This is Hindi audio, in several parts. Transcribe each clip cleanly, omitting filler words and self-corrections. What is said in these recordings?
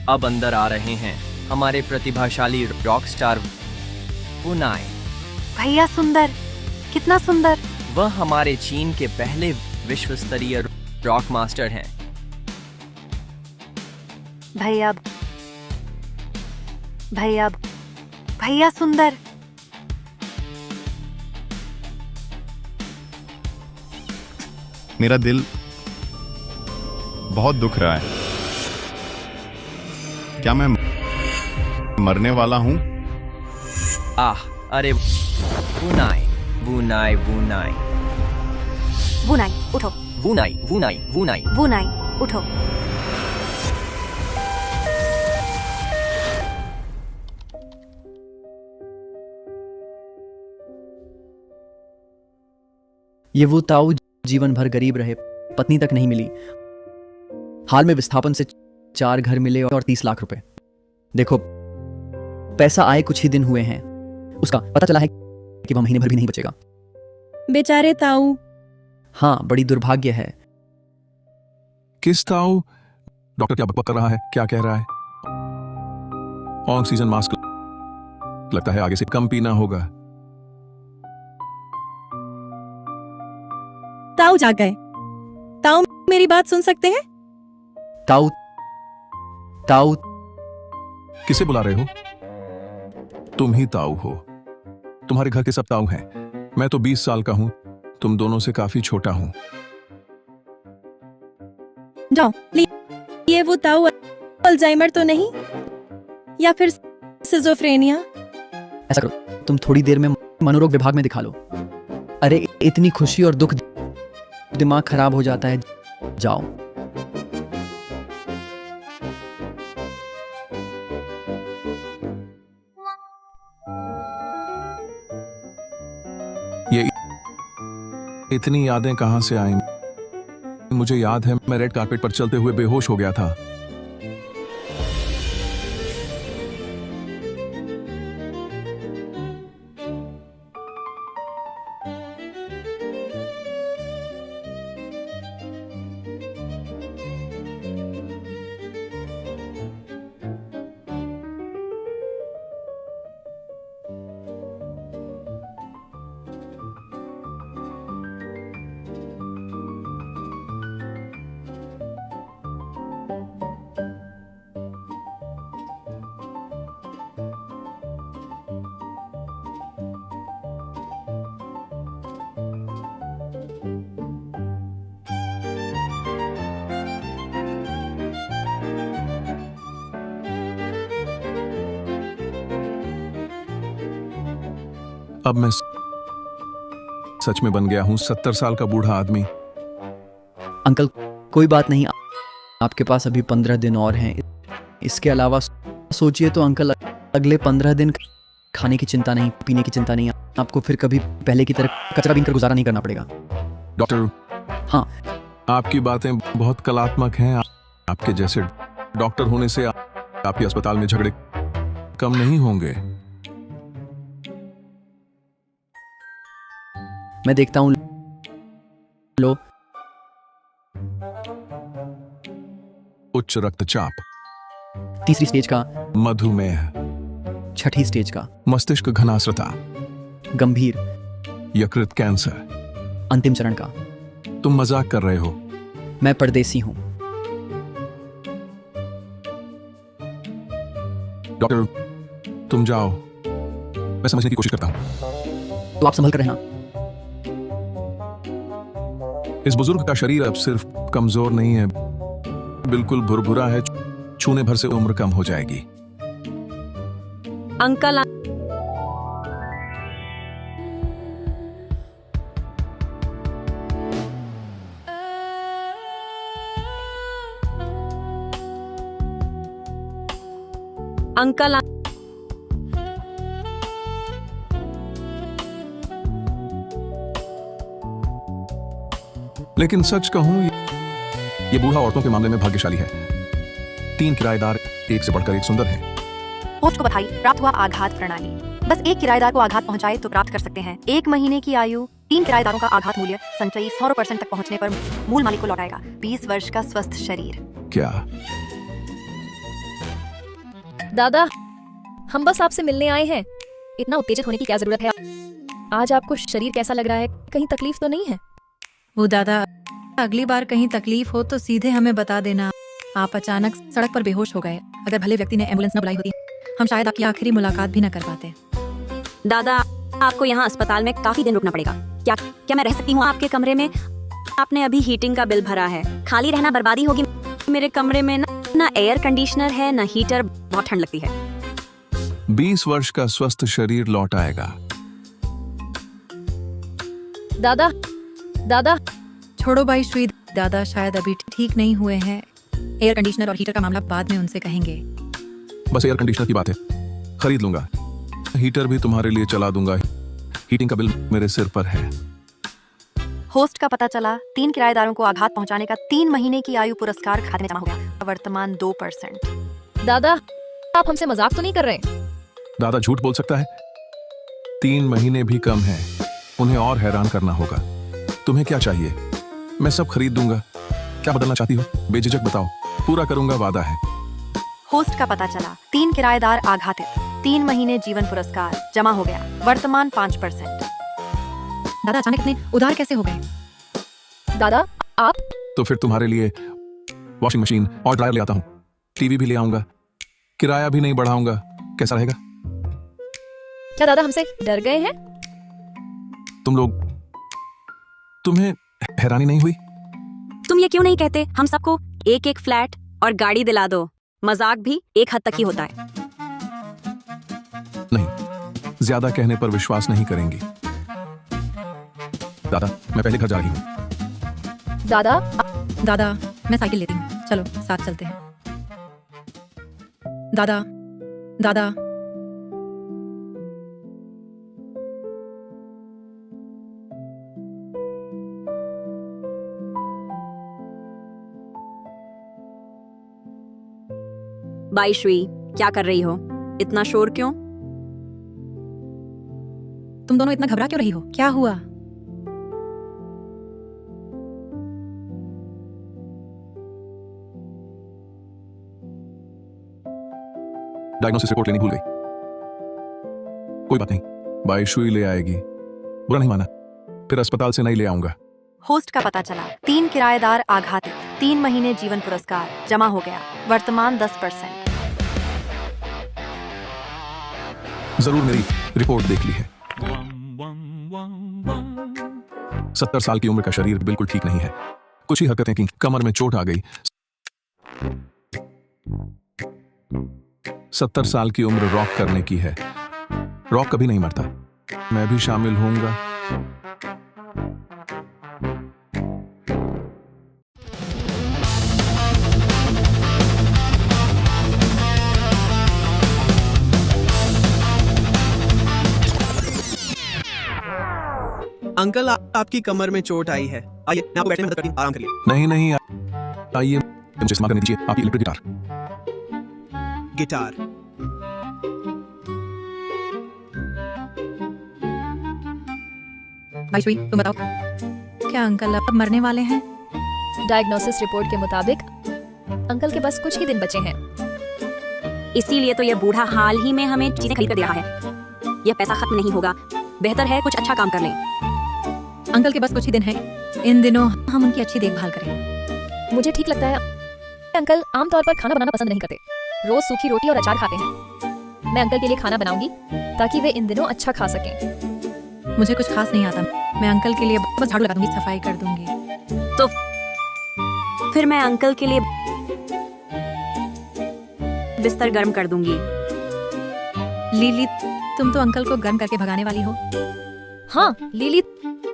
अब अंदर आ रहे हैं हमारे प्रतिभाशाली रॉक स्टार वुनाई। भैया सुंदर, कितना सुंदर। वह हमारे चीन के पहले विश्व स्तरीय रॉक मास्टर हैं। भैया भैया भैया सुंदर। मेरा दिल बहुत दुख रहा है। क्या मैं मरने वाला हूं? आह, अरे वुनाई वुनाई वुनाई वुनाई उठो। वुनाई वुनाई वुनाई वुनाई उठो। ये वो ताऊ जीवन भर गरीब रहे, पत्नी तक नहीं मिली। हाल में विस्थापन से 4 घर मिले और 30 लाख रुपए। देखो, पैसा आए कुछ ही दिन हुए हैं, उसका पता चला है कि वह महीने भर भी नहीं बचेगा। बेचारे ताऊ। हाँ, बड़ी दुर्भाग्य है। किस ताऊ? डॉक्टर क्या बकबक कर रहा है? क्या कह रहा है? ऑक्सीजन मास्क लगता है आगे से कम पीना होगा। ताऊ जाग गए। ताऊ मेरी बात सुन सकते हैं? ताऊ ताऊ किसे बुला रहे हो? तुम ही ताऊ हो। तुम्हारे घर के सब ताऊ हैं। मैं तो 20 साल का हूं, तुम दोनों से काफी छोटा हूं। जाओ, ये वो ताऊ अल्जाइमर तो नहीं, या फिर सिजोफ्रेनिया? ऐसा करो, तुम थोड़ी देर में मनोरोग विभाग में दिखा लो। अरे इतनी खुशी और दुख, दिमाग खराब हो जाता है। जाओ। ये इतनी यादें कहां से आई? मुझे याद है मैं रेड कारपेट पर चलते हुए बेहोश हो गया था। अब मैं सच में बन गया हूं 70 साल का बूढ़ा आदमी। अंकल, कोई बात नहीं, आपके पास अभी 15 दिन और हैं। इसके अलावा सोचिए तो अंकल, अगले 15 दिन खाने की चिंता नहीं, पीने की चिंता नहीं। आपको फिर कभी पहले की तरह कचरा बीनकर गुजारा नहीं करना पड़ेगा। डॉक्टर, हाँ, आपकी बातें बहुत कलात्मक हैं। आपके जैसे डॉक्टर होने से आपके अस्पताल में झगड़े कम नहीं होंगे। मैं देखता हूं। लो, उच्च रक्तचाप, 3री स्टेज का। मधुमेह, 6ठी स्टेज का। मस्तिष्क घनास्रता, गंभीर। यकृत कैंसर, अंतिम चरण का। तुम मजाक कर रहे हो? मैं परदेसी हूं। डॉक्टर, तुम जाओ, मैं समझने की कोशिश करता हूं। तो आप संभल कर रहना। इस बुजुर्ग का शरीर अब सिर्फ कमजोर नहीं है, बिल्कुल भुरभुरा है। छूने भर से उम्र कम हो जाएगी। अंकल, अंकल, लेकिन सच कहूं, ये बूढ़ा औरतों के मामले में भाग्यशाली है। 3 किराएदार एक से बढ़कर एक सुंदर हैं। होस्ट को बधाई, प्राप्त हुआ आघात प्रणाली। बस एक किराएदार को आघात पहुंचाए तो प्राप्त कर सकते हैं 1 महीने की आयु। 3 किराएदारों का आघात मूल्य संचयी 100% तक पहुंचने पर मूल मालिक को लौटाएगा 20 वर्ष का स्वस्थ शरीर। क्या दादा, हम बस आपसे मिलने आए हैं। इतना उत्तेजित होने की क्या जरूरत है? आज आपको शरीर कैसा लग रहा है? कहीं तकलीफ तो नहीं है? वो दादा, अगली बार कहीं तकलीफ हो तो सीधे हमें बता देना। आप अचानक सड़क पर बेहोश हो गए। अगर भले व्यक्ति ने एम्बुलेंस न बुलाई होती हम शायद आपकी आखिरी मुलाकात भी न कर पाते। दादा, आपको यहाँ अस्पताल में काफी दिन रुकना पड़ेगा। क्या मैं रह सकती हूँ आपके कमरे में? आपने अभी हीटिंग का बिल भरा है। खाली रहना बर्बादी होगी। मेरे कमरे में ना एयर कंडीशनर है, ना हीटर। बहुत ठंड लगती है। 20 वर्ष का स्वस्थ शरीर लौट आएगा। दादा, दादा, छोड़ो भाई श्री, दादा शायद अभी ठीक नहीं हुए हैं। एयर कंडीशनर और हीटर का मामला बाद में उनसे कहेंगे। बस एयर कंडीशनर की बात है, खरीद लूंगा। हीटर भी तुम्हारे लिए चला दूंगा। हीटिंग का बिल मेरे सिर पर है। होस्ट का पता चला 3 किराएदारों को आघात पहुंचाने का 3 महीने की आयु पुरस्कार खाते में जमा हो गया। वर्तमान 2%। दादा, आप हमसे मजाक तो नहीं कर रहे? दादा झूठ बोल सकता है? 3 महीने भी कम है। उन्हें और हैरान करना होगा। तुम्हें क्या चाहिए? मैं सब खरीद दूंगा। क्या बदलना चाहती हो? बेझिझक बताओ, पूरा करूंगा, वादा है। होस्ट का पता चला 3 किराएदार आघातित। 3 महीने जीवन पुरस्कार जमा हो गया। वर्तमान 5%। दादा अचानक इतने उधार कैसे हो गए? दादा, आप? तो फिर तुम्हारे लिए वॉशिंग मशीन और ड्रायर ले आता हूँ। टीवी भी ले आऊंगा। किराया भी नहीं बढ़ाऊंगा। कैसा रहेगा? क्या दादा हमसे डर गए हैं? तुम लोग, तुम्हें हैरानी नहीं हुई? तुम ये क्यों नहीं कहते हम सबको एक फ्लैट और गाड़ी दिला दो? मजाक भी एक हद तक ही होता है। नहीं, ज्यादा कहने पर विश्वास नहीं करेंगी। दादा, मैं पहले घर जा रही हूँ। दादा, दादा, मैं साइकिल लेती हूँ। चलो साथ चलते हैं। दादा, दादा, बाई श्री, क्या कर रही हो? इतना शोर क्यों? तुम दोनों इतना घबरा क्यों रही हो? क्या हुआ? डायग्नोसिस रिपोर्ट लेनी भूल गई। कोई बात नहीं, बाईशुई ले आएगी। बुरा नहीं माना, फिर अस्पताल से नहीं ले आऊंगा। होस्ट का पता चला 3 किराएदार आघातित। 3 महीने जीवन पुरस्कार जमा हो गया। वर्तमान 10%। जरूर मेरी रिपोर्ट देख ली है। 70 साल की उम्र का शरीर बिल्कुल ठीक नहीं है। कुछ ही हरकतें की, कमर में चोट आ गई। 70 साल की उम्र रॉक करने की है। रॉक कभी नहीं मरता। मैं भी शामिल होऊंगा। अंकल, आपकी कमर में चोट आई है। आइए, मैं आपको बैठने में मदद करती हूँ। आराम करिए। नहीं नहीं, आइए, मुझे इस्तेमाल करने दीजिए आपकी इलेक्ट्रिक गिटार। गिटार। भाई श्री, तुम बताओ, क्या अंकल अब मरने वाले हैं? डायग्नोसिस रिपोर्ट के मुताबिक अंकल के बस कुछ ही दिन बचे हैं। इसीलिए तो ये बूढ़ा हाल ही में हमें चीजें खरीद कर दे रहा है। यह पैसा खत्म नहीं होगा। बेहतर है कुछ अच्छा काम कर लें। अंकल के बस कुछ ही दिन है। इन दिनों हम उनकी अच्छी देखभाल करें। मुझे ठीक लगता है। अंकल आमतौर पर खाना बनाना पसंद नहीं करते। रोज सूखी रोटी और अचार खाते हैं। मैं अंकल के लिए खाना बनाऊंगी ताकि वे इन दिनों अच्छा खा सकें। मुझे कुछ खास नहीं आता। मैं अंकल के लिए बस झाड़ू लगा दूंगी, सफाई कर दूंगी। तो फिर मैं अंकल के लिए बिस्तर गर्म कर दूंगी। लीली, तुम तो अंकल को गर्म करके भगाने वाली हो। हाँ लीली,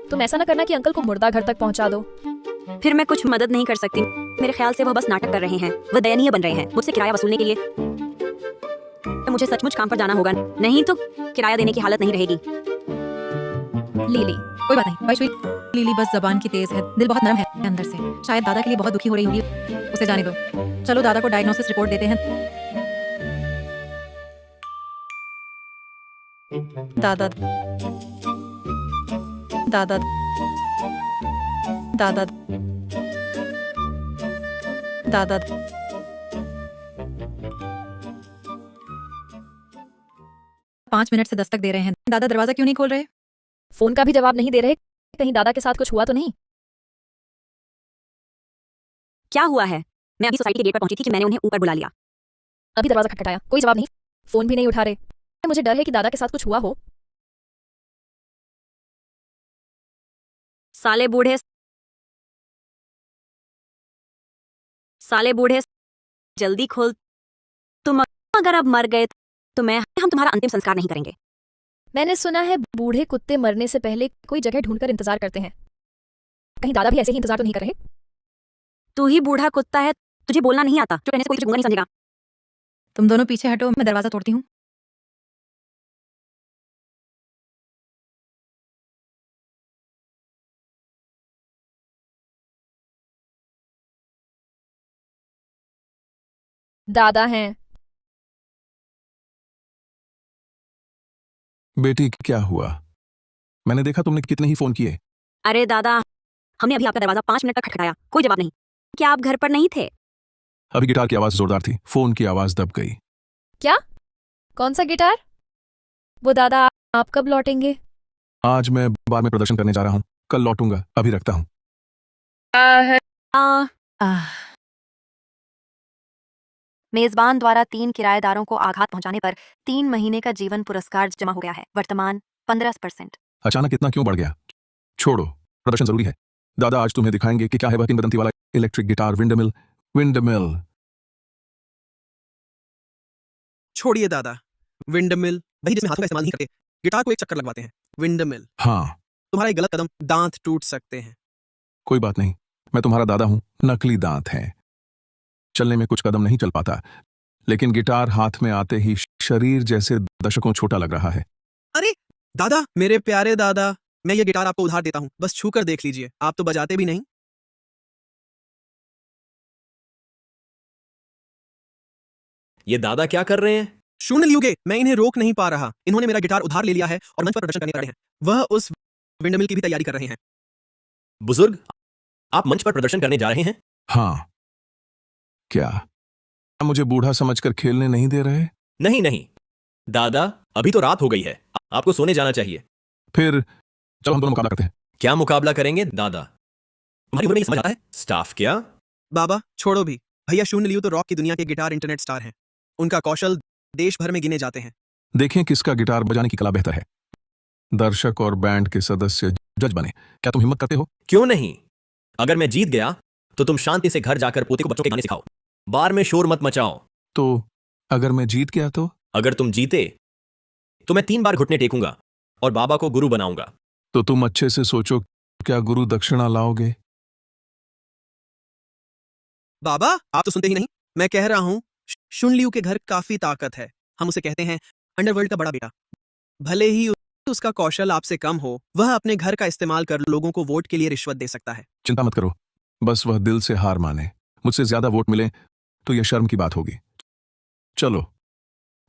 तुम ऐसा ना करना कि अंकल को मुर्दा घर तक पहुंचा दो। फिर मैं कुछ मदद नहीं कर सकती। मेरे ख्याल से वह बस नाटक कर रहे हैं। वह दयनीय बन रहे हैं मुझसे किराया वसूलने के लिए। मुझे सचमुच काम पर जाना होगा, नहीं तो किराया देने की हालत नहीं रहेगी। लीली, कोई बात नहीं। भाई श्री, लीली बस जबान की तेज है, दिल बहुत नरम है अंदर से। शायद दादा के लिए बहुत दुखी हो रही होगी। उसे जाने दो। चलो दादा को डायग्नोसिस रिपोर्ट देते हैं। दादा, दादा, दादा, दादा, 5 मिनट से दस्तक दे रहे हैं, दादा दरवाजा क्यों नहीं खोल रहे? फोन का भी जवाब नहीं दे रहे। कहीं दादा के साथ कुछ हुआ तो नहीं? क्या हुआ है? मैं अभी सोसाइटी के गेट पर पहुंची थी कि मैंने उन्हें ऊपर बुला लिया। अभी दरवाजा खटखटाया, कोई जवाब नहीं, फोन भी नहीं उठा रहे। मुझे डर है कि दादा के साथ कुछ हुआ हो। साले बूढ़े, साले बूढ़े, जल्दी खोल। तुम अगर अब मर गए तो हम तुम्हारा अंतिम संस्कार नहीं करेंगे। मैंने सुना है बूढ़े कुत्ते मरने से पहले कोई जगह ढूंढकर इंतजार करते हैं। कहीं दादा भी ऐसे ही इंतजार तो नहीं कर रहे? तू ही बूढ़ा कुत्ता है, तुझे बोलना नहीं आता। जो कहने से कोई तुझे गूंगा नहीं समझेगा। तुम दोनों पीछे हटो, मैं दरवाजा तोड़ती हूँ। दादा हैं। बेटी क्या हुआ? मैंने देखा तुमने कितने ही फोन किए। अरे दादा, हमने अभी आपका दरवाजा 5 मिनट तक खटखटाया, कोई जवाब नहीं। क्या आप घर पर नहीं थे? अभी गिटार की आवाज जोरदार थी, फोन की आवाज दब गई। क्या? कौन सा गिटार? वो दादा आप कब लौटेंगे? आज मैं बार में प्रदर्शन करने जा रहा हूँ, कल लौटूंगा। अभी रखता हूँ। मेजबान द्वारा 3 किराएदारों को आघात पहुंचाने पर 3 महीने का जीवन पुरस्कार जमा हो गया है। वर्तमान 15%। अचानक इतना क्यों बढ़ गया? छोड़ो, प्रदर्शन जरूरी है। दादा आज तुम्हें दिखाएंगे कि क्या है वह किंवदंती वाला इलेक्ट्रिक गिटार विंडमिल। विंडमिल छोड़िए दादा। विंडमिल वही जिसमें हाथों का इस्तेमाल नहीं करते, गिटार को एक चक्कर लगवाते हैं। विंडमिल। हाँ, तुम्हारा एक गलत कदम दांत टूट सकते हैं। कोई बात नहीं, मैं तुम्हारा दादा हूं, नकली दांत हैं। चलने में कुछ कदम नहीं चल पाता, लेकिन गिटार हाथ में आते ही शरीर जैसे दशकों छोटा लग रहा है। अरे दादा, मेरे प्यारे दादा, मैं ये गिटार आपको उधार देता हूँ, बस छू कर देख लीजिए। आप तो बजाते भी नहीं। ये दादा क्या कर रहे हैं? शून्य लियोगे, मैं इन्हें रोक नहीं पा रहा। इन्होंने मेरा गिटार उधार ले लिया है और मंच पर प्रदर्शन करने जा रहे हैं। वह उस विंडमिल की भी तैयारी कर रहे हैं। बुजुर्ग, आप मंच पर प्रदर्शन करने जा रहे हैं? हाँ, क्या मुझे बूढ़ा समझकर खेलने नहीं दे रहे? नहीं नहीं दादा, अभी तो रात हो गई है, आपको सोने जाना चाहिए। फिर चलो हम दोनों मुकाबला करते हैं। क्या मुकाबला करेंगे दादा? तुम्हारी उम्र में ये समझ आता है? स्टाफ क्या? बाबा छोड़ो भी। भैया शून्य लियो तो रॉक की दुनिया के गिटार इंटरनेट स्टार हैं। उनका कौशल देश भर में गिने जाते हैं। देखें किसका गिटार बजाने की कला बेहतर है। दर्शक और बैंड के सदस्य जज बने। क्या तुम हिम्मत करते हो? क्यों नहीं। अगर मैं जीत गया तो तुम शांति से घर जाकर पोते को बच्चों के गाने सिखाओ, बार में शोर मत मचाओ। तो अगर मैं जीत गया तो? अगर तुम जीते तो मैं 3 बार घुटने टेकूंगा और बाबा को गुरु बनाऊंगा। तो तुम अच्छे से सोचो, क्या गुरु दक्षिणा लाओगे? बाबा आप तो सुनते ही नहीं। मैं कह रहा हूं, शुनलियू के घर काफी ताकत है। हम उसे कहते हैं अंडरवर्ल्ड का बड़ा बेटा। भले ही उसका कौशल आपसे कम हो, वह अपने घर का इस्तेमाल कर लोगों को वोट के लिए रिश्वत दे सकता है। चिंता मत करो, बस वह दिल से हार माने। मुझसे ज्यादा वोट मिले तो यह शर्म की बात होगी। चलो,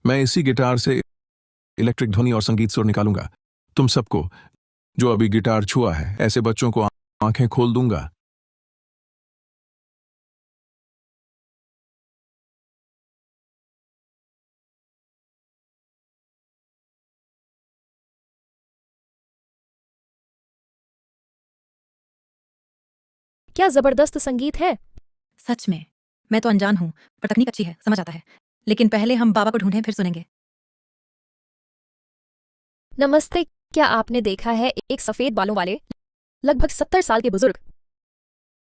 मैं इसी गिटार से इलेक्ट्रिक ध्वनि और संगीत सुर निकालूंगा। तुम सबको, जो अभी गिटार छुआ है, ऐसे बच्चों को आंखें खोल दूंगा। क्या जबरदस्त संगीत है। सच में, मैं तो अनजान हूँ, पर तकनीक अच्छी है, समझ आता है। लेकिन पहले हम बाबा को ढूंढें, फिर सुनेंगे। नमस्ते, क्या आपने देखा है एक सफेद बालों वाले लगभग 70 साल के बुजुर्ग?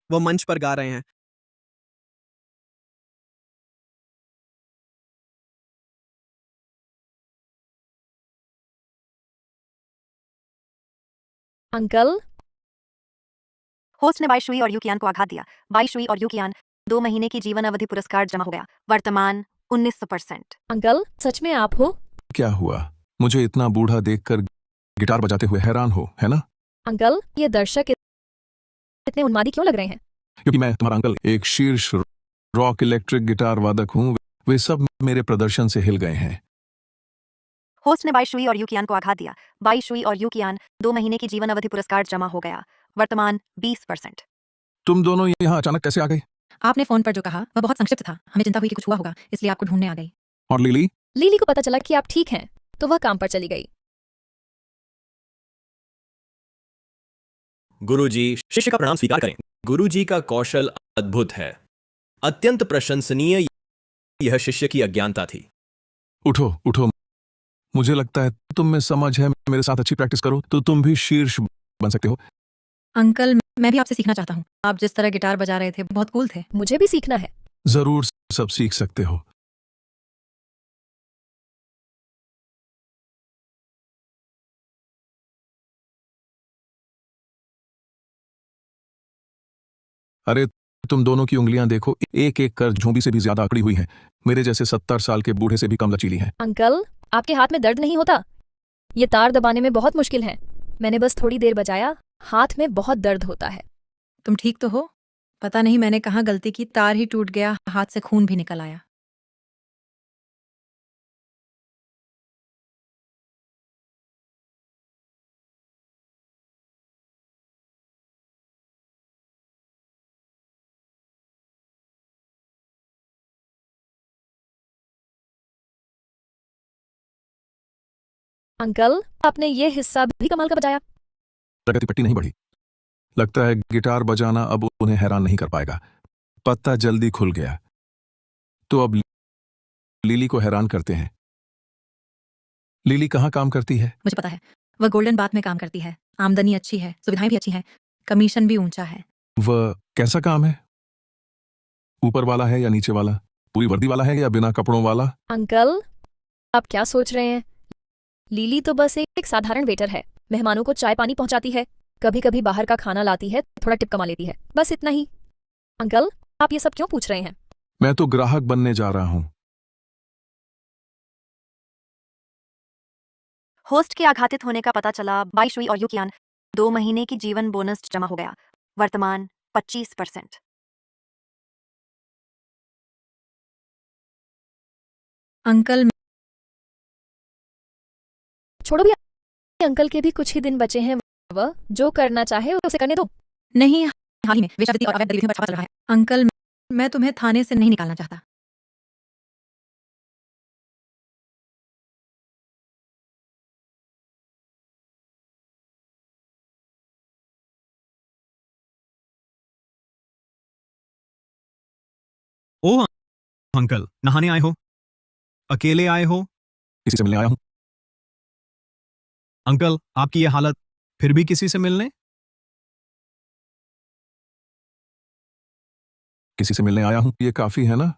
वो मंच पर गा रहे हैं। अंकल, होस्ट ने बाई शुई और यूकियान को आघात दिया। बाई शुई और यूकियान 2 महीने की जीवन अवधि पुरस्कार जमा हो गया। वर्तमान 19%। अंकल सच में आप हो? क्या हुआ? मुझे इतना बूढ़ा देखकर गिटार बजाते हुए हैरान हो, है ना? अंकल, ये दर्शक इतने उन्मादी क्यों लग रहे हैं? क्योंकि मैं तुम्हारा अंकल एक शीर्ष रॉक इलेक्ट्रिक गिटार वादक हूँ। वे सब मेरे प्रदर्शन से हिल गए हैं। होस्ट ने बाई शुई और यूकियान को आघात दिया। बाई शुई और यूकियान 2 महीने की जीवन अवधि पुरस्कार जमा हो गया। वर्तमान 20%। तुम दोनों यहाँ अचानक कैसे आ गए? आपने फोन पर जो कहा वह बहुत संक्षिप्त था। हमें चिंता हुई कि कुछ हुआ होगा, इसलिए आपको ढूंढने आ गई। और लिली? लिली को पता चला कि आप ठीक हैं, तो वह काम पर चली गई। गुरुजी, शिष्य का प्रणाम स्वीकार करें। गुरुजी का कौशल अद्भुत है, अत्यंत प्रशंसनीय। यह शिष्य की अज्ञानता थी। उठो उठो, मुझे लगता है तुम में समझ है। मेरे साथ अच्छी प्रैक्टिस करो तो तुम भी शीर्ष बन सकते हो। अंकल, मैं भी आपसे सीखना चाहता हूँ। आप जिस तरह गिटार बजा रहे थे बहुत कूल थे। मुझे भी सीखना है। जरूर, सब सीख सकते हो। अरे तुम दोनों की उंगलियां देखो, एक एक कर झोंबी से भी ज्यादा अकड़ी हुई है। मेरे जैसे 70 साल के बूढ़े से भी कम लचीली है। अंकल, आपके हाथ में दर्द नहीं होता? ये तार दबाने में बहुत मुश्किल है। मैंने बस थोड़ी देर बजाया, हाथ में बहुत दर्द होता है। तुम ठीक तो हो? पता नहीं मैंने कहाँ गलती की, तार ही टूट गया, हाथ से खून भी निकल आया। अंकल, आपने ये हिस्सा भी कमाल का बजाया। प्रगति पट्टी नहीं बढ़ी। लगता है गिटार बजाना अब उन्हें हैरान नहीं कर पाएगा। पत्ता जल्दी खुल गया तो अब लिली को हैरान करते हैं। लिली कहाँ काम करती है? मुझे पता है, वह गोल्डन बाथ में काम करती है। आमदनी अच्छी है, सुविधाएं भी अच्छी हैं, कमीशन भी ऊंचा है। वह कैसा काम है? ऊपर वाला है या नीचे वाला? पूरी वर्दी वाला है या बिना कपड़ों वाला? अंकल, आप क्या सोच रहे हैं? लीली तो बस एक साधारण वेटर है। मेहमानों को चाय पानी पहुंचाती है, कभी कभी बाहर का खाना लाती है, थोड़ा टिप कमा लेती है, बस इतना ही। अंकल, आप ये सब क्यों पूछ रहे हैं? मैं तो ग्राहक बनने जा रहा हूं। होस्ट के आघातित होने का पता चला। बाईशुई और युकियान 2 महीने की जीवन बोनस जमा हो गया। वर्तमान 25%। अंकल, छोड़ो भी, अंकल के भी कुछ ही दिन बचे हैं। वह जो करना चाहे उसे करने दो। नहीं, हाल ही में वेश्यावृत्ति और अवैध गतिविधियों पर छापा चल रहा है। अंकल, मैं तुम्हें थाने से नहीं निकालना चाहता। ओह अंकल, नहाने आए हो? अकेले आए हो? किसी से मिलने आया हूं। अंकल, आपकी ये हालत, फिर भी किसी से मिलने? किसी से मिलने आया हूं, ये काफी है ना?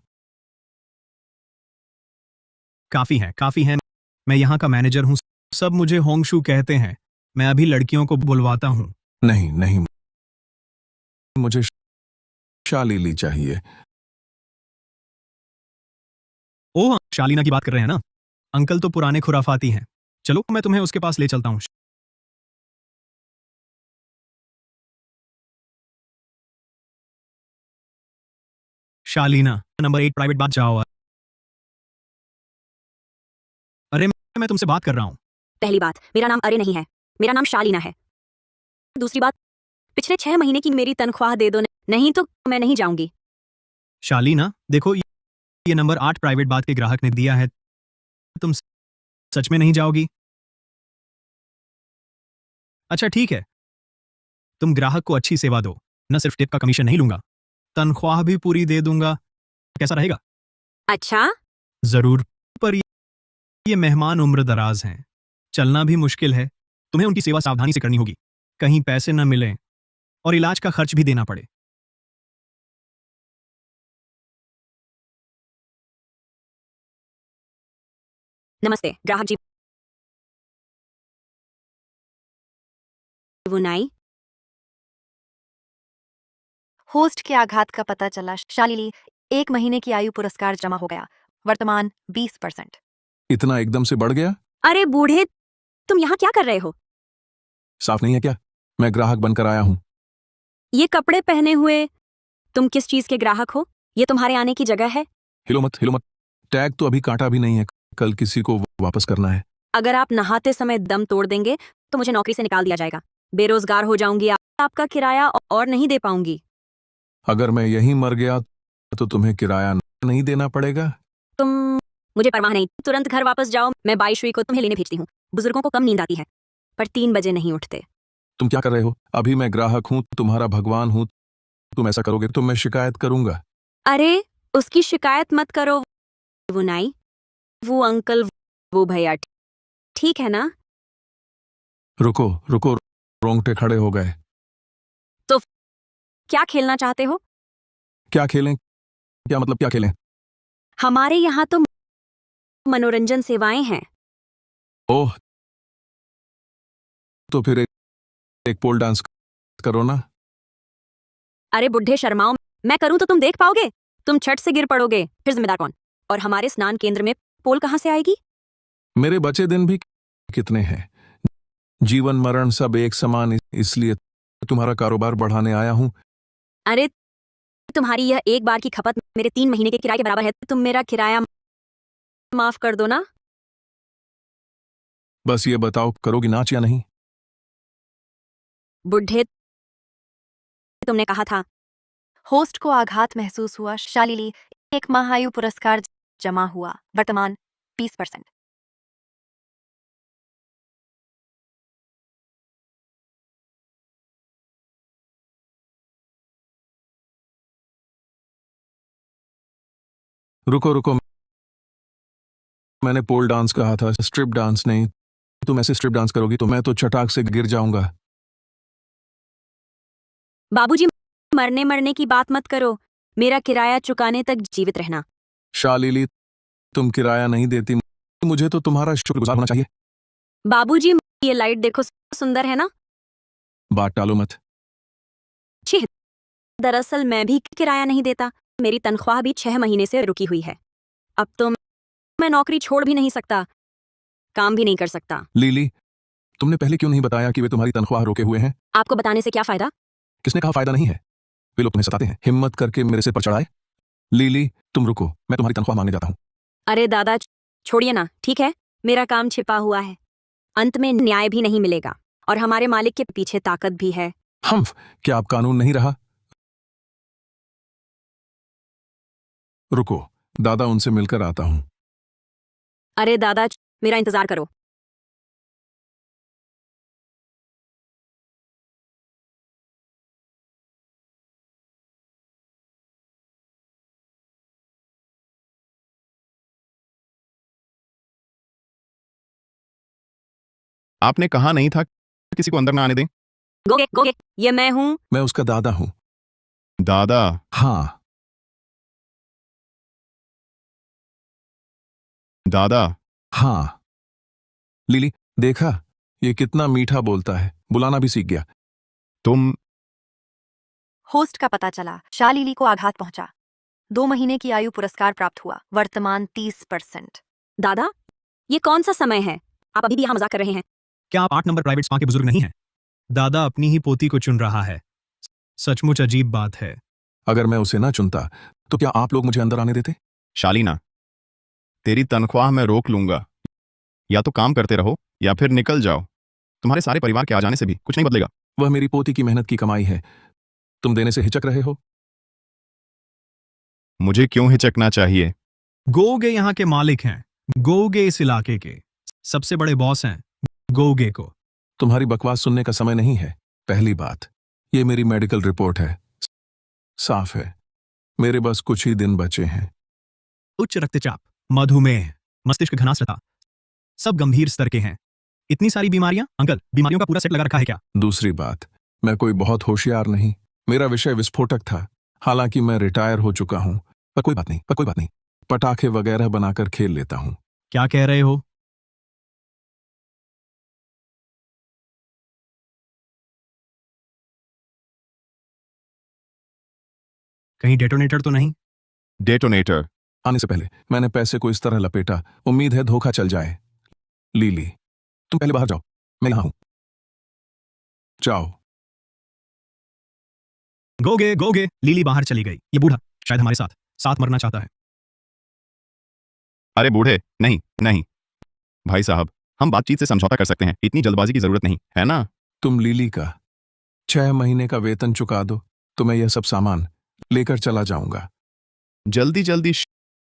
काफी है, काफी है। मैं यहाँ का मैनेजर हूँ। सब मुझे होंगशू कहते हैं। मैं अभी लड़कियों को बुलवाता हूँ। नहीं नहीं, मुझे शालीली चाहिए। ओह, शालीना की बात कर रहे हैं ना? अंकल तो पुराने खुराफाती हैं। चलो, मैं तुम्हें उसके पास ले चलता हूँ। शालीना, नंबर 8 प्राइवेट बात जाओ। अरे मैं तुमसे बात कर रहा हूँ। पहली बात, मेरा नाम अरे नहीं है, मेरा नाम शालीना है। दूसरी बात, पिछले 6 महीने की मेरी तनख्वाह दे दो, नहीं तो मैं नहीं जाऊंगी। शालीना, देखो, ये नंबर 8 प्राइवेट बात के ग्राहक ने दिया है। तुम सच में नहीं जाओगी? अच्छा ठीक है, तुम ग्राहक को अच्छी सेवा दो। न सिर्फ टिप का कमीशन नहीं लूंगा, तनख्वाह भी पूरी दे दूंगा। कैसा रहेगा? अच्छा, जरूर, पर ये मेहमान उम्र दराज हैं, चलना भी मुश्किल है। तुम्हें उनकी सेवा सावधानी से करनी होगी, कहीं पैसे न मिलें और इलाज का खर्च भी देना पड़े। नमस्ते ग्राहक जी। वुनाई, होस्ट के आघात का पता चला। शालिनी, 1 महीने की आयु पुरस्कार जमा हो गया। वर्तमान 20%। इतना एकदम से बढ़ गया? अरे बूढ़े, तुम यहाँ क्या कर रहे हो? साफ नहीं है क्या? मैं ग्राहक बनकर आया हूं। ये कपड़े पहने हुए तुम किस चीज के ग्राहक हो? ये तुम्हारे आने की जगह है? हिलो मत, हिलो मत। टैग तो अभी काटा भी नहीं है, कल किसी को वापस करना है। अगर आप नहाते समय दम तोड़ देंगे तो मुझे नौकरी से निकाल दिया जाएगा। बेरोजगार हो जाऊंगी, आपका किराया और नहीं दे पाऊंगी। अगर मैं यहीं मर गया तो तुम्हें किराया नहीं देना पड़ेगा? तुम मुझे परवाह नहीं, तुरंत घर वापस जाओ। मैं 22 को तुम्हें लेने भेजती हूँ। बुजुर्गों को कम नींद आती है, पर 3 बजे नहीं उठते। तुम क्या कर रहे हो? अभी मैं ग्राहक हूं, तुम्हारा भगवान हूं। तुम ऐसा करोगे तो मैं शिकायत करूंगा। अरे उसकी शिकायत मत करो। वो नाई, वो अंकल, वो भैया, ठीक है ना? रुको रुको, रोंगटे खड़े हो गए। तो क्या खेलना चाहते हो? क्या खेलें? क्या मतलब क्या खेलें? हमारे यहाँ तो मनोरंजन सेवाएं हैं। ओह, तो फिर एक पोल डांस करो ना। अरे बुढ़े शर्माओ, मैं करूं तो तुम देख पाओगे? तुम छत से गिर पड़ोगे, फिर जिम्मेदार कौन? और हमारे स्नान केंद्र में पोल कहाँ से आएगी? मेरे बचे दिन भी कितने हैं। जीवन मरण सब एक समान, इसलिए तुम्हारा कारोबार बढ़ाने आया हूं। अरे तुम्हारी यह एक बार की खपत मेरे 3 महीने के किराए के बराबर है। तुम मेरा किराया माफ कर दो ना। बस ये बताओ, करोगी नाच या नहीं? बुढ़े, तुमने कहा था। होस्ट को आघात महसूस हुआ। शालिनी, एक महायु पुरस्कार जमा हुआ, वर्तमान 20%। रुको रुको, मैंने पोल डांस कहा था, स्ट्रिप डांस नहीं। तुम ऐसे स्ट्रिप डांस करोगी तो मैं तो चटाक से गिर जाऊंगा। बाबूजी, मरने की बात मत करो। मेरा किराया चुकाने तक जीवित रहना। शालिनी, तुम किराया नहीं देती, मुझे तो तुम्हारा शुक्रगुजार होना चाहिए। बाबूजी, ये लाइट देखो, सुंदर है ना? बात टालो मत। छी, दरअसल मैं भी किराया नहीं देता। मेरी तनख्वाह भी 6 महीने से रुकी हुई है। अब तो मैं नौकरी छोड़ भी नहीं सकता, काम भी नहीं कर सकता। लीली, तुमने पहले क्यों नहीं बताया कि वे तुम्हारी तनख्वाह रोके हुए हैं? आपको बताने से क्या फायदा? किसने कहा फायदा नहीं है? वे लोग तुम्हें सताते हैं, हिम्मत करके मेरे सिर पर चढ़ाए। लीली, तुम रुको, मैं तुम्हारी तनख्वाह मांगने जाता हूँ। अरे दादा, छोड़िए ना, ठीक है? मेरा काम छिपा हुआ है, अंत में न्याय भी नहीं मिलेगा, और हमारे मालिक के पीछे ताकत भी है। हम क्या अब कानून नहीं रहा? रुको, दादा उनसे मिलकर आता हूं। अरे दादा, मेरा इंतजार करो। आपने कहा नहीं था किसी को अंदर ना आने दें? गोगे गोगे, ये मैं हूँ। मैं उसका दादा हूं। दादा? हाँ। दादा? हाँ। लीली, देखा, ये कितना मीठा बोलता है, बुलाना भी सीख गया। तुम? होस्ट का पता चला, शालिनी को आघात पहुंचा। 2 महीने की आयु पुरस्कार प्राप्त हुआ, वर्तमान 30%। दादा, ये कौन सा समय है? आप अभी भी यहाँ मजाक कर रहे हैं? क्या आप 8 नंबर प्राइवेट स्पा के बुजुर्ग नहीं हैं? दादा अपनी ही पोती को चुन रहा है। सचमुच अजीब बात है। अगर मैं उसे ना चुनता तो क्या आप लोग मुझे अंदर आने देते? शालीना, तेरी तनख्वाह मैं रोक लूंगा। या तो काम करते रहो या फिर निकल जाओ। तुम्हारे सारे परिवार के आ जाने से भी कुछ नहीं बदलेगा। वह मेरी पोती की मेहनत की कमाई है, तुम देने से हिचक रहे हो? मुझे क्यों हिचकना चाहिए? गोगे यहाँ के मालिक हैं। गोगे इस इलाके के सबसे बड़े बॉस हैं। गोगे को तुम्हारी बकवास सुनने का समय नहीं है। पहली बात, ये मेरी मेडिकल रिपोर्ट है, साफ है। मेरे बस कुछ ही दिन बचे हैं। उच्च रक्तचाप, मधुमेह, मस्तिष्क घनास्त्रता, सब गंभीर स्तर के हैं। इतनी सारी बीमारियां? अंकल, बीमारियों का पूरा सेट लगा रखा है क्या? दूसरी बात, मैं कोई बहुत होशियार नहीं। मेरा विषय विस्फोटक था, हालांकि मैं रिटायर हो चुका हूं। पर कोई बात नहीं, पटाखे वगैरह बनाकर खेल लेता हूं। क्या कह रहे हो? कहीं डेटोनेटर तो नहीं? डेटोनेटर? आने से पहले मैंने पैसे को इस तरह लपेटा, उम्मीद है धोखा चल जाए। लीली, तुम पहले बाहर जाओ, मैं यहां हूं। जाओ। गोगे, लीली बाहर चली गई। ये बूढ़ा शायद हमारे साथ मरना चाहता है। अरे बूढ़े, नहीं भाई साहब, हम बातचीत से समझौता कर सकते हैं। इतनी जल्दबाजी की जरूरत नहीं है ना? तुम लीली का 6 महीने का वेतन चुका दो तो मैं यह सब सामान लेकर चला जाऊंगा। जल्दी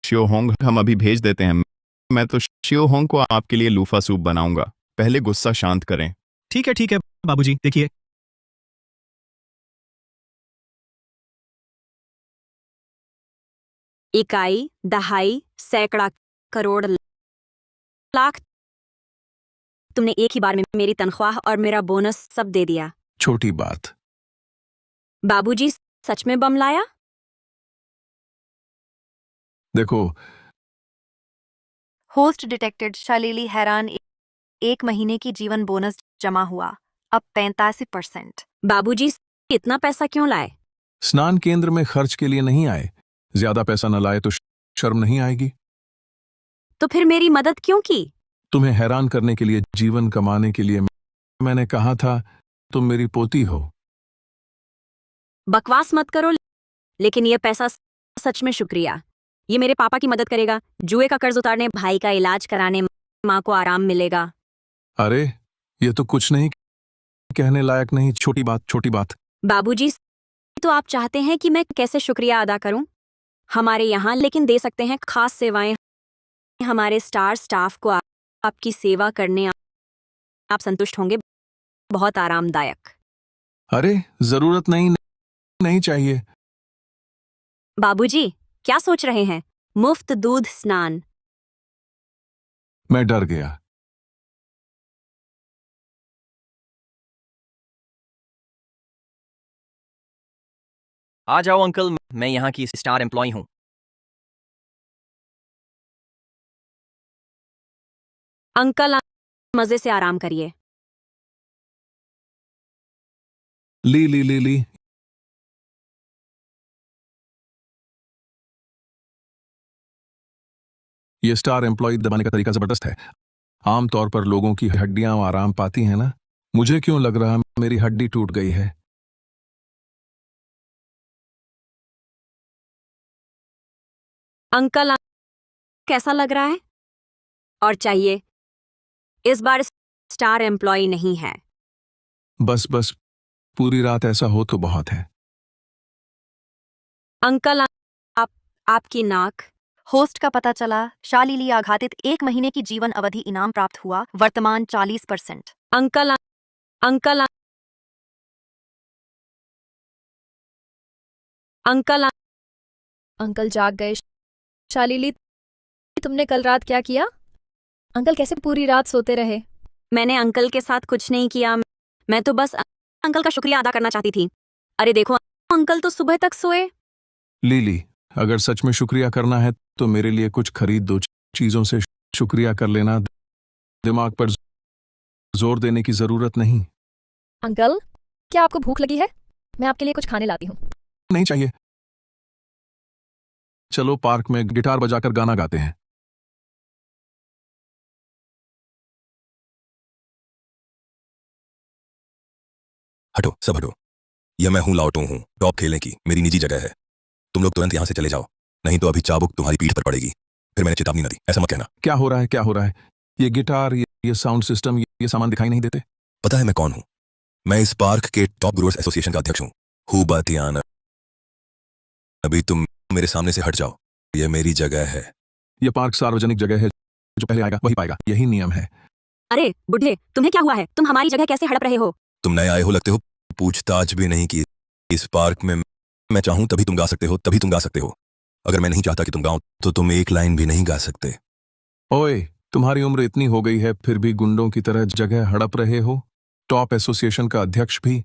श्योहोंग हम अभी भेज देते हैं। मैं तो शियो होंग को आपके लिए लूफा सूप बनाऊंगा। पहले गुस्सा शांत करें। ठीक है बाबूजी, देखिए। इकाई, दहाई, सैकड़ा, करोड़, लाख। तुमने एक ही बार में मेरी तनख्वाह और मेरा बोनस सब दे दिया। छोटी बात। बाबूजी सच में बम लाया? देखो, होस्ट डिटेक्टेड। शालीली हैरान। 1 महीने की जीवन बोनस जमा हुआ, अब 85%। बाबूजी इतना पैसा क्यों लाए? स्नान केंद्र में खर्च के लिए नहीं आए। ज्यादा पैसा न लाए तो शर्म नहीं आएगी? तो फिर मेरी मदद क्यों की? तुम्हें हैरान करने के लिए, जीवन कमाने के लिए। मैंने कहा था तुम मेरी पोती हो। बकवास मत करो। लेकिन ये पैसा सच में शुक्रिया। ये मेरे पापा की मदद करेगा, जुए का कर्ज उतारने, भाई का इलाज कराने, माँ को आराम मिलेगा। अरे ये तो कुछ नहीं कहने लायक नहीं। छोटी बात। बाबूजी तो आप चाहते हैं कि मैं कैसे शुक्रिया अदा करूं? हमारे यहाँ लेकिन दे सकते हैं खास सेवाएं। हमारे स्टार स्टाफ को आपकी सेवा करने आप संतुष्ट होंगे। बहुत आरामदायक। अरे जरूरत नहीं चाहिए। बाबूजी क्या सोच रहे हैं? मुफ्त दूध स्नान। मैं डर गया। आ जाओ अंकल, मैं यहाँ की स्टार एम्प्लॉय हूँ। अंकल मजे से आराम करिए। ली। ये स्टार एम्प्लॉय दबाने का तरीका जबरदस्त है। आमतौर पर लोगों की हड्डियां आराम पाती हैं ना। मुझे क्यों लग रहा मेरी हड्डी टूट गई है? अंकल कैसा लग रहा है? और चाहिए? इस बार स्टार एम्प्लॉय नहीं है। बस पूरी रात ऐसा हो तो बहुत है। अंकल आपकी नाक। होस्ट का पता चला। शालीली आघातित। 1 महीने की जीवन अवधि इनाम प्राप्त हुआ, वर्तमान 40%। अंकल अंकल जाग गए। शालीली, तुमने कल रात क्या किया? अंकल कैसे पूरी रात सोते रहे? मैंने अंकल के साथ कुछ नहीं किया। मैं तो बस अंकल का शुक्रिया अदा करना चाहती थी। अरे देखो, अंकल तो सुबह तक सोए। लीली, अगर सच में शुक्रिया करना है तो मेरे लिए कुछ खरीद दो। चीजों से शुक्रिया कर लेना। दिमाग पर जोर देने की जरूरत नहीं। अंकल, क्या आपको भूख लगी है? मैं आपके लिए कुछ खाने लाती हूँ। नहीं चाहिए। चलो पार्क में गिटार बजाकर गाना गाते हैं। हटो, सब हटो। यह मैं हूं, लाओटो हूं। टॉप खेलने की मेरी निजी जगह है। तुम लोग तुरंत यहां से चले जाओ, नहीं तो अभी चाबुक तुम्हारी पीठ पर पड़ेगी। फिर मैंने चेतावनी न दी, ऐसा मत कहना। क्या हो रहा है? ये गिटार, ये साउंड सिस्टम, ये सामान दिखाई नहीं देते? पता है मैं कौन हूं? मैं इस पार्क के टॉप ग्रोअर्स एसोसिएशन का अध्यक्ष हूं। हुबातियान। अभी तुम मेरे सामने से हट जाओ। यह मेरी जगह है। यह पार्क सार्वजनिक जगह है। जो पहले आएगा वही पाएगा। यही नियम है। अरे बुढ़े, तुम्हें क्या हुआ है? तुम हमारी जगह कैसे हड़प रहे हो? तुम नए आए हो लगते हो, पूछताछ भी नहीं की। इस पार्क में मैं चाहूं तभी तुम गा सकते हो। अगर मैं नहीं चाहता कि तुम गाओ तो तुम एक लाइन भी नहीं गा सकते। ओए, तुम्हारी उम्र इतनी हो गई है फिर भी गुंडों की तरह जगह हड़प रहे हो? टॉप एसोसिएशन का अध्यक्ष भी।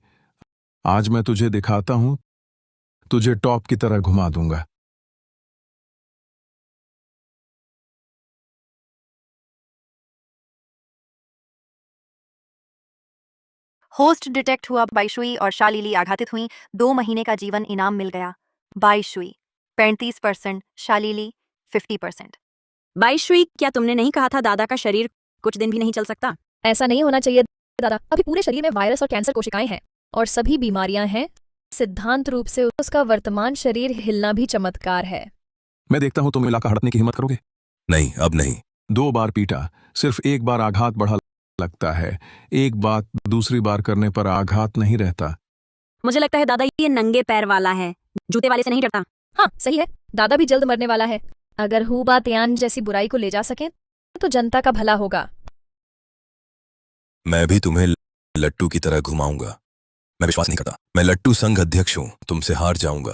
आज मैं तुझे दिखाता हूं। तुझे टॉप की तरह घुमा दूंगा। होस्ट डिटेक्ट हुआ। बाईशुई और शालीली आघातित हुई। 2 महीने का जीवन इनाम मिल गया। बाईशुई 35%, शालीली 50%। बाईशुई, क्या तुमने नहीं कहा था दादा का शरीर कुछ दिन भी नहीं चल सकता? ऐसा नहीं होना चाहिए दादा। अभी पूरे शरीर में वायरस और कैंसर कोशिकाएं हैं और सभी बीमारियां हैं। सिद्धांत रूप से उसका वर्तमान शरीर हिलना भी चमत्कार है। मैं देखता हूं तुम इलाका हड़पने की हिम्मत करोगे। नहीं, अब नहीं। 2 बार पीटा, सिर्फ एक बार आघात बढ़ा लगता है। एक बात दूसरी बार करने पर आघात नहीं रहता। मुझे लगता है दादा ये नंगे पैर वाला है, जूते वाले से नहीं डरता। हाँ सही है, दादा भी जल्द मरने वाला है। अगर हुबातियान जैसी बुराई को ले जा सकें तो जनता का भला होगा। मैं भी तुम्हें लट्टू की तरह घुमाऊंगा। मैं विश्वास नहीं करता। मैं लट्टू संघ अध्यक्ष हूं, तुमसे हार जाऊंगा।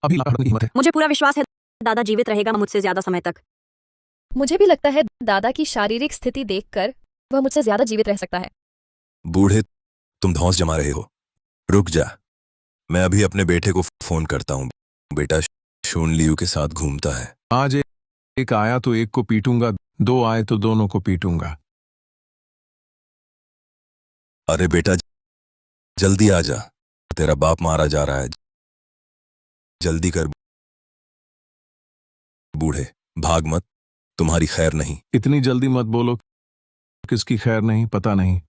अभी लापता की हिम्मत है। मुझे पूरा विश्वास है दादा जीवित रहेगा मुझसे ज्यादा समय तक। मुझे भी लगता है दादा की शारीरिक स्थिति देखकर वह मुझसे ज्यादा जीवित रह सकता है। बूढ़े, तुम धौंस जमा रहे हो। रुक जा, मैं अभी अपने बेटे को फोन करता हूं। बेटा शून लियू के साथ घूमता है। आज एक आया तो एक को पीटूंगा, दो आए तो दोनों को पीटूंगा। अरे बेटा, जल्दी आ जा, तेरा बाप मारा जा रहा है। जल्दी कर बूढ़े, भाग मत, तुम्हारी खैर नहीं। इतनी जल्दी मत बोलो, किसकी खैर नहीं पता नहीं।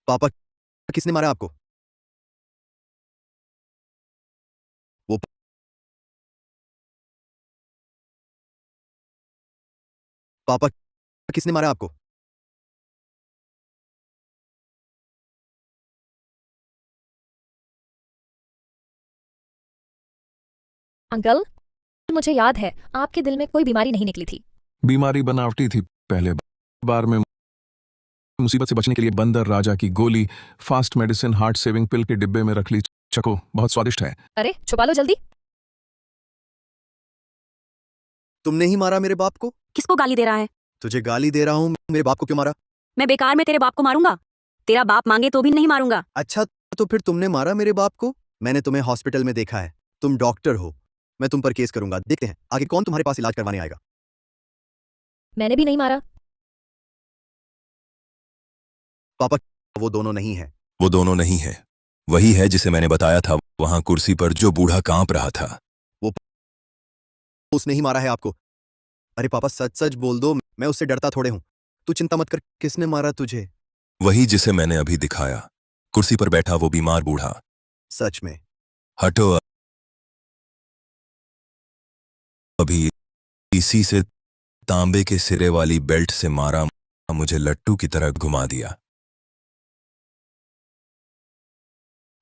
पापा, किसने मारा आपको? वो पापा, किसने मारा आपको? अंकल, मुझे याद है आपके दिल में कोई बीमारी नहीं निकली थी। बीमारी बनावटी थी। पहले बार में मुसीबत से बचने के लिए बंदर राजा की गोली फास्ट मेडिसिन हार्ट सेविंग पिल के डिब्बे में रख ली। चको, बहुत स्वादिष्ट है। अरे छुपा लो जल्दी। तुमने ही मारा मेरे बाप को? किसको गाली दे रहा है? तुझे गाली दे रहा हूं, मेरे बाप को क्यों मारा? मैं बेकार में तेरे बाप को मारूंगा? तेरा बाप मांगे तो भी नहीं मारूंगा। अच्छा, तो फिर तुमने मारा मेरे बाप को? मैंने तुम्हें हॉस्पिटल में देखा है, तुम डॉक्टर हो। मैं तुम पर केस करूंगा। देखते हैं आगे कौन तुम्हारे पास इलाज करवाने आएगा। मैंने भी नहीं मारा। पापा, वो दोनों नहीं है। वो दोनों नहीं है, वही है जिसे मैंने बताया था वहां कुर्सी पर, जो बूढ़ा कांप रहा था। वो उसने ही मारा है आपको। अरे पापा, सच सच बोल दो, मैं उससे डरता थोड़े हूं। तू चिंता मत कर। किसने मारा तुझे? वही जिसे मैंने अभी दिखाया, कुर्सी पर बैठा वो बीमार बूढ़ा। सच में? हटो, अभी इसी से तांबे के सिरे वाली बेल्ट से मारा, मुझे लट्टू की तरह घुमा दिया।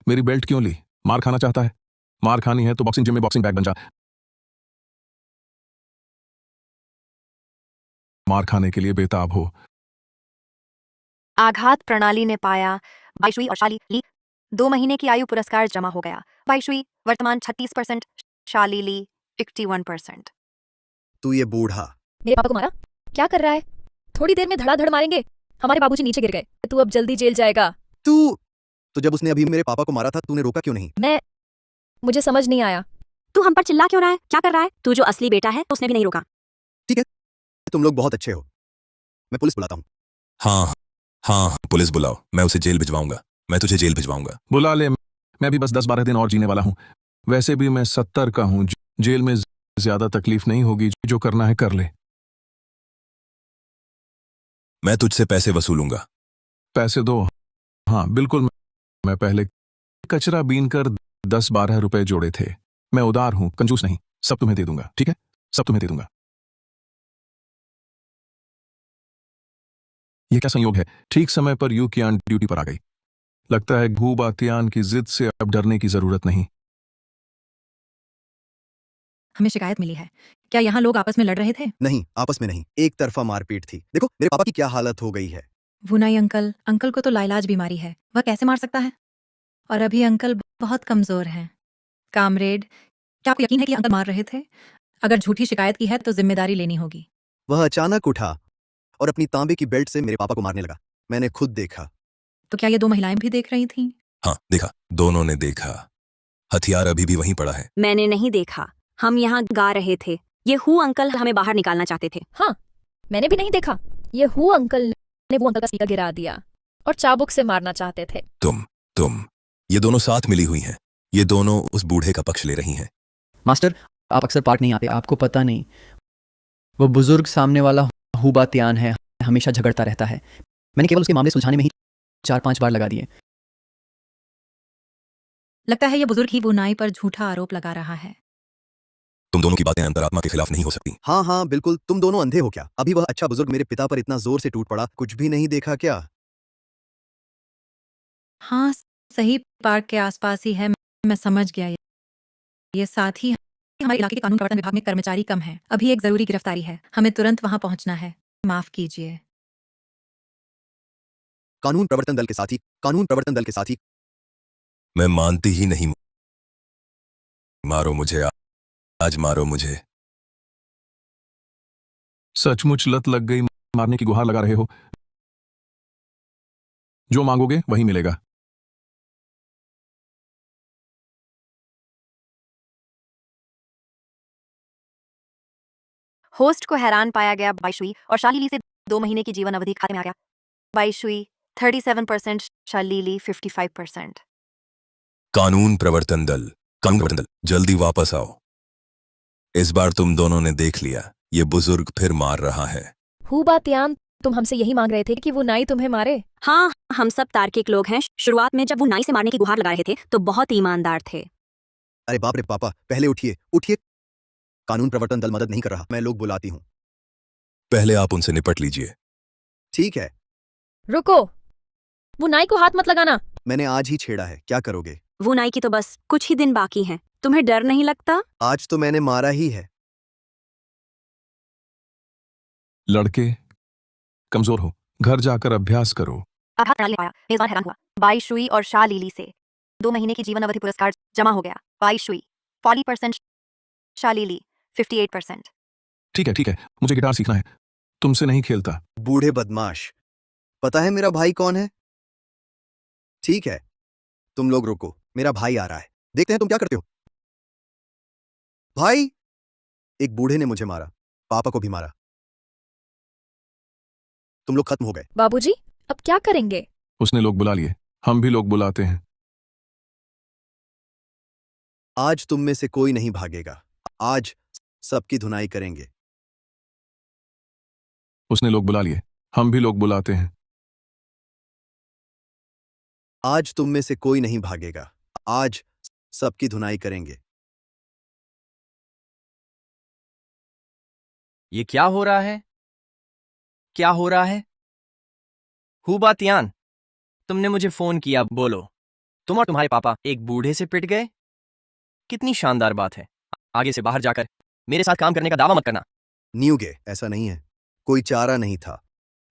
मेरी बेल्ट क्यों ली? मार खाना चाहता है? मार खानी है तो बॉक्सिंग जिम में बॉक्सिंग बैग बन जा। मार खाने के लिए बेताब हो। आघात प्रणाली ने पाया बाईशुई और शालीली 2 महीने की आयु पुरस्कार जमा हो गया। बाईशुई वर्तमान 36%, शालीली 51%। तू ये बूढ़ा मेरे पापा को मारा? क्या कर रहा है? थोड़ी देर में धड़ाधड़ मारेंगे। हमारे बाबूजी नीचे गिर गए। तू अब जल्दी जेल जाएगा। तो जब उसने अभी मेरे पापा को मारा था, तूने रोका क्यों नहीं? मुझे समझ नहीं आया। तू हम पर चिल्ला क्यों रहा है? क्या कर रहा है? तू जो असली बेटा है उसने भी नहीं रोका। ठीक है, तुम लोग बहुत अच्छे हो। मैं पुलिस बुलाता हूँ। हाँ हाँ, पुलिस बुलाओ, मैं उसे जेल भिजवाऊंगा। मैं तुझे जेल भिजवाऊंगा। बुला ले, मैं भी बस 10-12 दिन और जीने वाला हूं। वैसे भी मैं 70 का हूं। जेल में ज्यादा तकलीफ नहीं होगी। जो करना है कर ले। मैं तुझसे पैसे वसूलूंगा। पैसे दो? हाँ बिल्कुल। मैं पहले कचरा बीन कर 10-12 रुपए जोड़े थे। मैं उदार हूं, कंजूस नहीं। सब तुम्हें दे दूंगा, ठीक है? सब तुम्हें दे दूंगा। यह क्या संयोग है, ठीक समय पर यू कियान ड्यूटी पर आ गई। लगता है भू बातियान की जिद से अब डरने की जरूरत नहीं। हमें शिकायत मिली है। क्या यहाँ लोग आपस में लड़ रहे थे? नहीं, आपस में नहीं, एक तरफा मारपीट थी। देखो मेरे पापा की क्या हालत हो गई है। वुनाई अंकल को तो लाइलाज बीमारी है, वह कैसे मार सकता है? और अभी अंकल बहुत कमजोर हैं। कामरेड, क्या आपको यकीन है कि अंकल मार रहे थे? अगर झूठी शिकायत की है तो जिम्मेदारी लेनी होगी। वह अचानक उठा और अपनी तांबे की बेल्ट से मेरे पापा को मारने लगा। मैंने खुद देखा। तो क्या ये 2 महिलाएं भी देख रही थीं? हाँ देखा, दोनों ने देखा। हथियार अभी भी वहीं पड़ा है। मैंने नहीं देखा, हम यहाँ गा रहे थे। ये हु अंकल हमें बाहर निकालना चाहते थे। हाँ, मैंने भी नहीं देखा। ये हु अंकल ने वो अंकल का स्पीकर गिरा दिया और चाबुक से मारना चाहते थे। तुम ये दोनों साथ मिली हुई हैं। ये दोनों उस बूढ़े का पक्ष ले रही हैं। मास्टर, आप अक्सर पार्क नहीं आते, आपको पता नहीं। वो बुजुर्ग सामने वाला हुबातियान है, हमेशा झगड़ता रहता है। मैंने केवल उसके मामले सुलझाने में ही 4-5 बार लगा दिए। लगता है ये बुजुर्ग ही वुनाई पर झूठा आरोप लगा रहा है। तुम दोनों की बातें अंतरात्मा के खिलाफ नहीं हो सकती। हाँ हाँ बिल्कुल, तुम दोनों अंधे हो क्या? अभी वह अच्छा बुजुर्ग मेरे पिता पर इतना जोर से टूट पड़ा, कुछ भी नहीं देखा क्या? हाँ, सही पार्क के आसपास ही है। मैं समझ गया। ये साथ ही हमारे इलाके के कानून प्रवर्तन विभाग में कर्मचारी कम हैं। अभी एक जरूरी गिरफ्तारी है, हमें तुरंत वहां पहुंचना है। माफ कीजिए। कानून प्रवर्तन दल के साथी, कानून प्रवर्तन दल के साथी। मैं मानती ही नहीं। मारो मुझे, आज मारो मुझे। सचमुच लत लग गई, मारने की गुहार लगा रहे हो। जो मांगोगे वही मिलेगा। होस्ट को हैरान पाया गया बाईशुई और शालीली से 2 महीने की जीवन अवधि खाते में आ गया। बाईशुई 37%, शालीली 55%। कानून प्रवर्तन दल, कानून प्रवर्तन दल, जल्दी वापस आओ। इस बार तुम दोनों ने देख लिया, ये बुजुर्ग फिर मार रहा है। हुबातियान, तुम हमसे यही मांग रहे थे कि वो नाई तुम्हें मारे। हाँ, हम सब तार्किक लोग हैं। शुरुआत में जब वो नाई से मारने की गुहार लगा रहे थे तो बहुत ईमानदार थे। अरे बाप रे पापा, पहले उठिए उठिए। कानून प्रवर्तन दल मदद नहीं कर रहा, मैं लोग बुलाती हूँ। पहले आप उनसे निपट लीजिए। ठीक है। रुको, वो नाई को हाथ मत लगाना। मैंने आज ही छेड़ा है, क्या करोगे? वो नाई की तो बस कुछ ही दिन बाकी हैं। तुम्हें डर नहीं लगता? आज तो मैंने मारा ही है। लड़के कमजोर हो, घर जाकर अभ्यास करो। आघात प्रणाली पाया, मेजबान हैरान हुआ। बाईशुई और शालीली से 2 महीने की जीवन अवधि पुरस्कार जमा हो गया। बाईशुई 40%, शालीली 58%। ठीक है, मुझे गिटार सीखना है, तुमसे नहीं खेलता। बूढ़े बदमाश, पता है मेरा भाई कौन है? ठीक है, तुम लोग रुको, मेरा भाई आ रहा है, देखते हैं तुम क्या करते हो। भाई, एक बूढ़े ने मुझे मारा, पापा को भी मारा। तुम लोग खत्म हो गए। बाबूजी, अब क्या करेंगे? उसने लोग बुला लिए, हम भी लोग बुलाते हैं। आज तुम में से कोई नहीं भागेगा, आज सबकी धुनाई करेंगे। उसने लोग बुला लिए, हम भी लोग बुलाते हैं। आज तुम में से कोई नहीं भागेगा, आज सबकी धुनाई करेंगे। ये क्या हो रहा है? क्या हो रहा है? हुबातियान, तुमने मुझे फोन किया, बोलो। तुम और तुम्हारे पापा एक बूढ़े से पिट गए? कितनी शानदार बात है। आगे से बाहर जाकर मेरे साथ काम करने का दावा मत करना। न्यूगे, ऐसा नहीं है, कोई चारा नहीं था।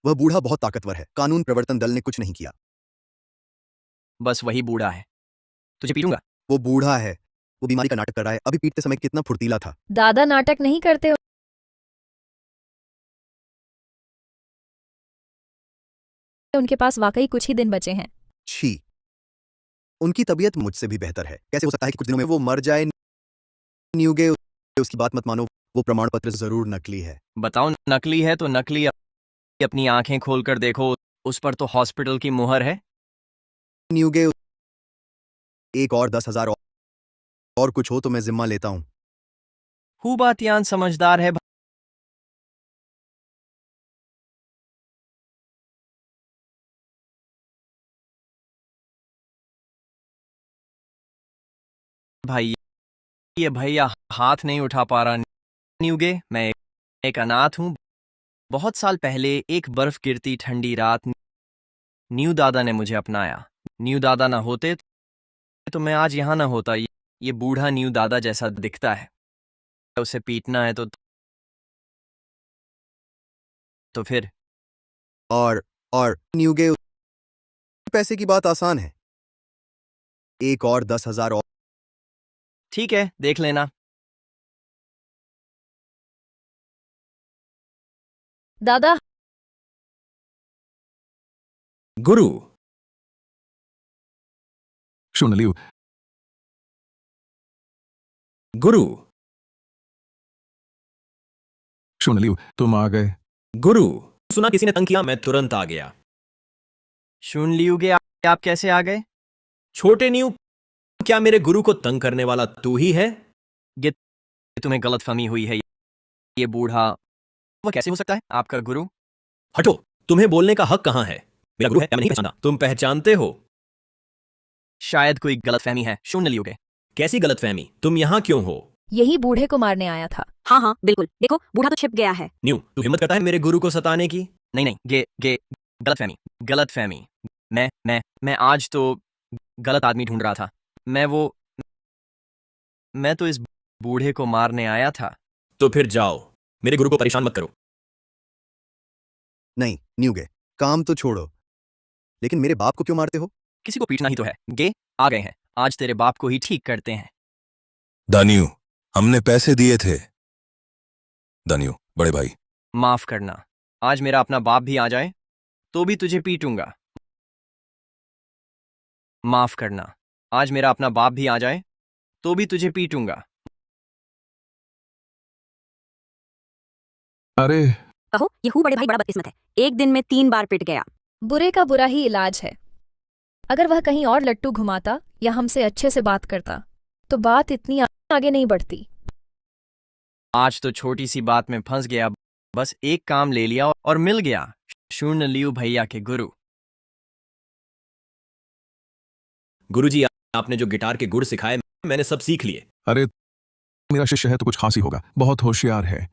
वह बूढ़ा बहुत ताकतवर है, कानून प्रवर्तन दल ने कुछ नहीं किया। बस वही बूढ़ा है, तुझे पीटूंगा। वो बूढ़ा है, वो बीमारी का नाटक कर रहा है। अभी पीटते समय कितना फुर्तीला था। दादा नाटक नहीं करते हो। उनके पास वाकई कुछ ही दिन बचे हैं। छी, उनकी तबीयत मुझसे भी बेहतर है। कैसे हो सकता है कि कुछ दिनों में वो मर जाए? न्यूगे, उसकी बात मत मानो, वो प्रमाण पत्र जरूर नकली है। बताओ, नकली है तो नकली। अपनी आंखें खोलकर देखो, उस पर तो हॉस्पिटल की मुहर है। न्यूगे, एक और 10,000 और कुछ हो तो मैं जिम्मा लेता हूं। हुबातियान समझदार है। भाई, ये भैया हाथ नहीं उठा पा रहा। न्यूगे, मैं एक अनाथ हूं। बहुत साल पहले एक बर्फ गिरती ठंडी रात न्यू दादा ने मुझे अपनाया। न्यू दादा ना होते तो मैं आज यहां ना होता। ये बूढ़ा न्यू दादा जैसा दिखता है। उसे पीटना है तो फिर। और न्यूगे, पैसे की बात आसान है, एक और 10,000 और। ठीक है, देख लेना। दादा, गुरु शुनलियू, गुरु शुनलियू, तुम आ गए। गुरु, सुना किसी ने तंग किया, मैं तुरंत आ गया। सुन लियोगे, आप कैसे आ गए? छोटे न्यू, क्या मेरे गुरु को तंग करने वाला तू ही है? ये तुम्हें गलतफहमी हुई है। ये बूढ़ा वो कैसे हो सकता है आपका गुरु? हटो, तुम्हें बोलने का हक कहां है? मेरा गुरु है, मैं नहीं पहचानता। तुम पहचानते हो? शायद कोई गलतफहमी है। सुन लियोगे। कैसी गलतफहमी? तुम यहां क्यों हो? यही बूढ़े को मारने आया था। हाँ हाँ बिल्कुल, देखो बूढ़ा तो छिप गया है। न्यू, तू हिम्मत करता है मेरे गुरु को सताने की? नहीं नहीं, गे गलतफहमी। मैं आज तो गलत आदमी ढूंढ रहा था। मैं तो इस बूढ़े को मारने आया था। तो फिर जाओ, मेरे गुरु को परेशान मत करो। नहीं न्यूगे, काम तो छोड़ो, लेकिन मेरे बाप को क्यों मारते हो? किसी को पीटना ही तो है। गे आ गए हैं, आज तेरे बाप को ही ठीक करते हैं। दानियू, हमने पैसे दिए थे। दानियू, बड़े भाई। माफ करना, आज मेरा अपना बाप भी आ जाए तो भी तुझे पीटूंगा। माफ करना, आज मेरा अपना बाप भी आ जाए तो भी तुझे पीटूंगा। अरे कहो, ये हूँ बड़े भाई बड़ा बदकिस्मत है, एक दिन में 3 बार पिट गया। बुरे का बुरा ही इलाज है। अगर वह कहीं और लट्टू घुमाता या हमसे अच्छे से बात करता तो बात इतनी आगे नहीं बढ़ती। आज तो छोटी सी बात में फंस गया, बस एक काम ले लिया और मिल गया शून्य लियू भैया के गुरु। गुरुजी, आपने जो गिटार के गुर सिखाए मैंने सब सीख लिए। अरे, मेरा शिष्य है तो कुछ खास ही होगा, बहुत होशियार है।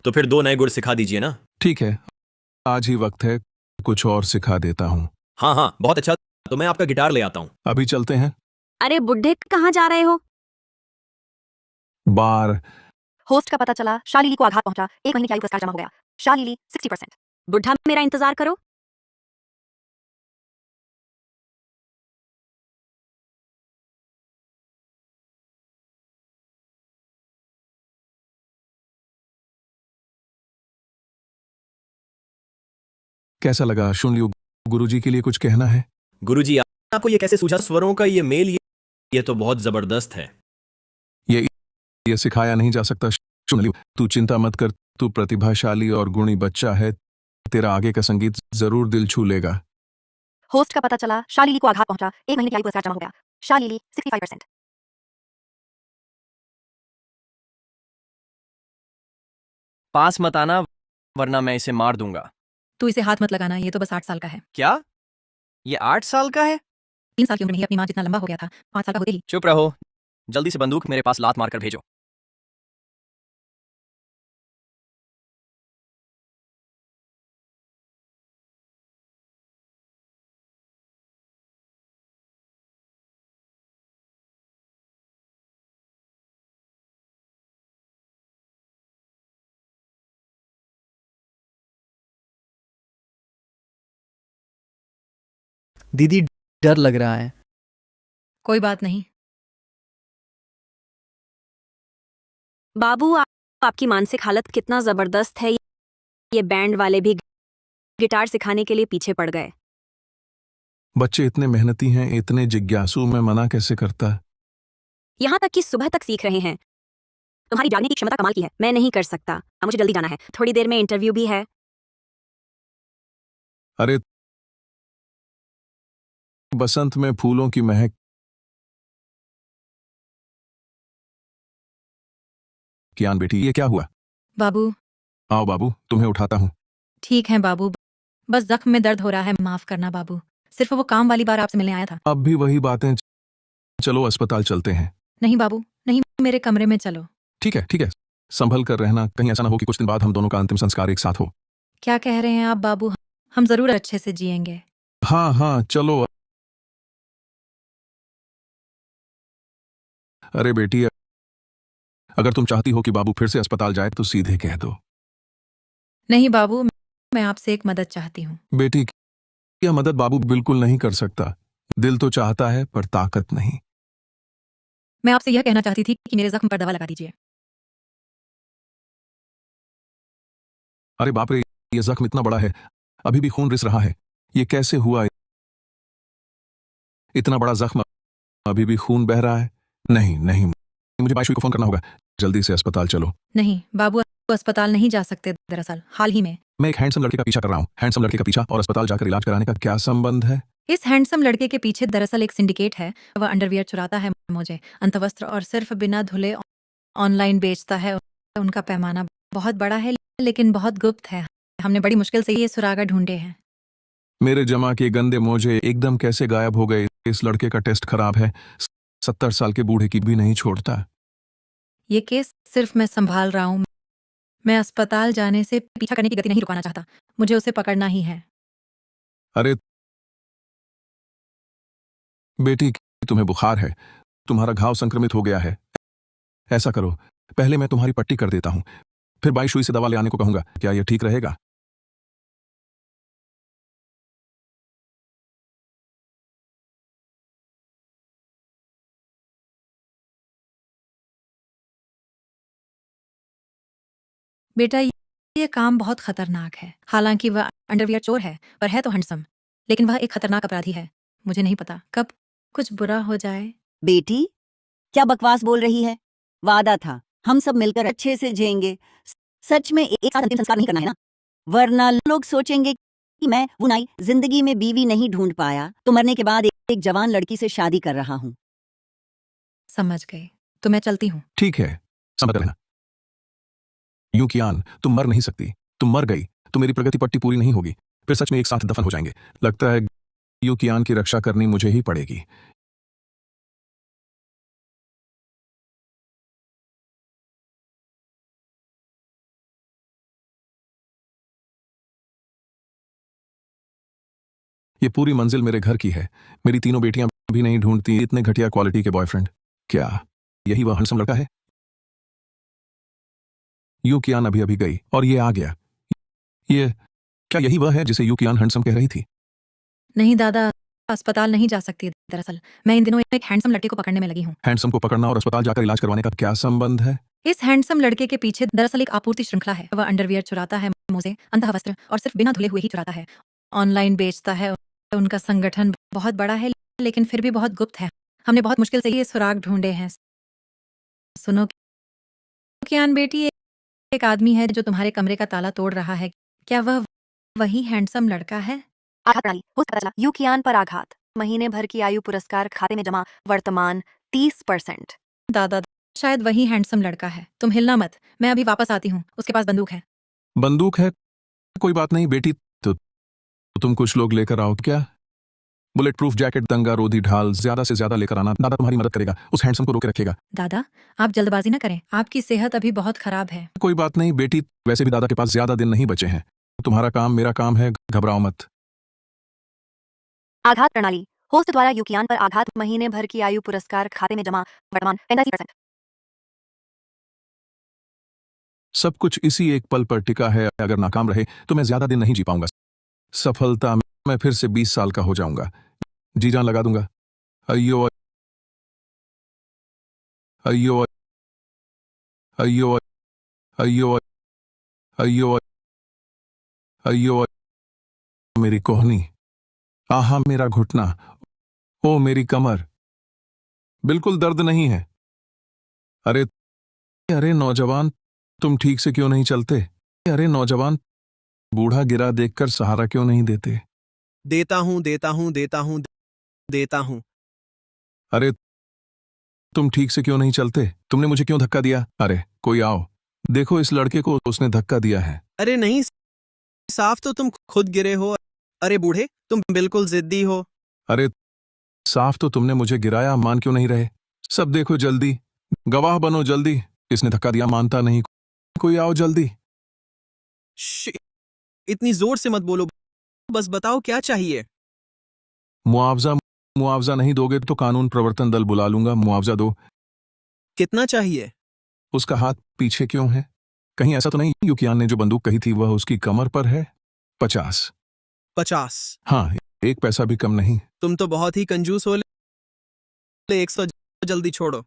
तो फिर 2 नए गुर सिखा दीजिए ना। ठीक है, आज ही वक्त है, कुछ और सिखा देता हूँ। हाँ हाँ, बहुत अच्छा, तो मैं आपका गिटार ले आता हूँ। अभी चलते हैं। अरे बुढ़े, कहाँ जा रहे हो? बार। होस्ट का पता चला, शालिली को आघात पहुंचा, 1 महीने की आयु पुरस्कार जमा हो गया। शालिली 60%। बुढ़ा, मेरा इंतजार करो। कैसा लगा शुनलियू? गुरुजी के लिए कुछ कहना है? गुरुजी, आपको ये कैसे सूझा? स्वरों का ये मेल, ये तो बहुत जबरदस्त है। ये सिखाया नहीं जा सकता शुनलियू। तू चिंता मत कर, तू प्रतिभाशाली और गुणी बच्चा है, तेरा आगे का संगीत जरूर दिल छू लेगा। होस्ट का पता चला, शालिली को आघात पहुंचा, 1 महीने की आयु पुरस्कार जमा हो गया। शालिली 65%। पास मत आना वरना मैं इसे मार दूंगा। तू इसे हाथ मत लगाना, ये तो बस 8 साल का है। क्या? ये 8 साल का है? 3 साल की उम्र में ही अपनी माँ जितना लंबा हो गया था, 5 साल का होते ही। चुप रहो, जल्दी से बंदूक मेरे पास लात मारकर भेजो। दीदी, डर लग रहा है। कोई बात नहीं। बाबू, आपकी मानसिक हालत कितना जबरदस्त है, ये बैंड वाले भी गिटार सिखाने के लिए पीछे पड़ गए। बच्चे इतने मेहनती हैं, इतने जिज्ञासु, मैं मना कैसे करता? यहाँ तक कि सुबह तक सीख रहे हैं। तुम्हारी जागने की क्षमता कमाल की है, मैं नहीं कर सकता। अब मुझे जल्दी जाना है, थोड़ी देर में इंटरव्यू भी है। अरे, बसंत में फूलों की महक। कियान बेटी, ये क्या हुआ? बाबू। आओ बाबू, तुम्हें उठाता हूँ। ठीक है बाबू, बस जख्म में दर्द हो रहा है, माफ करना बाबू। सिर्फ वो काम वाली बार आपसे मिलने आया था। अब भी वही बातें। चलो अस्पताल चलते हैं। नहीं बाबू, नहीं, मेरे कमरे में चलो। ठीक है, संभल कर रहना, कहीं ऐसा ना हो कि कुछ दिन बाद हम दोनों का अंतिम संस्कार एक साथ हो। क्या कह रहे हैं आप बाबू? हम जरूर अच्छे से जिएंगे। हाँ, चलो। अरे बेटी, अगर तुम चाहती हो कि बाबू फिर से अस्पताल जाए तो सीधे कह दो। नहीं बाबू, मैं आपसे एक मदद चाहती हूँ। बेटी, यह मदद बाबू बिल्कुल नहीं कर सकता। दिल तो चाहता है पर ताकत नहीं। मैं आपसे यह कहना चाहती थी कि मेरे जख्म पर दवा लगा दीजिए। अरे बाप रे, यह जख्म इतना बड़ा है, अभी भी खून रिस रहा है। ये कैसे हुआ? इतना बड़ा जख्म, अभी भी खून बह रहा है। नहीं, मुझे बाईशुई को फोन करना होगा। जल्दी से अस्पताल चलो। नहीं बाबू, अस्पताल नहीं जा सकते। दरअसल हाल ही में मैं एक हैंडसम लड़के का पीछा कर रहा हूँ। हैंडसम लड़के का पीछा और अस्पताल जाकर इलाज कराने का क्या संबंध है? इस हैंडसम लड़के के पीछे दरअसल एक सिंडिकेट है। वह अंडरवियर चुराता है मुझे, अंतवस्त्र, और सिर्फ बिना धुले ऑनलाइन बेचता है। उनका पैमाना बहुत बड़ा है लेकिन बहुत गुप्त है। हमने बड़ी मुश्किल से ये सुरागा ढूंढे हैं। मेरे जमा के गंदे मोजे एकदम कैसे गायब हो गए? इस लड़के का टेस्ट खराब है, 70 साल के बूढ़े की भी नहीं छोड़ता। ये केस सिर्फ मैं संभाल रहा हूँ। मैं अस्पताल जाने से पीछा करने की गति नहीं रुकाना चाहता। मुझे उसे पकड़ना ही है। अरे बेटी, तुम्हें बुखार है, तुम्हारा घाव संक्रमित हो गया है। ऐसा करो, पहले मैं तुम्हारी पट्टी कर देता हूं, फिर बाई सुई से दवा ले आने को कहूंगा। क्या यह ठीक रहेगा? बेटा, ये काम बहुत खतरनाक है। हालांकि वह अंडरवियर चोर है, पर है तो हैंडसम। लेकिन वह एक खतरनाक अपराधी है। मुझे नहीं पता कब कुछ बुरा हो जाए। बेटी, क्या बकवास बोल रही है? वादा था, हम सब मिलकर अच्छे से जिएंगे। सच में एक साथ अंतिम संस्कार नहीं करना है ना? वरना लोग सोचेंगे कि मैं बुनाई जिंदगी में बीवी नहीं ढूंढ पाया, तो मरने के बाद एक जवान लड़की से शादी कर रहा हूँ। समझ गई, तो मैं चलती हूँ। ठीक है, समझ रहना। यूं कियान, तुम मर नहीं सकती। तुम मर गई तो मेरी प्रगति पट्टी पूरी नहीं होगी, फिर सच में एक साथ दफन हो जाएंगे। लगता है यूं कियान की रक्षा करनी मुझे ही पड़ेगी। ये पूरी मंजिल मेरे घर की है। मेरी तीनों बेटियां भी नहीं ढूंढती इतने घटिया क्वालिटी के बॉयफ्रेंड। क्या यही वह हैंडसम लड़का है? यू कियान अभी अभी गई और ये आ गया। ये क्या यही वह है जिसे यू कियान हैंडसम कह रही थी? नहीं दादा, अस्पताल नहीं जा सकती। दरअसल मैं इन दिनों एक हैंडसम लड़के को पकड़ने में लगी हूँ। हैंडसम को पकड़ना और अस्पताल जाकर इलाज करवाने का क्या संबंध है? इस हैंडसम लड़के के पीछे दरअसल एक आपूर्ति श्रृंखला है। वह अंडरवियर चुराता है, मोजे, अंतः वस्त्र और सिर्फ बिना धुले हुए ही चुराता है। ऑनलाइन बेचता है। उनका संगठन बहुत बड़ा है, लेकिन फिर भी बहुत गुप्त है। हमने बहुत मुश्किल से ये सुराग ढूंढे हैं। सुनो कियान बेटी, एक आदमी है जो तुम्हारे कमरे का ताला तोड़ रहा है। क्या वह वही हैंडसम लड़का है? आघात प्रणाली हो पता चला। यू कियान पर आघात। महीने भर की आयु पुरस्कार खाते में जमा। वर्तमान 30%। दादा, शायद वही हैंडसम लड़का है। तुम हिलना मत, मैं अभी वापस आती हूँ। उसके पास बंदूक है। बंदूक है? कोई बात नहीं बेटी, तो तुम कुछ लोग लेकर आओ। क्या? बुलेट प्रूफ जैकेट, दंगा रोधी ढाल, ज्यादा से ज्यादा लेकर आना। दादा तुम्हारी मदद करेगा, उस हैंडसम को रोके रखेगा। दादा, आप जल्दबाजी न करें। आपकी सेहत अभी बहुत खराब है। कोई बात नहीं बेटी, वैसे भी दादा के पास ज्यादा दिन नहीं बचे हैं। तुम्हारा काम मेरा काम है, घबराओ मत। आघात प्रणाली। होस्ट द्वारा यू कियान पर आघात। महीने भर की आयु पुरस्कार खाते में जमा। वर्तमान 85%। सब कुछ इसी एक पल पर टिका है। अगर नाकाम रहे तो मैं ज्यादा दिन नहीं जी पाऊंगा। सफलता में मैं फिर से 20 साल का हो जाऊंगा। जी जान लगा दूंगा। अयो अयो अयो अयो अयो अयो, मेरी कोहनी, आहा मेरा घुटना, ओ मेरी कमर। बिल्कुल दर्द नहीं है। अरे अरे नौजवान, तुम ठीक से क्यों नहीं चलते? अरे नौजवान, बूढ़ा गिरा देखकर सहारा क्यों नहीं देते? देता हूं, देता हूं, देता हूं, देता हूं। अरे तुम ठीक से क्यों नहीं चलते? तुमने मुझे क्यों धक्का दिया? अरे कोई आओ, देखो इस लड़के को, उसने धक्का दिया है। अरे नहीं, साफ तो तुम खुद गिरे हो। अरे बूढ़े, तुम बिल्कुल जिद्दी हो। अरे साफ तो तुमने मुझे गिराया, मान क्यों नहीं रहे? सब देखो जल्दी, गवाह बनो जल्दी। इसने धक्का दिया, मानता नहीं। कोई आओ जल्दी। इतनी जोर से मत बोलो, बस बताओ क्या चाहिए। मुआवजा। मुआवजा नहीं दोगे तो कानून प्रवर्तन दल बुला लूंगा। मुआवजा दो। कितना चाहिए? उसका हाथ पीछे क्यों है? कहीं ऐसा तो नहीं यू कियान ने जो बंदूक कही थी वह उसकी कमर पर है? 50। 50? हाँ, एक पैसा भी कम नहीं। तुम तो बहुत ही कंजूस हो। ले 100 जल्दी छोड़ो।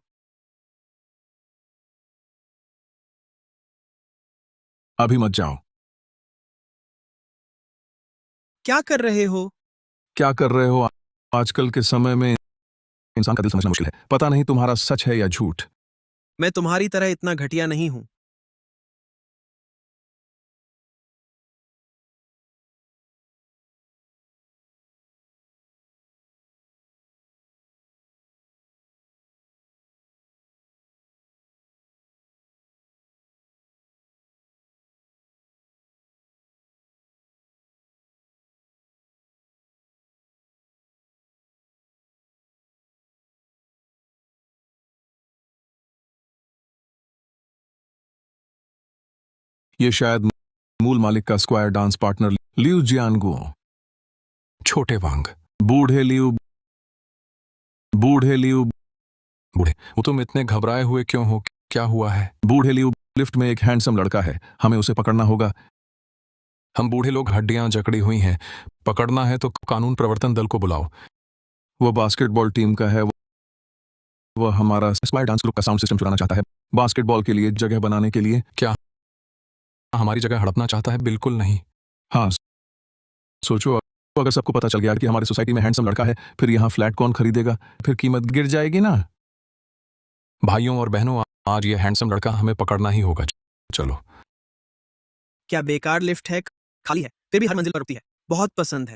अभी मत जाओ। क्या कर रहे हो? क्या कर रहे हो? आजकल के समय में इंसान का दिल समझना मुश्किल है। पता नहीं तुम्हारा सच है या झूठ। मैं तुम्हारी तरह इतना घटिया नहीं हूं। ये शायद मूल मालिक का स्क्वायर डांस पार्टनर लियू जियानगुओ। छोटे वांग। बूढ़े लियू। बूढ़े, वो तुम इतने घबराए हुए क्यों हो? क्या हुआ है? बूढ़े लियू, लिफ्ट में एक हैंडसम लड़का है, हमें उसे पकड़ना होगा। हम बूढ़े लोग हड्डियां जकड़ी हुई हैं, पकड़ना है तो कानून प्रवर्तन दल को बुलाओ। वो बास्केटबॉल टीम का है, वो हमारा स्क्वायर डांस ग्रुप का साउंड सिस्टम चुराना चाहता है बास्केटबॉल के लिए जगह बनाने के लिए। क्या हमारी जगह हड़पना चाहता है? बिल्कुल नहीं। हाँ, सोचो अगर सबको पता चल गया कि हमारी सोसाइटी में हैंडसम लड़का है, फिर यहाँ फ्लैट कौन खरीदेगा? फिर कीमत गिर जाएगी ना। भाइयों और बहनों, आज ये हैंडसम लड़का हमें पकड़ना ही होगा। चलो। क्या बेकार लिफ्ट है? खाली है, फिर भी हर मंजिल पर रुकती है। बहुत पसंद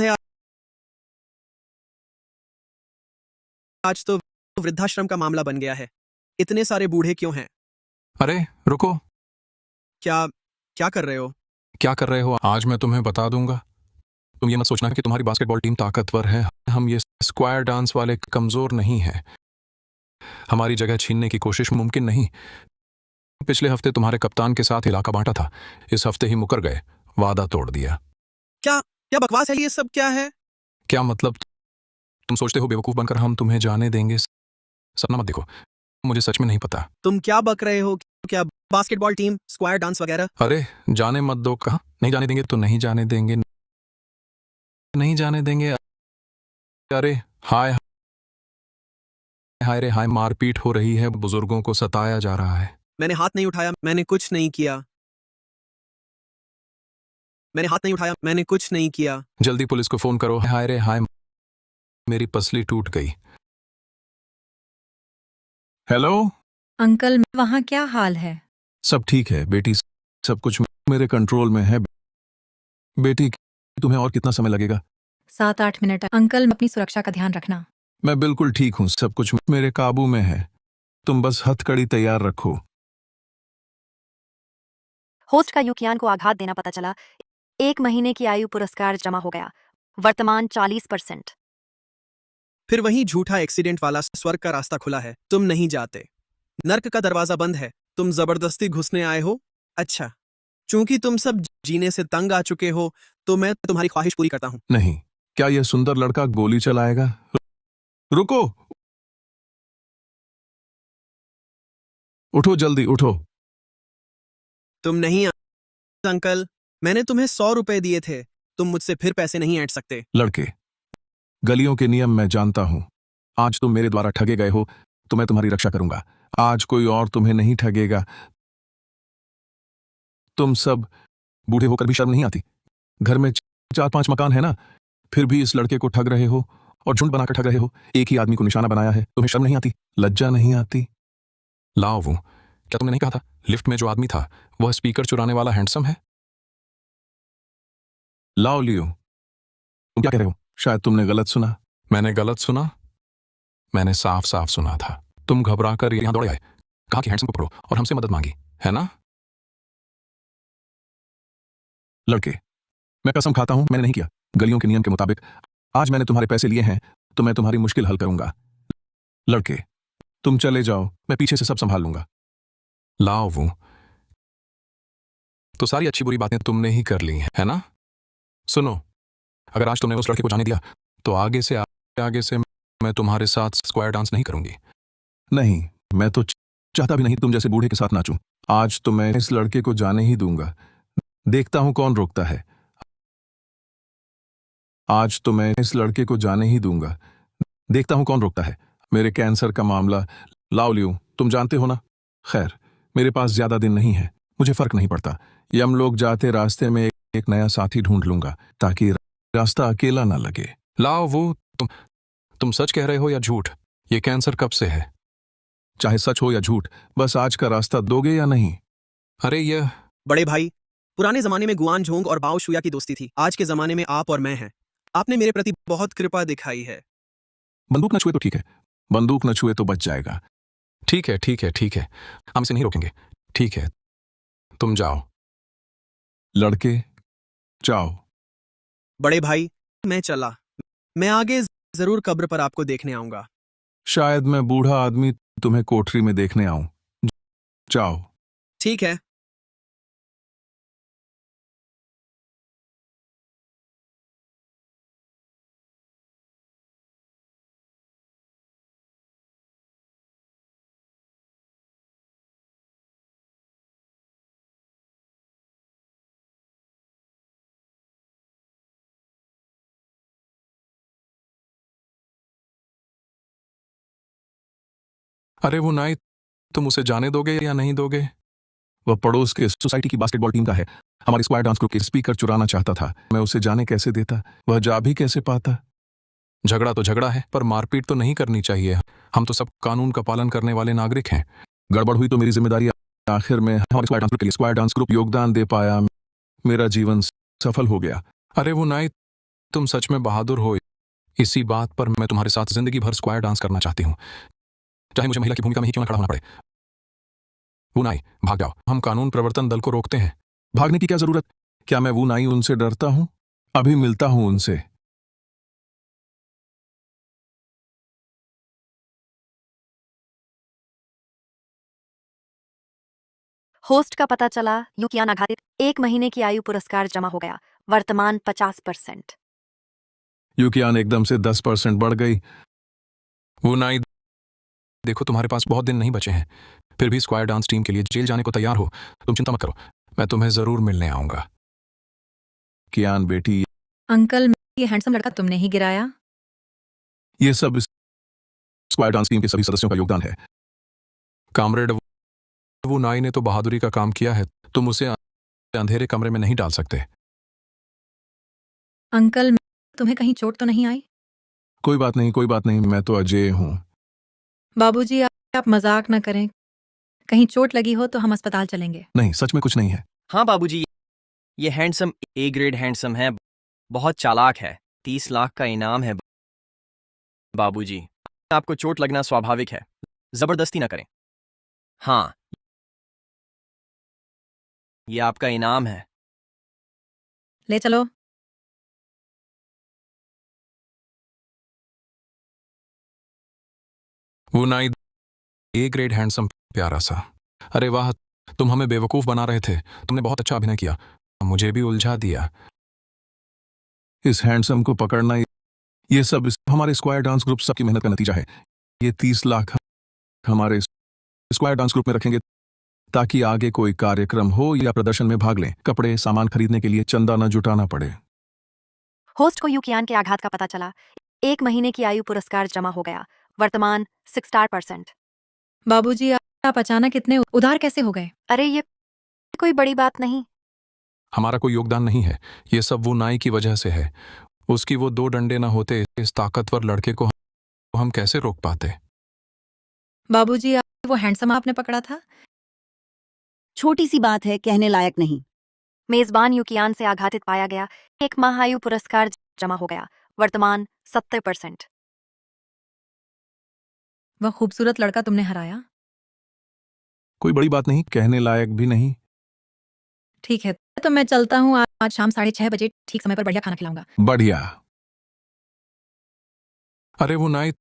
है। आज तो वृद्धाश्रम का मामला बन गया है। इतने सारे बूढ़े क्यों हैं? अरे रुको, क्या कर रहे हो? क्या कर रहे हो? आज मैं तुम्हें बता दूंगा। तुम ये मत सोचना कि तुम्हारी बास्केटबॉल टीम ताकतवर है। हम ये स्क्वायर डांस वाले कमजोर नहीं हैं। हमारी जगह छीनने की कोशिश मुमकिन नहीं। पिछले हफ्ते तुम्हारे कप्तान के साथ इलाका बांटा था, इस हफ्ते ही मुकर गए, वादा तोड़ दिया। क्या बकवास है ये सब? क्या है? क्या मतलब? तुम सोचते हो बेवकूफ बनकर हम तुम्हें जाने देंगे? सपना मत देखो, मुझे सच में नहीं पता। तुम क्या बक रहे हो? क्या बास्केटबॉल टीम, स्क्वायर डांस वगैरह? अरे जाने मत दो। कहा नहीं जाने देंगे तो नहीं जाने देंगे, नहीं जाने देंगे। अरे हाय हाय रे हाय, मारपीट हो रही है, बुजुर्गों को सताया जा रहा है। मैंने हाथ नहीं उठाया, मैंने कुछ नहीं किया। जल्दी पुलिस को फोन करो। हाय रे हाय, मेरी पसली टूट गई। हेलो अंकल, वहाँ क्या हाल है? सब ठीक है बेटी, सब कुछ मेरे कंट्रोल में है। बेटी, तुम्हें और कितना समय लगेगा? 7-8 मिनट। अंकल, अपनी सुरक्षा का ध्यान रखना। मैं बिल्कुल ठीक हूँ, सब कुछ मेरे काबू में है। तुम बस हथकड़ी तैयार रखो। होस्ट का यूकियान को आघात देना पता चला। 1 महीने की आयु पुरस्कार जमा हो गया। वर्तमान 40%। फिर वही झूठा एक्सीडेंट वाला स्वर्ग का रास्ता खुला है। तुम नहीं जाते। नर्क का दरवाजा बंद है। तुम जबरदस्ती घुसने आए हो? अच्छा, चूंकि तुम सब जीने से तंग आ चुके हो, तो मैं तुम्हारी ख्वाहिश पूरी करता हूं। नहीं, क्या यह सुंदर लड़का गोली चलाएगा? रुको, उठो, जल्दी उठो। तुम नहीं अंकल, मैंने तुम्हें 100 रुपए दिए थे। तुम मुझसे फिर पैसे नहीं ऐंठ सकते। लड़के, गलियों के नियम मैं जानता हूं। आज तुम मेरे द्वारा ठगे गए हो, तो मैं तुम्हारी रक्षा करूंगा। आज कोई और तुम्हें नहीं ठगेगा। तुम सब बूढ़े होकर भी शर्म नहीं आती? घर में 4-5 मकान है ना, फिर भी इस लड़के को ठग रहे हो और झुंड बनाकर ठग रहे हो। एक ही आदमी को निशाना बनाया है, तुम्हें शर्म नहीं आती? लज्जा नहीं आती? लाओ वो, क्या तुमने नहीं कहा था लिफ्ट में जो आदमी था वह स्पीकर चुराने वाला हैंडसम है? लाओ लियो, तुम क्या कह रहे हो? शायद तुमने गलत सुना। मैंने गलत सुना? मैंने साफ साफ सुना था। तुम घबरा कर यहां दौड़े आए, कहा कि हैंडसम को पकड़ो और हमसे मदद मांगी, है ना? लड़के, मैं कसम खाता हूं मैंने नहीं किया। गलियों के नियम के मुताबिक आज मैंने तुम्हारे पैसे लिए हैं, तो मैं तुम्हारी मुश्किल हल करूंगा। लड़के, तुम चले जाओ, मैं पीछे से सब संभाल लूंगा। लाओ वो, तो सारी अच्छी बुरी बातें तुमने ही कर ली हैं, है ना? सुनो, अगर आज तुमने उस लड़के को जाने दिया, तो आगे से मैं तुम्हारे साथ स्क्वायर डांस नहीं करूंगी। नहीं, मैं तो चाहता भी नहीं तुम जैसे बूढ़े के साथ नाचूं। आज तो मैं इस लड़के को जाने ही दूंगा। देखता हूं कौन रोकता है। आज तो मैं इस लड़के को जाने ही दूंगा। देखता हूं कौन रोकता है। मेरे कैंसर का मामला, लाओ लियो, तुम जानते हो ना। खैर, मेरे पास ज्यादा दिन नहीं है, मुझे फर्क नहीं पड़ता। यम लोग जाते रास्ते में एक नया साथी ढूंढ लूंगा, ताकि रास्ता अकेला ना लगे। लाओ वो, तुम सच कह रहे हो या झूठ? ये कैंसर कब से है? चाहे सच हो या झूठ, बस आज का रास्ता दोगे या नहीं? अरे यह बड़े भाई, पुराने जमाने में गुआन झोंग और बाओ शुया की दोस्ती थी। आज के जमाने में आप और मैं हैं। आपने मेरे प्रति बहुत कृपा दिखाई है। बंदूक न छुए तो ठीक है, बंदूक न छुए तो बच जाएगा। ठीक है ठीक है ठीक है, हम इसे नहीं रोकेंगे। ठीक है, तुम जाओ। लड़के, जाओ। बड़े भाई, मैं चला। मैं आगे जरूर कब्र पर आपको देखने आऊंगा। शायद मैं बूढ़ा आदमी तुम्हें कोठरी में देखने आऊं। जाओ। ठीक है। अरे वो नाई, तुम उसे जाने दोगे या नहीं दोगे? वह पड़ोस के सोसाइटी की बास्केटबॉल टीम का है। हमारी स्क्वायर डांस ग्रुप के स्पीकर चुराना चाहता था। मैं उसे जाने कैसे देता? वह जा भी कैसे पाता? झगड़ा तो झगड़ा है, पर मारपीट तो नहीं करनी चाहिए। हम तो सब कानून का पालन करने वाले नागरिक हैं। गड़बड़ हुई तो मेरी जिम्मेदारी। आखिर में हमारे स्क्वायर डांस ग्रुप के लिए स्क्वायर डांस ग्रुप योगदान दे पाया। मेरा जीवन सफल हो गया। अरे वो नाई, तुम सच में बहादुर हो। इसी बात पर मैं तुम्हारे साथ जिंदगी भर स्क्वायर डांस करना चाहती हूँ, चाहे मुझे महिला की भूमिका में ही क्यों न खड़ा होना पड़े। वो नाई, भाग जाओ। हम कानून प्रवर्तन दल को रोकते हैं। भागने की क्या जरूरत? क्या मैं वो नाई उनसे डरता हूं? अभी मिलता हूं उनसे। होस्ट का पता चला युकियान आघातित 1 महीने की आयु पुरस्कार जमा हो गया, वर्तमान 50%। युकियान एकदम से 10% बढ़ गई। वो नाई, देखो तुम्हारे पास बहुत दिन नहीं बचे हैं, फिर भी स्क्वायर डांस टीम के लिए जेल जाने को तैयार हो। तुम चिंता मत करो, मैं तुम्हें जरूर मिलने आऊंगा। कियान बेटी, अंकल, ये हैंडसम लड़का तुमने ही गिराया? ये सब स्क्वायर डांस टीम के सभी सदस्यों का योगदान है। कामरेड, वो नाई ने तो बहादुरी का काम किया है। तुम उसे अंधेरे कमरे में नहीं डाल सकते। अंकल, तुम्हें कहीं चोट तो नहीं आई? कोई बात नहीं, कोई बात नहीं, मैं तो अजय हूं। बाबूजी, आप मजाक न करें। कहीं चोट लगी हो तो हम अस्पताल चलेंगे। नहीं, सच में कुछ नहीं है। हाँ बाबूजी, ये हैंडसम ए ग्रेड हैंडसम है, बहुत चालाक है। 30 लाख का इनाम है। बाबूजी, आपको चोट लगना स्वाभाविक है, जबरदस्ती ना करें। हाँ, ये आपका इनाम है। ले चलो। वो नाई, ए ग्रेड हैंडसम प्यारा सा। अरे वाह, तुम हमें बेवकूफ बना रहे थे। तुमने बहुत अच्छा अभिनय किया, मुझे भी उलझा दिया। इस हैंडसम को पकड़ना, ये सब हमारे स्क्वायर डांस ग्रुप सबकी मेहनत का नतीजा है। ये 30 लाख हमारे स्क्वायर डांस ग्रुप में रखेंगे ताकि आगे कोई कार्यक्रम हो या प्रदर्शन में भाग लें, कपड़े सामान खरीदने के लिए चंदा न जुटाना पड़े। होस्ट को युकियान के आघात का पता चला, 1 महीने की आयु पुरस्कार जमा हो गया, वर्तमान 60%। बाबूजी, आप अचानक इतने उदार कैसे हो गए? अरे ये कोई बड़ी बात नहीं। हमारा कोई योगदान नहीं है, ये सब वो नाई की वजह से है। उसकी वो 2 डंडे ना होते, इस ताकतवर लड़के को हम कैसे रोक पाते? बाबूजी, वो हैंडसम आपने पकड़ा था? छोटी सी बात है, कहने लायक नहीं। मेजबान युकियान से आघातित पाया गया, 1 माह आयु पुरस्कार जमा हो गया, वर्तमान 70%। वह खूबसूरत लड़का तुमने हराया? कोई बड़ी बात नहीं, कहने लायक भी नहीं। ठीक है, तो मैं चलता हूँ। आज शाम 6:30 बजे ठीक समय पर बढ़िया खाना खिलाऊंगा। बढ़िया। अरे वो नाई,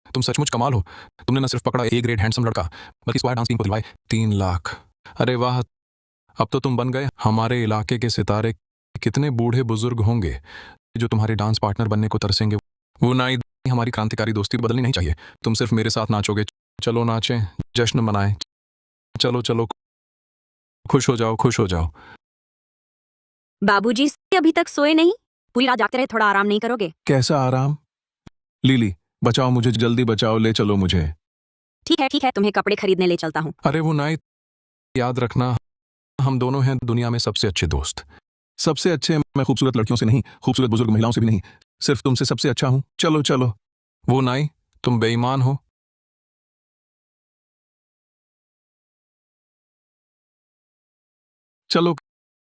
तुम सचमुच कमाल हो। तुमने न सिर्फ पकड़ा ए ग्रेड हैंडसम लड़का, बल्कि स्क्वायर डांस टीम को दिलवाए 3 लाख। अरे वाह, अब तो तुम बन गए हमारे इलाके के सितारे। कितने बूढ़े बुजुर्ग होंगे जो तुम्हारे डांस पार्टनर बनने को तरसेंगे। वो नाई, हमारी क्रांतिकारी दोस्ती बदलनी नहीं चाहिए। तुम सिर्फ मेरे साथ नाचोगे। चलो नाचें, जश्न मनाएं। चलो चलो, खुश हो जाओ, खुश हो जाओ। बाबूजी अभी तक सोए नहीं? पूरी रात जागते रहे, थोड़ा आराम नहीं करोगे? कैसा आराम? लीली, बचाओ मुझे, जल्दी बचाओ, ले चलो मुझे। ठीक है, तुम्हें कपड़े खरीदने ले चलता हूँ। अरे वो नाई, याद रखना, हम दोनों हैं दुनिया में सबसे अच्छे दोस्त। सबसे अच्छे मैं खूबसूरत लड़कियों से नहीं, खूबसूरत बुजुर्ग महिलाओं से भी नहीं, सिर्फ तुमसे सबसे अच्छा हूं। चलो चलो। वो नाई, तुम बेईमान हो। चलो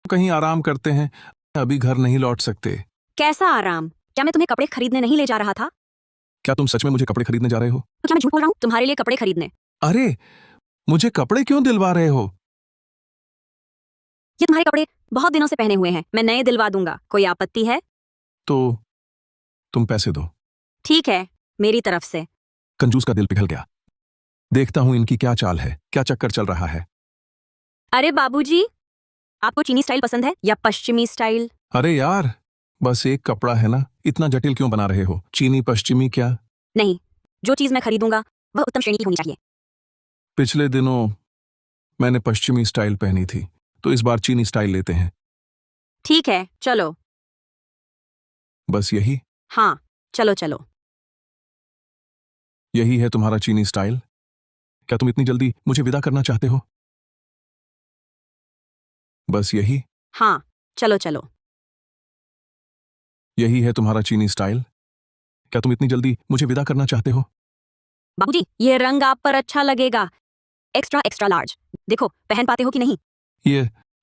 कहीं आराम करते हैं, अभी घर नहीं लौट सकते। कैसा आराम? क्या मैं तुम्हें कपड़े खरीदने नहीं ले जा रहा था? क्या तुम सच में मुझे कपड़े खरीदने जा रहे हो? तो क्या मैं झूठ बोल रहा हूँ? तुम्हारे लिए कपड़े खरीदने। अरे, मुझे कपड़े क्यों दिलवा रहे हो? ये तुम्हारे कपड़े बहुत दिनों से पहने हुए हैं, मैं नए दिलवा दूंगा। कोई आपत्ति है? तो तुम पैसे दो। ठीक है, मेरी तरफ से। कंजूस का दिल पिघल गया। देखता हूं इनकी क्या चाल है, क्या चक्कर चल रहा है। अरे बाबूजी, आपको चीनी स्टाइल पसंद है या पश्चिमी स्टाइल? अरे यार, बस एक कपड़ा है ना, इतना जटिल क्यों बना रहे हो? चीनी पश्चिमी क्या? नहीं, जो चीज मैं खरीदूंगा वह उत्तम श्रेणी की होनी चाहिए। पिछले दिनों मैंने पश्चिमी स्टाइल पहनी थी, तो इस बार चीनी स्टाइल लेते हैं। ठीक है, चलो। बस यही? हाँ, चलो चलो। यही है तुम्हारा चीनी स्टाइल? क्या तुम इतनी जल्दी मुझे विदा करना चाहते हो? बस यही? हाँ, चलो चलो। यही है तुम्हारा चीनी स्टाइल? क्या तुम इतनी जल्दी मुझे विदा करना चाहते हो? बाबूजी, ये रंग आप पर अच्छा लगेगा। Extra extra large. देखो, पहन पाते हो कि नहीं?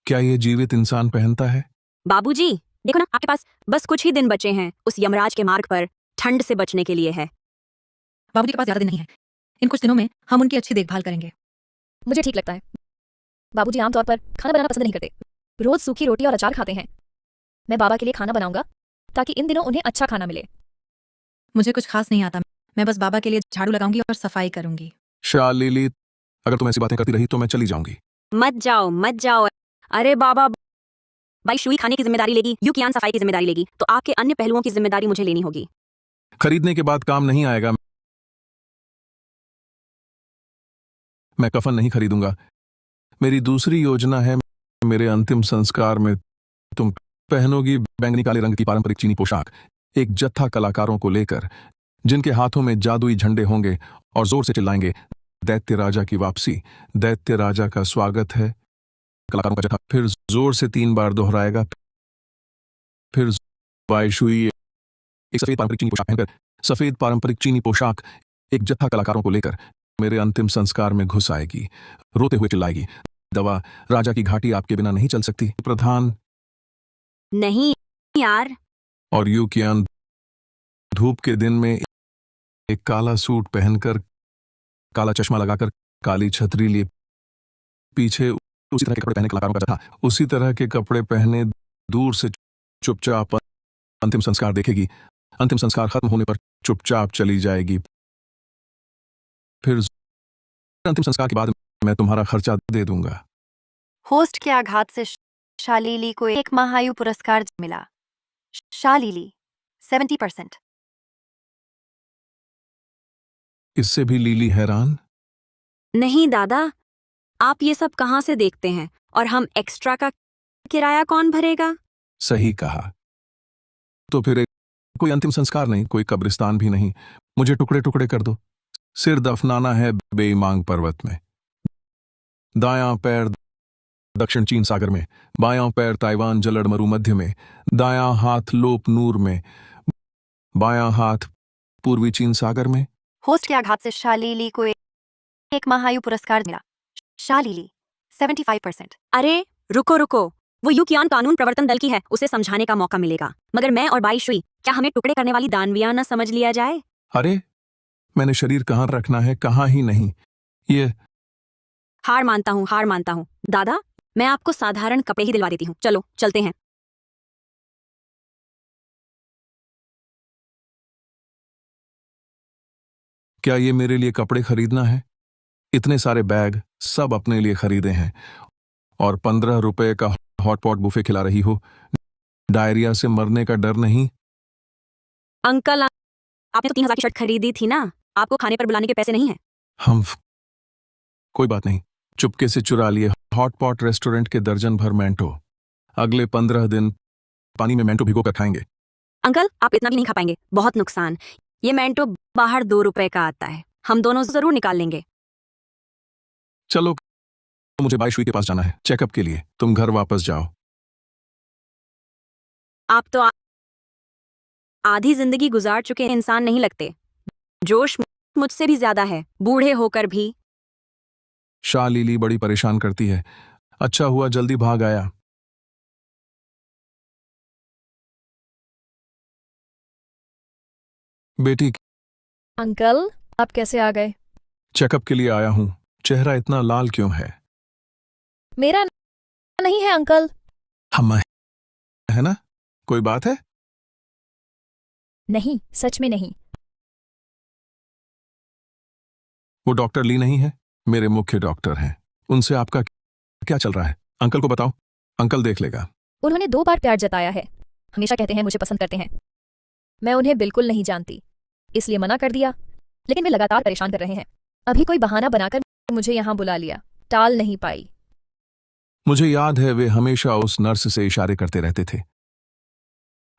क्या ये जीवित इंसान पहनता है? बाबूजी, देखो ना, आपके पास बस कुछ ही दिन बचे हैं उस यमराज के मार्ग पर ठंड से बचने के लिए है। बाबूजी के पास ज्यादा दिन नहीं है। इन कुछ दिनों में हम उनकी अच्छी देखभाल करेंगे। मुझे ठीक लगता है। बाबूजी आमतौर पर खाना बनाना पसंद नहीं करते, रोज सूखी रोटी और अचार खाते हैं। मैं बाबा के लिए खाना बनाऊंगा ताकि इन दिनों उन्हें अच्छा खाना मिले। मुझे कुछ खास नहीं आता। मैं बस बाबा के लिए झाड़ू लगाऊंगी और सफाई करूंगी। शालिली, अगर तुम ऐसी बातें करती रही तो मैं चली जाऊंगी। मत जाओ मत जाओ। अरे बाबा, बाई शुई खाने की जिम्मेदारी लेगी, यू कियान सफाई की जिम्मेदारी लेगी, तो आपके अन्य पहलुओं की जिम्मेदारी मुझे लेनी होगी। खरीदने के बाद काम नहीं आएगा। मैं कफन नहीं खरीदूंगा। मेरी दूसरी योजना है, मेरे अंतिम संस्कार में तुम पहनोगी बैंगनी काले रंग की पारंपरिक चीनी पोशाक, एक जत्था कलाकारों को लेकर, जिनके हाथों में जादुई झंडे होंगे और जोर से चिल्लाएंगे, दैत्य राजा की वापसी, दैत्य राजा का स्वागत है। कलाकारों का जत्था फिर जोर से 3 बार दोहराएगा। फिर बायशुई एक सफेद पारंपरिक चीनी पोशाक पहनकर, सफेद पारंपरिक चीनी पोशाक एक जत्था कलाकारों को लेकर मेरे अंतिम संस्कार में घुस आएगी, रोते हुए चिल्लाएगी, दवा, राजा की घाटी आपके बिना नहीं चल सकती। प्रधान, नहीं यार। और यू कियान धूप के दिन में एक काला सूट पहनकर, काला चश्मा लगाकर, काली छतरी लिए पीछे उसी तरह के कपड़े पहने कलाकारों का जत्था, उसी तरह के कपड़े पहने दूर से चुपचाप अंतिम संस्कार देखेगी। अंतिम संस्कार खत्म होने पर चुपचाप चली जाएगी। फिर अंतिम संस्कार के बाद मैं तुम्हारा खर्चा दे दूंगा। होस्ट के आघात से शालिली को एक महायु पुरस्कार मिला। शालिली 70%। इससे भी लीली हैरान। नहीं दादा, आप ये सब कहाँ से देखते हैं? और हम एक्स्ट्रा का किराया कौन भरेगा? सही कहा। तो फिर कोई अंतिम संस्कार नहीं, कोई कब्रिस्तान भी नहीं। मुझे टुकड़े टुकड़े कर दो। सिर दफनाना है बेईमांग पर्वत में, दायां पैर दक्षिण चीन सागर में, बायां पैर ताइवान जलड़ मरुमध्य में, दायां हाथ लोप नूर में, बायां हाथ पूर्वी चीन सागर में। होस्ट के आघात से शालिली को एक महायु पुरस्कार मिला। शालिली 75%। अरे रुको रुको, वो यूकियान कानून प्रवर्तन दल की है, उसे समझाने का मौका मिलेगा। मगर मैं और बाई शुई, क्या हमें टुकड़े करने वाली दानविया न समझ लिया जाए? अरे, मैंने शरीर कहाँ रखना है, कहाँ ही नहीं। ये हार मानता हूँ, हार मानता हूँ। दादा, मैं आपको साधारण कपड़े ही दिलवा देती हूँ। चलो चलते हैं। क्या ये मेरे लिए कपड़े खरीदना है? इतने सारे बैग सब अपने लिए खरीदे हैं, और 15 रुपए का हॉटपॉट बुफे खिला रही हो। डायरिया से मरने का डर नहीं? अंकल, आपने तो 3000 की शर्ट खरीदी थी ना, आपको खाने पर बुलाने के पैसे नहीं हैं। कोई बात नहीं, चुपके से चुरा लिए हॉटपॉट रेस्टोरेंट के दर्जन भर मैंटो। अगले 15 दिन पानी में मैंटो भिगो कर खाएंगे। अंकल, आप इतना भी नहीं खा पाएंगे, बहुत नुकसान। ये मैंटो बाहर 2 रुपए का आता है, हम दोनों जरूर निकाल लेंगे। चलो, मुझे बाईशुई के पास जाना है चेकअप के लिए। तुम घर वापस जाओ। आप तो आधी जिंदगी गुजार चुके इंसान नहीं लगते। जोश मुझसे भी ज्यादा है, बूढ़े होकर भी। शालिली बड़ी परेशान करती है। अच्छा हुआ जल्दी भाग आया। बेटी, अंकल, आप कैसे आ गए? चेकअप के लिए आया हूं। चेहरा इतना लाल क्यों है? मेरा नहीं है अंकल। हम है ना? कोई बात है? नहीं, सच में नहीं। वो डॉक्टर ली नहीं है, मेरे मुख्य डॉक्टर हैं। उनसे आपका क्या चल रहा है? अंकल को बताओ, अंकल देख लेगा। उन्होंने 2 बार प्यार जताया है। हमेशा कहते हैं मुझे पसंद करते हैं। मैं उन्हें बिल्कुल नहीं जानती, इसलिए मना कर दिया, लेकिन वे लगातार परेशान कर रहे हैं। अभी कोई बहाना बनाकर मुझे यहाँ बुला लिया, टाल नहीं पाई। मुझे याद है, वे हमेशा उस नर्स से इशारे करते रहते थे।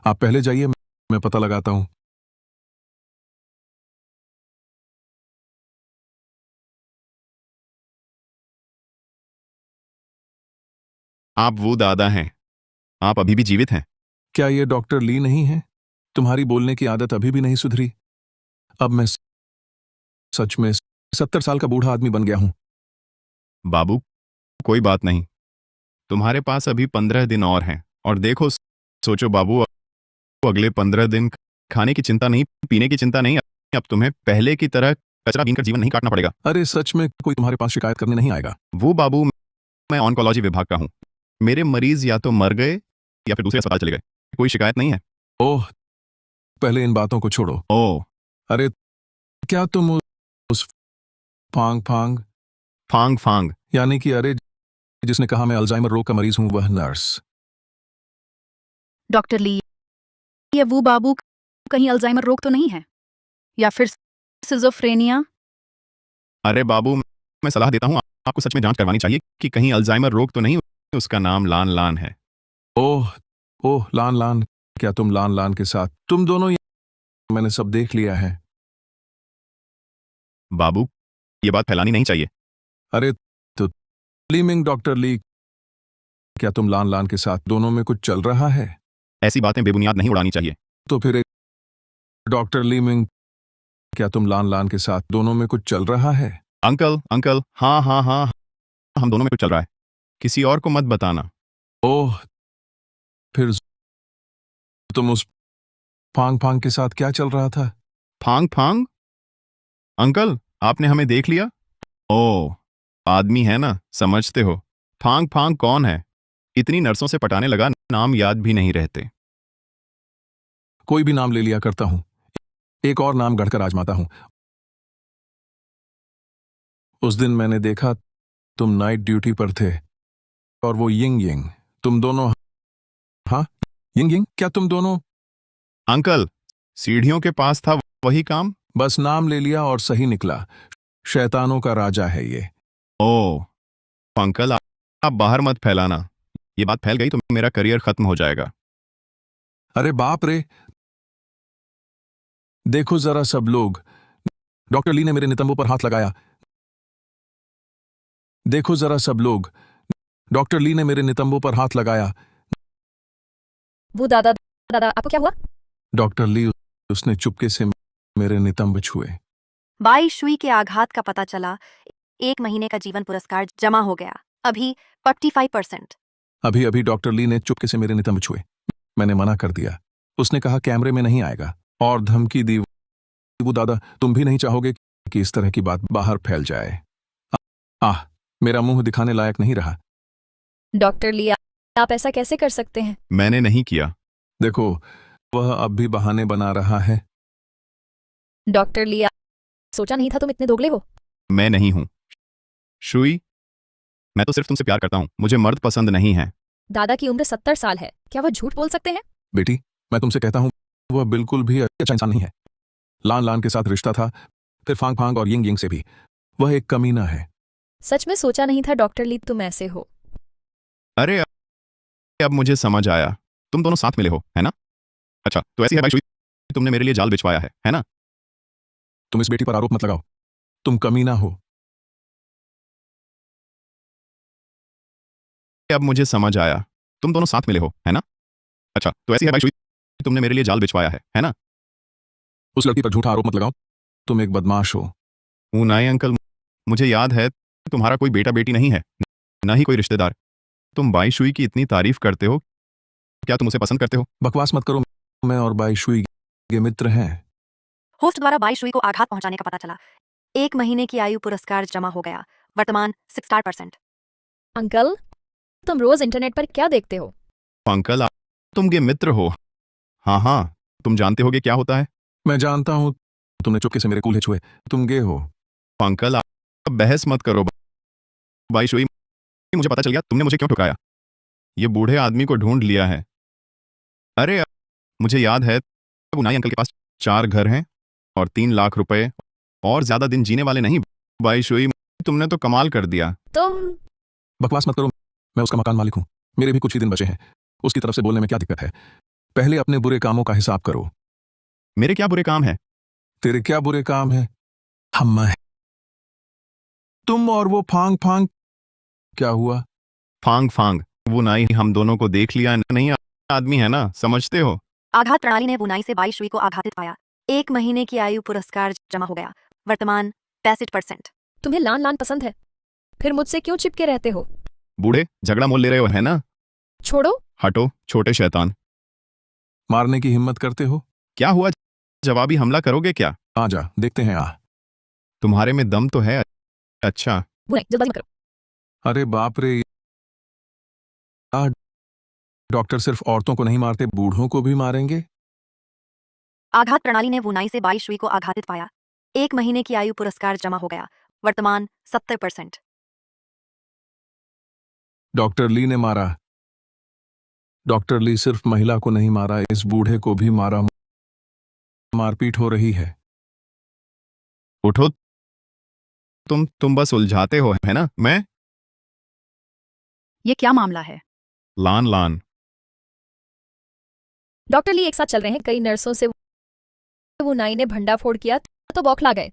आप पहले जाइए, मैं पता लगाता हूं। आप वो दादा हैं। आप अभी भी जीवित हैं। क्या ये डॉक्टर ली नहीं है? तुम्हारी बोलने की आदत अभी भी नहीं सुधरी। अब मैं सच में 70 साल का बूढ़ा आदमी बन गया हूं। बाबू, कोई बात नहीं। तुम्हारे पास अभी 15 दिन और हैं। और देखो, सोचो बाबू, अगले 15 दिन खाने की चिंता नहीं, पीने की चिंता नहीं। अब तुम्हें पहले की तरह कचरा बीनकर जीवन नहीं काटना पड़ेगा। अरे सच में कोई तुम्हारे पास शिकायत करने नहीं आएगा। वो बाबू, मैं ऑन्कोलॉजी विभाग का हूं। मेरे मरीज या तो मर गए या फिर दूसरे अस्पताल चले गए। कोई शिकायत नहीं है। ओह, पहले इन बातों को छोड़ो। ओह, अरे क्या तुम उस फांग फांग फांग फांग यानी कि अरे जिसने कहा मैं अल्जाइमर रोग का मरीज हूं, वह नर्स? डॉक्टर ली, ये वो बाबू कहीं अल्जाइमर रोग तो नहीं है, या फिर सिजोफ्रेनिया? अरे बाबू, मैं सलाह देता हूं, आपको सच में जांच करवानी चाहिए कि कहीं अल्जाइमर रोग तो नहीं। उसका नाम लान लान है। ओह ओह, लान लान। क्या तुम लान लान के साथ तुम दोनों? मैंने सब देख लिया है। बाबू, ये बात फैलानी नहीं चाहिए। अरे तो लीमिंग डॉक्टर ली, क्या तुम लान लान के साथ दोनों में कुछ चल रहा है? ऐसी बातें बेबुनियाद नहीं उड़ानी चाहिए। तो फिर एक डॉक्टर लीमिंग, क्या तुम लान लान के साथ दोनों में कुछ चल रहा है? अंकल अंकल, हाँ हाँ हाँ, हम दोनों में कुछ चल रहा है। किसी और को मत बताना। ओह, फिर तुम उस फांग फांग के साथ क्या चल रहा था? फांग फांग? अंकल, आपने हमें देख लिया? ओह, आदमी है ना, समझते हो। फांग फांग कौन है? इतनी नर्सों से पटाने लगा, नाम याद भी नहीं रहते। कोई भी नाम ले लिया करता हूं, एक और नाम गढ़कर आजमाता हूं। उस दिन मैंने देखा तुम नाइट ड्यूटी पर थे, और वो यिंग यिंग, तुम दोनों। हाँ, यिंग यिंग, क्या तुम दोनों? अंकल, सीढ़ियों के पास था वही काम। बस नाम ले लिया और सही निकला। शैतानों का राजा है ये। ओह अंकल, आप बाहर मत फैलाना। ये बात फैल गई तो मेरा करियर खत्म हो जाएगा। अरे बाप रे, देखो जरा सब लोग। डॉक्टर ली ने मेरे नितंबों पर हाथ लगाया। देखो जरा सब लोग, डॉक्टर ली ने मेरे नितंबों पर हाथ लगाया। वो दादा दादा, आपको क्या हुआ? डॉक्टर ली, उसने चुपके से मेरे नितंब छुए। बाई शुई के आघात का पता चला। 1 महीने का जीवन पुरस्कार जमा हो गया। अभी 45%। अभी अभी डॉक्टर ली ने चुपके से मेरे नितंब छुए। मैंने मना कर दिया। उसने कहा कैमरे में नहीं आएगा, और धमकी दी। वो दादा, तुम भी नहीं चाहोगे कि इस तरह की बात बाहर फैल जाए? आह, मेरा मुंह दिखाने लायक नहीं रहा। डॉक्टर ली, आप ऐसा कैसे कर सकते हैं? मैंने नहीं किया। देखो, वह अब भी बहाने बना रहा है। डॉक्टर ली, सोचा नहीं था तुम इतने दोगले हो। मैं नहीं हूं शुई, मैं तो सिर्फ तुमसे प्यार करता हूं। मुझे मर्द पसंद नहीं है। दादा की उम्र 70 साल है, क्या वह झूठ बोल सकते हैं? बेटी, मैं तुमसे कहता हूं, वह बिल्कुल भी अच्छा इंसान नहीं है। लान लान के साथ रिश्ता था, फिर फांग फांग और यिंग यिंग से भी। वह एक कमीना है। सच में सोचा नहीं था डॉक्टर ली तुम ऐसे हो। अरे अब मुझे समझ आया, तुम दोनों साथ मिले हो, है ना? अच्छा, तो ऐसी है भाई शुई, तुमने मेरे लिए जाल बिछवाया है ना? तुम इस बेटी पर आरोप मत लगाओ, तुम कमीना हो। अब मुझे समझ आया, तुम दोनों साथ मिले हो, है ना? अच्छा, तो ऐसी है भाई शुई, तुमने मेरे लिए जाल बिछवाया है ना? उस लड़की पर झूठा आरोप मत लगाओ, तुम एक बदमाश हो। नहीं अंकल, मुझे याद है तुम्हारा कोई बेटा बेटी नहीं है, ना ही कोई रिश्तेदार। तुम बाई शुई की इतनी तारीफ करते हो, क्या तुम उसे पसंद करते हो? बकवास मत करो, मैं और बाई शुई के मित्र हैं। होस्ट द्वारा बाई शुई को आघात पहुंचाने का पता चला। 1 महीने की आयु पुरस्कार जमा हो गया। वर्तमान 60%। अंकल, तुम रोज इंटरनेट पर क्या देखते हो? अंकल, तुम गे मित्र हो। हाँ, तुम जानते होगे क्या होता है? मैं जानता हूं, तुमने चुपके से मेरे कूल्हे छुए, तुम गे हो। अंकल, आप बहस मत करो। बाई शुई, मुझे पता चल गया तुमने मुझे क्यों ठुकाया। ये बूढ़े आदमी को ढूंढ लिया है। अरे मुझे याद है, उनाई अंकल के पास 4 घर हैं और 3 लाख रुपए, और ज्यादा दिन जीने वाले नहीं। बाई शुई, तुमने तो कमाल कर दिया। तुम बकवास मत करो, मैं उसका मकान मालिक हूं, मेरे भी कुछ ही दिन बचे हैं। उसकी तरफ से बोलने में क्या दिक्कत है? पहले अपने बुरे कामों का हिसाब करो। मेरे क्या बुरे काम है? तेरे क्या बुरे काम है? हम तुम और वो फांग फांग। क्या हुआ? फांग फांग वो नाई हम दोनों को देख लिया नहीं, आदमी है ना, समझते हो। आघात प्रणाली ने वुनाई से बाईशुई को आघातित पाया। 1 महीने की आयु पुरस्कार जमा हो गया। वर्तमान 65%। तुम्हें लान लान पसंद है, फिर मुझसे क्यों चिपके रहते हो? बूढ़े झगड़ा मोल ले रहे हो है ना? छोड़ो। हटो छोटे शैतान। मारने की हिम्मत करते हो? क्या हुआ, जवाबी हमला करोगे क्या? आ जा, देखते हैं। तुम्हारे में दम तो है। अच्छा वुनाई जल्दबाजी मत करो। अरे बाप रे, डॉक्टर सिर्फ औरतों को नहीं मारते, बूढ़ों को भी मारेंगे। आघात प्रणाली ने वुनाई से बाईशुई को आघातित पाया। 1 महीने की आयु पुरस्कार जमा हो गया। वर्तमान 70%। डॉक्टर ली ने मारा। डॉक्टर ली सिर्फ महिला को नहीं मारा, इस बूढ़े को भी मारा। मारपीट हो रही है। उठो, तुम बस उलझाते हो है ना। मैं ये क्या मामला है? लान लान डॉक्टर ली एक साथ चल रहे हैं। कई नर्सों से वुनाई ने भंडाफोड़ किया तो बौखला गए।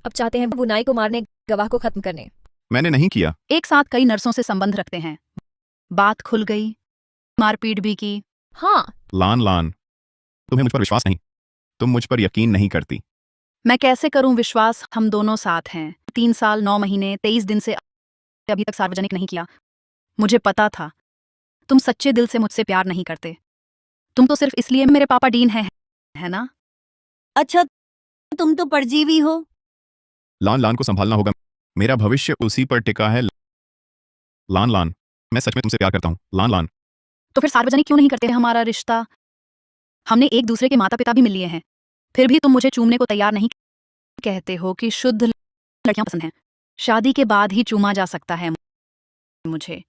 अब चाहते हैं वुनाई को मारने, गवाह को खत्म करने। मैंने नहीं किया। एक साथ कई नर्सों से संबंध रखते हैं, बात खुल गई, मारपीट भी की। हाँ लान लान, तुम्हें मुझ पर विश्वास नहीं, तुम मुझ पर यकीन नहीं करती। मैं कैसे करूं विश्वास? हम दोनों साथ हैं, 3 साल 9 महीने 23 दिन से अभी तक सार्वजनिक नहीं किया। मुझे पता था तुम सच्चे दिल से मुझसे प्यार नहीं करते। तुम तो सिर्फ इसलिए मेरे पापा डीन हैं, है ना? अच्छा, तुम तो परजीवी हो। लान लान को संभालना होगा, मेरा भविष्य उसी पर टिका है। लान लान, मैं सच में तुमसे प्यार करता हूँ। लान लान, तो फिर सार्वजनिक क्यों नहीं करते हमारा रिश्ता? हमने एक दूसरे के माता पिता भी मिल लिए हैं, फिर भी तुम मुझे चूमने को तैयार नहीं। कहते हो कि शुद्ध लड़कियां पसंद हैं, शादी के बाद ही चूमा जा सकता है मुझे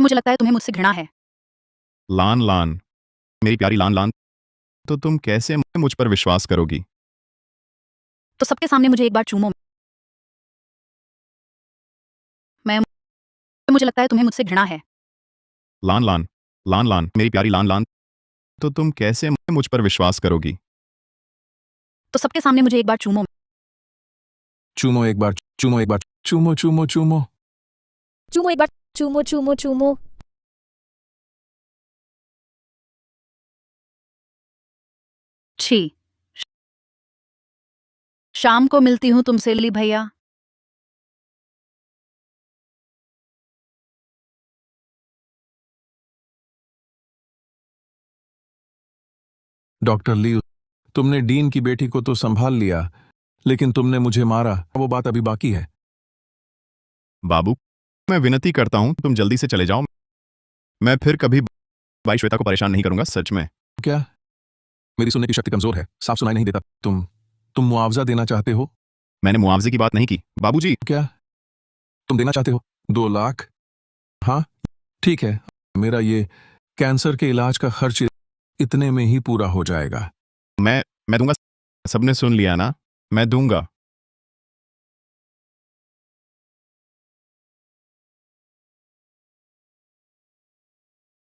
लगता है तुम्हें मुझसे घृणा है। लान लान, मेरी प्यारी लान लान, तो तुम कैसे मुझ पर विश्वास करोगी? तो सबके सामने मुझे एक बार चूमो। मुझे लगता है तुम्हें मुझसे घृणा है। लान लान, लान लान, मेरी प्यारी लान लान, तो तुम कैसे मुझ पर विश्वास करोगी? तो सबके सामने मुझे एक बार चूमो। चूमो एक बार, चूमो एक बार, चूमो चूमो चूमो चूमो एक बार, चूमो चूमो चूमो। छी, शाम को मिलती हूं तुमसे ली भैया। डॉक्टर ली, तुमने डीन की बेटी को तो संभाल लिया, लेकिन तुमने मुझे मारा, वो बात अभी बाकी है। बाबू, मैं विनती करता हूं तुम जल्दी से चले जाओ। मैं फिर कभी भाई श्वेता को परेशान नहीं करूंगा, सच में। क्या? मेरी सुनने की शक्ति कमजोर है, साफ सुनाई नहीं देता। तुम मुआवजा देना चाहते हो? मैंने मुआवजे की बात नहीं की बाबूजी। क्या तुम देना चाहते हो? 2 लाख? हाँ ठीक है, मेरा ये कैंसर के इलाज का खर्च इतने में ही पूरा हो जाएगा। मैं दूंगा, सबने सुन लिया ना, मैं दूंगा।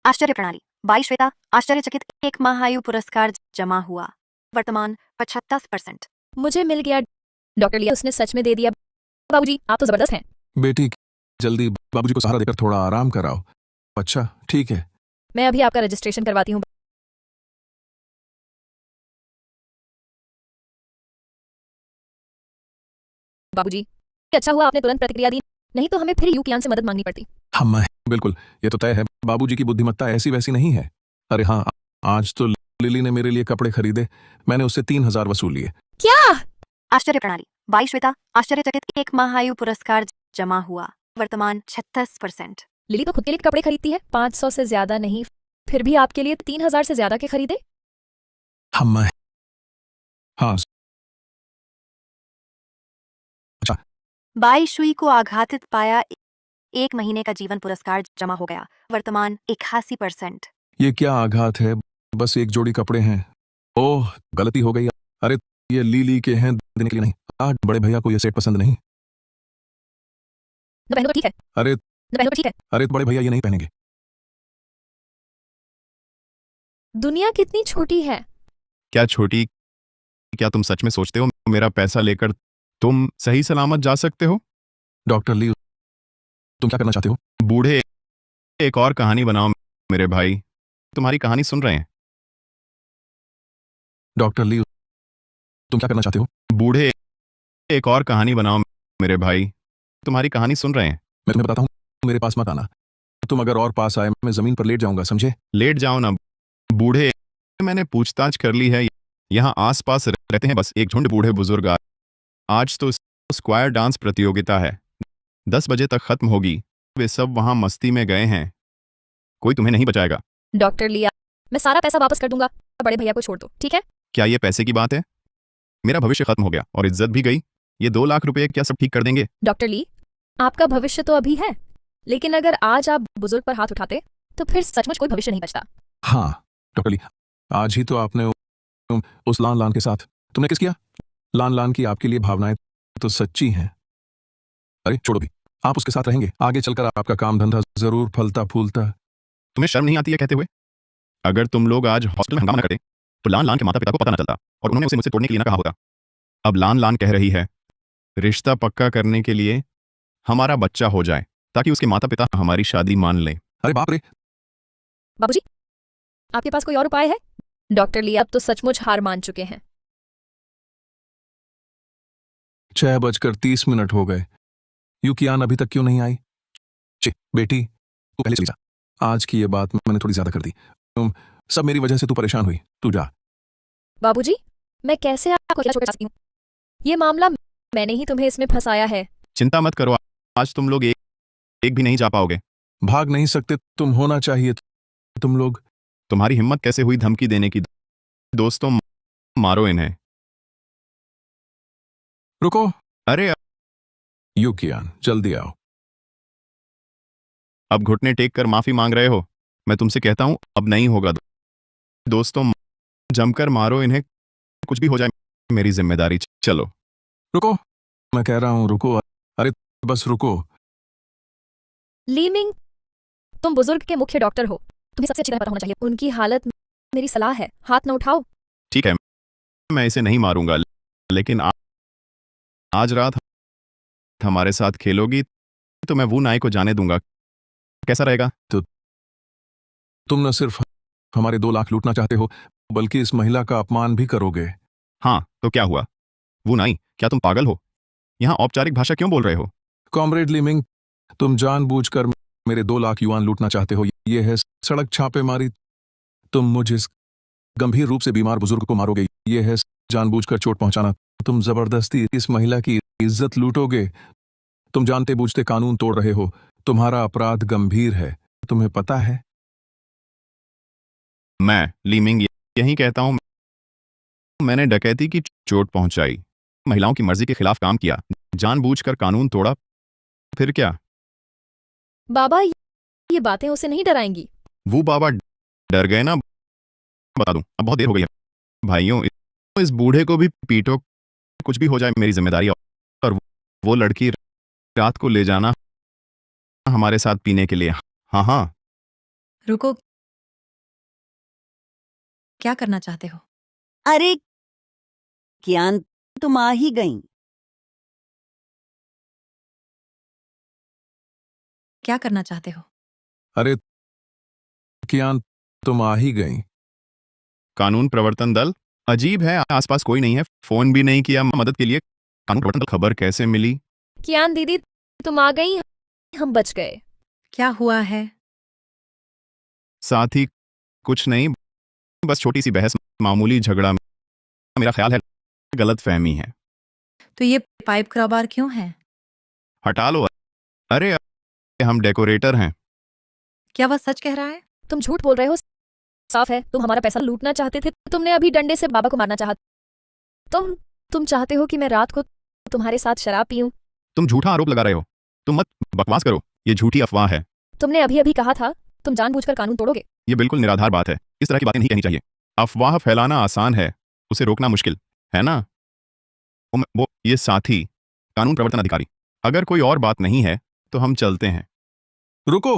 आश्चर्य प्रणाली बाईश्वेता आश्चर्यचकित 1 माह आयु पुरस्कार जमा हुआ। वर्तमान 75%। मुझे मिल गया। डॉक्टर लिया, उसने सच में दे दिया। बाबूजी आप तो जबरदस्त हैं। बेटी जल्दी बाबूजी को सहारा देकर थोड़ा आराम कराओ। अच्छा ठीक है, मैं अभी आपका रजिस्ट्रेशन करवाती हूँ। बाबूजी अच्छा हुआ आपने तुरंत प्रतिक्रिया दी, नहीं तो हमें फिर यूकियान से मदद मांगनी पड़ती। हम बिल्कुल, ये तो तय है, बाबूजी की बुद्धिमत्ता ऐसी वैसी नहीं है। अरे हाँ, आज तो लिली ने मेरे लिए कपड़े खरीदे, मैंने उससे 3000 वसूल लिए। क्या? आश्चर्य प्रणाली बाईश्वेता आश्चर्यचकित 1 माह आयु पुरस्कार जमा हुआ। वर्तमान 36%। लिली तो खुद के लिए कपड़े खरीदती है, 500 से ज्यादा नहीं, फिर भी आपके लिए 3000 से ज्यादा के खरीदे। हम हाँ अच्छा, बाईशुई को आघातित पाया। 1 महीने का जीवन पुरस्कार जमा हो गया। वर्तमान 81%। ये क्या आघात है, बस एक जोड़ी कपड़े हैं। ओह गलती हो गई। अरे ये लीली के हैं, देने के लिए नहीं। आज बड़े भैया को ये सेट पसंद नहीं। न पहनो तो ठीक है। अरे न पहनो तो ठीक है। अरे बड़े भैया ये नहीं पहनेंगे। दुनिया कितनी छोटी है। क्या छोटी? क्या तुम सच में सोचते हो मेरा पैसा लेकर तुम सही सलामत जा सकते हो? डॉक्टर ली, तुम क्या करना चाहते हो? बूढ़े एक और कहानी बनाओ मेरे भाई, तुम्हारी कहानी सुन रहे हैं। डॉक्टर ली, तुम क्या करना चाहते हो? बूढ़े, एक और कहानी बनाओ मेरे भाई, तुम्हारी कहानी सुन रहे हैं। मैं तुम्हें बताता हूँ, मेरे पास मत आना। तुम अगर और पास आए, मैं जमीन पर लेट जाऊंगा, समझे? लेट जाओ ना बूढ़े, मैंने पूछताछ कर ली है, यहाँ आसपास रहते हैं बस एक झुंड बूढ़े बुजुर्ग। आज तो स्क्वायर डांस प्रतियोगिता है, 10 बजे तक खत्म होगी। वे सब वहां मस्ती में गए हैं, कोई तुम्हें नहीं बचाएगा। डॉक्टर लिया, मैं सारा पैसा वापस कर दूंगा, बड़े भैया को छोड़ दो, ठीक है? क्या ये पैसे की बात है? मेरा भविष्य खत्म हो गया और इज्जत भी गई, ये 2 लाख रुपए क्या सब ठीक कर देंगे? डॉक्टर ली, आपका भविष्य तो अभी है, लेकिन अगर आज आप बुजुर्ग पर हाथ उठाते तो फिर सचमुच कोई भविष्य नहीं बचता। हाँ डॉक्टर ली, आज ही तो आपने उस लान लान के साथ, तुमने किस किया? लान लान की आपके लिए भावनाएं तो सच्ची हैं। अरे छोड़ो भी, आप उसके साथ रहेंगे, आगे चलकर आपका काम धंधा जरूर फलता फूलता। तुम्हें शर्म नहीं आती है कहते हुए? अगर तुम लोग आज हॉस्पिटल में हंगामा न करते तो लान लान के माता पिता को पता न चलता और उन्होंने उसे मुझसे तोड़ने के लिए ना कहा होता। अब लान लान कह रही है रिश्ता पक्का करने के लिए हमारा बच्चा हो जाए ताकि उसके माता पिता हमारी शादी मान लें। अरे बाप रे! बाबूजी, आपके पास कोई और उपाय है? डॉक्टर ली, अब तो सचमुच हार मान चुके हैं। 6:30 हो गए, युकियान अभी तक क्यों नहीं आई? बेटी, तू पहले चली जा, आज की ये बात मैंने थोड़ी ज्यादा कर दी। सब मेरी वजह से तू परेशान हुई, तू जा। बाबूजी, मैं कैसे आपको अकेला छोड़ सकती हूँ? ये मामला मैंने ही तुम्हें इसमें फंसाया है। चिंता मत करो, आज तुम लोग एक भी नहीं जा पाओगे। भाग नहीं सकते, तुम होना चाहिए। तुम लोग, तुम्हारी हिम्मत कैसे हुई धमकी देने की? दोस्तों, मारो इन्हें। रुको, अरे युकियान जल्दी आओ। अब घुटने टेक कर माफी मांग रहे हो? मैं तुमसे कहता हूं अब नहीं होगा। दोस्तों, जमकर मारो इन्हें, कुछ भी हो जाए मेरी जिम्मेदारी। चलो रुको, मैं कह रहा हूं रुको। अरे बस रुको। लीमिंग, तुम बुजुर्ग के मुख्य डॉक्टर हो, तुम्हें सबसे अच्छी तरह पता होना चाहिए उनकी हालत। मेरी सलाह है, हाथ न उठाओ। ठीक है, मैं इसे नहीं मारूंगा, लेकिन आज रात हमारे साथ खेलोगी तो मैं वो नाई को जाने दूंगा। कैसा रहेगा? तो तुम न सिर्फ हमारे 2 लाख लूटना चाहते हो, बल्कि इस महिला का अपमान भी करोगे। हाँ, तो क्या हुआ? वो नाई, क्या तुम पागल हो? यहाँ औपचारिक भाषा क्यों बोल रहे हो? कॉमरेड लीमिंग, तुम जानबूझकर मेरे 2 लाख युआन लूटना चाहते हो। ये है सड़क छापेमारी। तुम मुझे इस गंभीर रूप से बीमार बुजुर्ग को मारोगे। ये है जानबूझकर चोट पहुंचाना। तुम जबरदस्ती इस महिला की इज्जत लूटोगे। तुम जानते बूझते कानून तोड़ रहे हो। तुम्हारा अपराध गंभीर है, तुम्हें पता है? मैं लीमिंग यही कहता हूं, मैंने डकैती की चोट पहुंचाई, महिलाओं की मर्जी के खिलाफ काम किया, जानबूझकर कानून तोड़ा, फिर क्या? बाबा, ये बातें उसे नहीं डराएंगी। वो बाबा डर गए ना? बता दूं, अब बहुत देर हो गई है। भाइयों, इस बूढ़े को भी पीटो, कुछ भी हो जाए मेरी जिम्मेदारी। और वो लड़की रात को ले जाना हमारे साथ पीने के लिए। हाँ हाँ। रुको, क्या करना चाहते हो? अरे कियान, तुम आ ही गई। क्या करना चाहते हो? अरे कियान, तुम आ ही गई। कानून प्रवर्तन दल? अजीब है, आसपास कोई नहीं है, फोन भी नहीं किया मदद के लिए। कानून प्रवर्तन दल खबर कैसे मिली? कियान दीदी, तुम आ गई, हम बच गए। क्या हुआ है? साथ ही कुछ नहीं, बस छोटी सी बहस, मामूली झगड़ा। मेरा ख्याल है गलत फहमी है। तो ये पाइप क्रॉबार क्यों है? हटा लो। अरे हम डेकोरेटर हैं। क्या वह सच कह रहा है? तुम झूठ बोल रहे हो, साफ है तुम हमारा पैसा लूटना चाहते थे। तुमने अभी डंडे से बाबा को मारना चाहा। तुम चाहते हो कि मैं रात को तुम्हारे साथ शराब पीऊं? तुम झूठा आरोप लगा रहे हो, तुम मत बकवास करो, ये झूठी अफवाह है। तुमने अभी अभी कहा था तुम जानबूझकर कानून तोड़ोगे। ये बिल्कुल निराधार बात है, इस तरह की बातें नहीं कहनी चाहिए। अफवाह फैलाना आसान है, उसे रोकना मुश्किल है ना? वो ये साथी कानून प्रवर्तन अधिकारी। अगर कोई और बात नहीं है तो हम चलते हैं। रुको,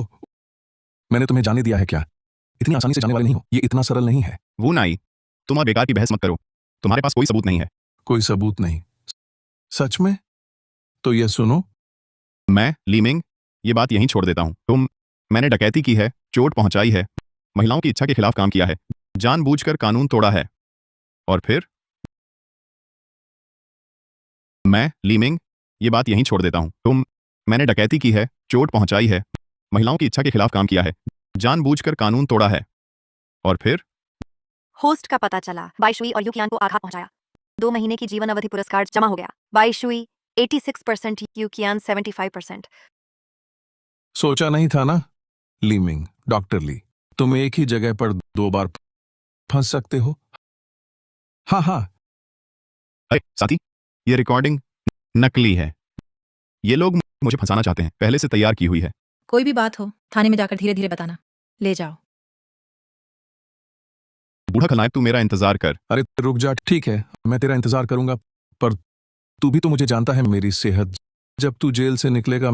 मैंने तुम्हें जाने दिया है क्या? इतनी आसानी से जाने वाले नहीं हो, ये इतना सरल नहीं है। वो नाई, तुम और बेकार की बहस मत करो, तुम्हारे पास कोई सबूत नहीं है। कोई सबूत नहीं? सच में? तो ये सुनो, मैं लीमिंग ये बात यहीं छोड़ देता हूं। तुम मैंने डकैती की है, चोट पहुंचाई है, महिलाओं की इच्छा के खिलाफ काम किया है, जानबूझकर कानून तोड़ा है। और फिर मैं, लीमिंग, ये बात यहीं छोड़ देता हूं। मैंने डकैती की है, चोट पहुंचाई है, महिलाओं की इच्छा के खिलाफ काम किया है, जानबूझकर कानून तोड़ा है। और फिर होस्ट का पता चला, बाईशुई और युकियान को आघात पहुंचाया। 2 महीने की जीवन अवधि पुरस्कार जमा हो गया। बाईशुई 86%, युकियान 75%। सोचा नहीं था ना लीमिंग, डॉक्टर ली, तुम एक ही जगह पर 2 बार फंस सकते हो। हाँ हाँ। अरे साथी, ये रिकॉर्डिंग नकली है। ये लोग मुझे फंसाना चाहते हैं, पहले से तैयार की हुई है। कोई भी बात हो थाने में जाकर धीरे धीरे बताना। ले जाओ। बूढ़ा खलनायक, तू मेरा इंतजार कर। अरे रुक जा, ठीक है, मैं तेरा इंतजार करूंगा, पर तू भी तो मुझे जानता है मेरी सेहत। जब तू जेल से निकलेगा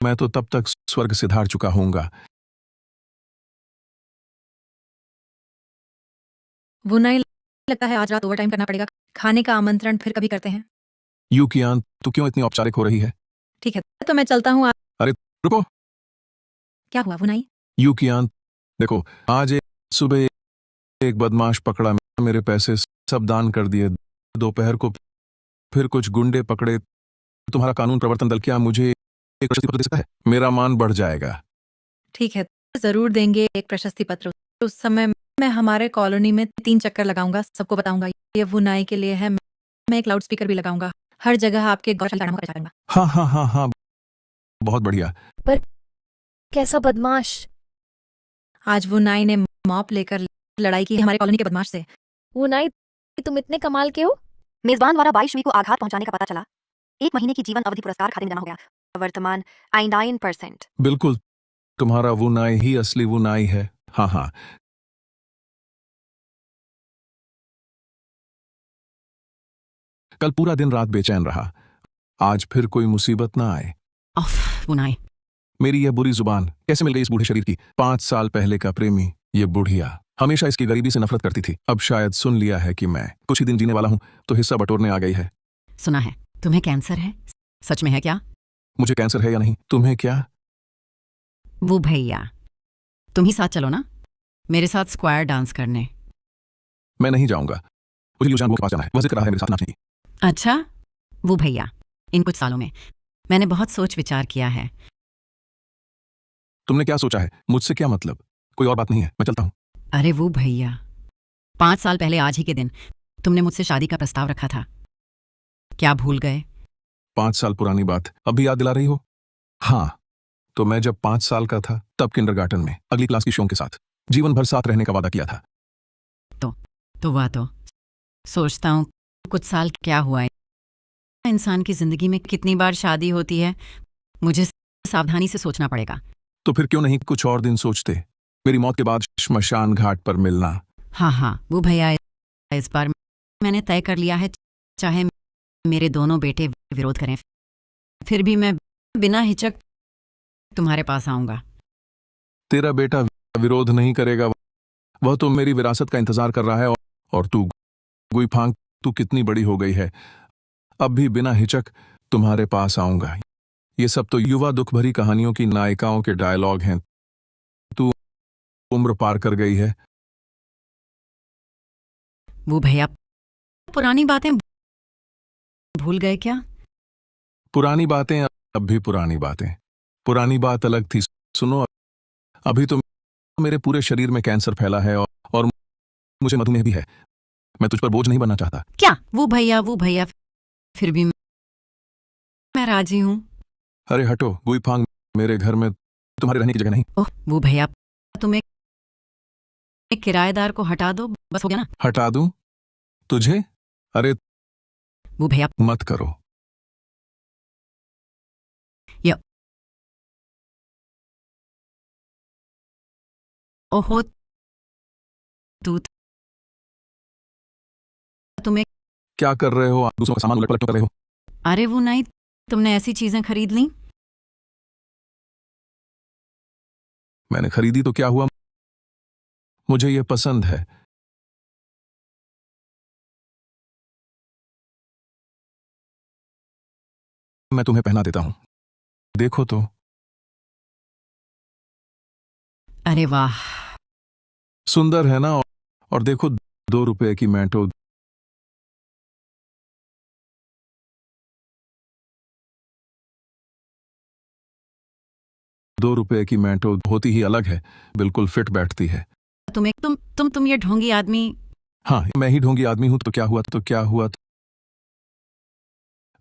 मैं तो तब तक स्वर्ग सिधार चुका होऊंगा। वो नहीं लगता है आज रात ओवरटाइम करना पड़ेगा। खाने का आमंत्रण फिर कभी करते हैं। युकियान, तू क्यों इतनी औपचारिक हो रही है? ठीक है तो मैं चलता हूँ। अरे रुको। क्या हुआ वो नहीं? युकियान देखो, आज सुबह एक बदमाश पकड़ा, मेरे पैसे सब दान कर दिए। दोपहर को फिर कुछ गुंडे पकड़े। तुम्हारा कानून प्रवर्तन दल क्या मुझे एक प्रशस्ति पत्र दे सकता है? मेरा मान बढ़ जाएगा। ठीक है, जरूर देंगे एक प्रशस्ति पत्र। उस समय मैं हमारे कॉलोनी में 3 चक्कर लगाऊंगा, सबको बताऊंगा ये वुनाई के लिए है। मैं एक लाउड स्पीकर भी लगाऊंगा, हर जगह आपके गौशाला का प्रचार करूंगा। हाँ हाँ हाँ हाँ, बहुत बढ़िया। पर कैसा बदमाश? आज वुनाई ने मॉप लेकर लड़ाई की हमारे कॉलोनी के बदमाश से। वुनाई, तुम इतने कमाल के हो। मेजबान द्वारा बाईशुई को आघात पहुंचाने का पता चला। 1 महीने की जीवन अवधि पुरस्कार खाते में जमा हो गया। वर्तमान 99%। बिल्कुल, तुम्हारा वुनाई ही असली वुनाई है। हाँ हाँ। कल पूरा दिन रात बेचैन रहा, आज फिर कोई मुसीबत ना आए। वुनाई, मेरी यह बुरी जुबान कैसे मिल गई इस बूढ़े शरीर की? 5 साल पहले का प्रेमी, ये बुढ़िया हमेशा इसकी गरीबी से नफरत करती थी। अब शायद सुन लिया है कि मैं कुछ ही दिन जीने वाला हूं तो हिस्सा बटोरने आ गई है। सुना है तुम्हें कैंसर है, सच में है क्या? मुझे कैंसर है या नहीं, तुम्हें क्या? वो भैया, तुम ही साथ चलो ना मेरे साथ स्क्वायर डांस करने। मैं नहीं जाऊंगा, मुझे ल्यूजान वो के पास जाना है, वह जिक्र रहा है मेरे साथ नाचने की। अच्छा, वो भैया, इन कुछ सालों में मैंने बहुत सोच विचार किया है। तुमने क्या सोचा है? मुझसे क्या मतलब? कोई और बात नहीं है, मैं चलता हूं। अरे वो भैया, 5 साल पहले आज ही के दिन तुमने मुझसे शादी का प्रस्ताव रखा था, क्या भूल गए? 5 साल पुरानी बात अब भी याद दिला रही हो? हाँ, तो मैं जब 5 साल का था तब किंडरगार्टन में अगली क्लास की शों के साथ जीवन भर साथ रहने का वादा किया था। तो वह तो सोचता हूँ कुछ साल क्या हुआ है, इंसान की जिंदगी में कितनी बार शादी होती है, मुझे सावधानी से सोचना पड़ेगा। तो फिर क्यों नहीं कुछ और दिन सोचते? मेरी मौत के बाद श्मशान घाट पर मिलना। हाँ, वो भैया, इस बार मैंने तय कर लिया है, चाहे मेरे दोनों बेटे विरोध करें, फिर भी मैं बिना हिचक तुम्हारे पास आऊंगा। तेरा बेटा विरोध नहीं करेगा, वह तो मेरी विरासत का इंतजार कर रहा है। और तू गुईफांग, तू कितनी बड़ी हो गई है, अब भी बिना हिचक तुम्हारे पास आऊंगा। ये सब तो युवा दुख भरी कहानियों की नायिकाओं के डायलॉग हैं। तू उम्र पार कर गई है। वो भैया, पुरानी बातें भूल गए क्या? पुरानी बातें अब भी पुरानी बातें। पुरानी बात अलग थी। सुनो, अभी तो मेरे पूरे शरीर में कैंसर फैला है और मुझे मधुमेह भी है। मैं तुझ पर बोझ नहीं बनना चाहता। क्या? वो भैया, फिर भी मैं राजी हूं। अरे हटो गुईफांग, मेरे घर में तुम्हारे रहने की जगह नहीं। ओह, वो भैया, तुम एक किराएदार को हटा दो, बस हो गया ना। हटा दूं तुझे? अरे वो भैया, मत करो। ओहो, तुम्हें क्या कर रहे हो? आप दूसरों का सामान उलट पलट कर रहे हो। अरे वो नहीं, तुमने ऐसी चीजें खरीद ली। मैंने खरीदी तो क्या हुआ, मुझे ये पसंद है। मैं तुम्हें पहना देता हूं, देखो तो। अरे वाह, सुंदर है ना? और देखो, 2 रुपए की मैंटो। ₹2 की मैंटो होती ही अलग है, बिल्कुल फिट बैठती है। तुम ये ढोंगी आदमी। हाँ, मैं ही ढोंगी आदमी हूं तो क्या हुआ? तो क्या हुआ?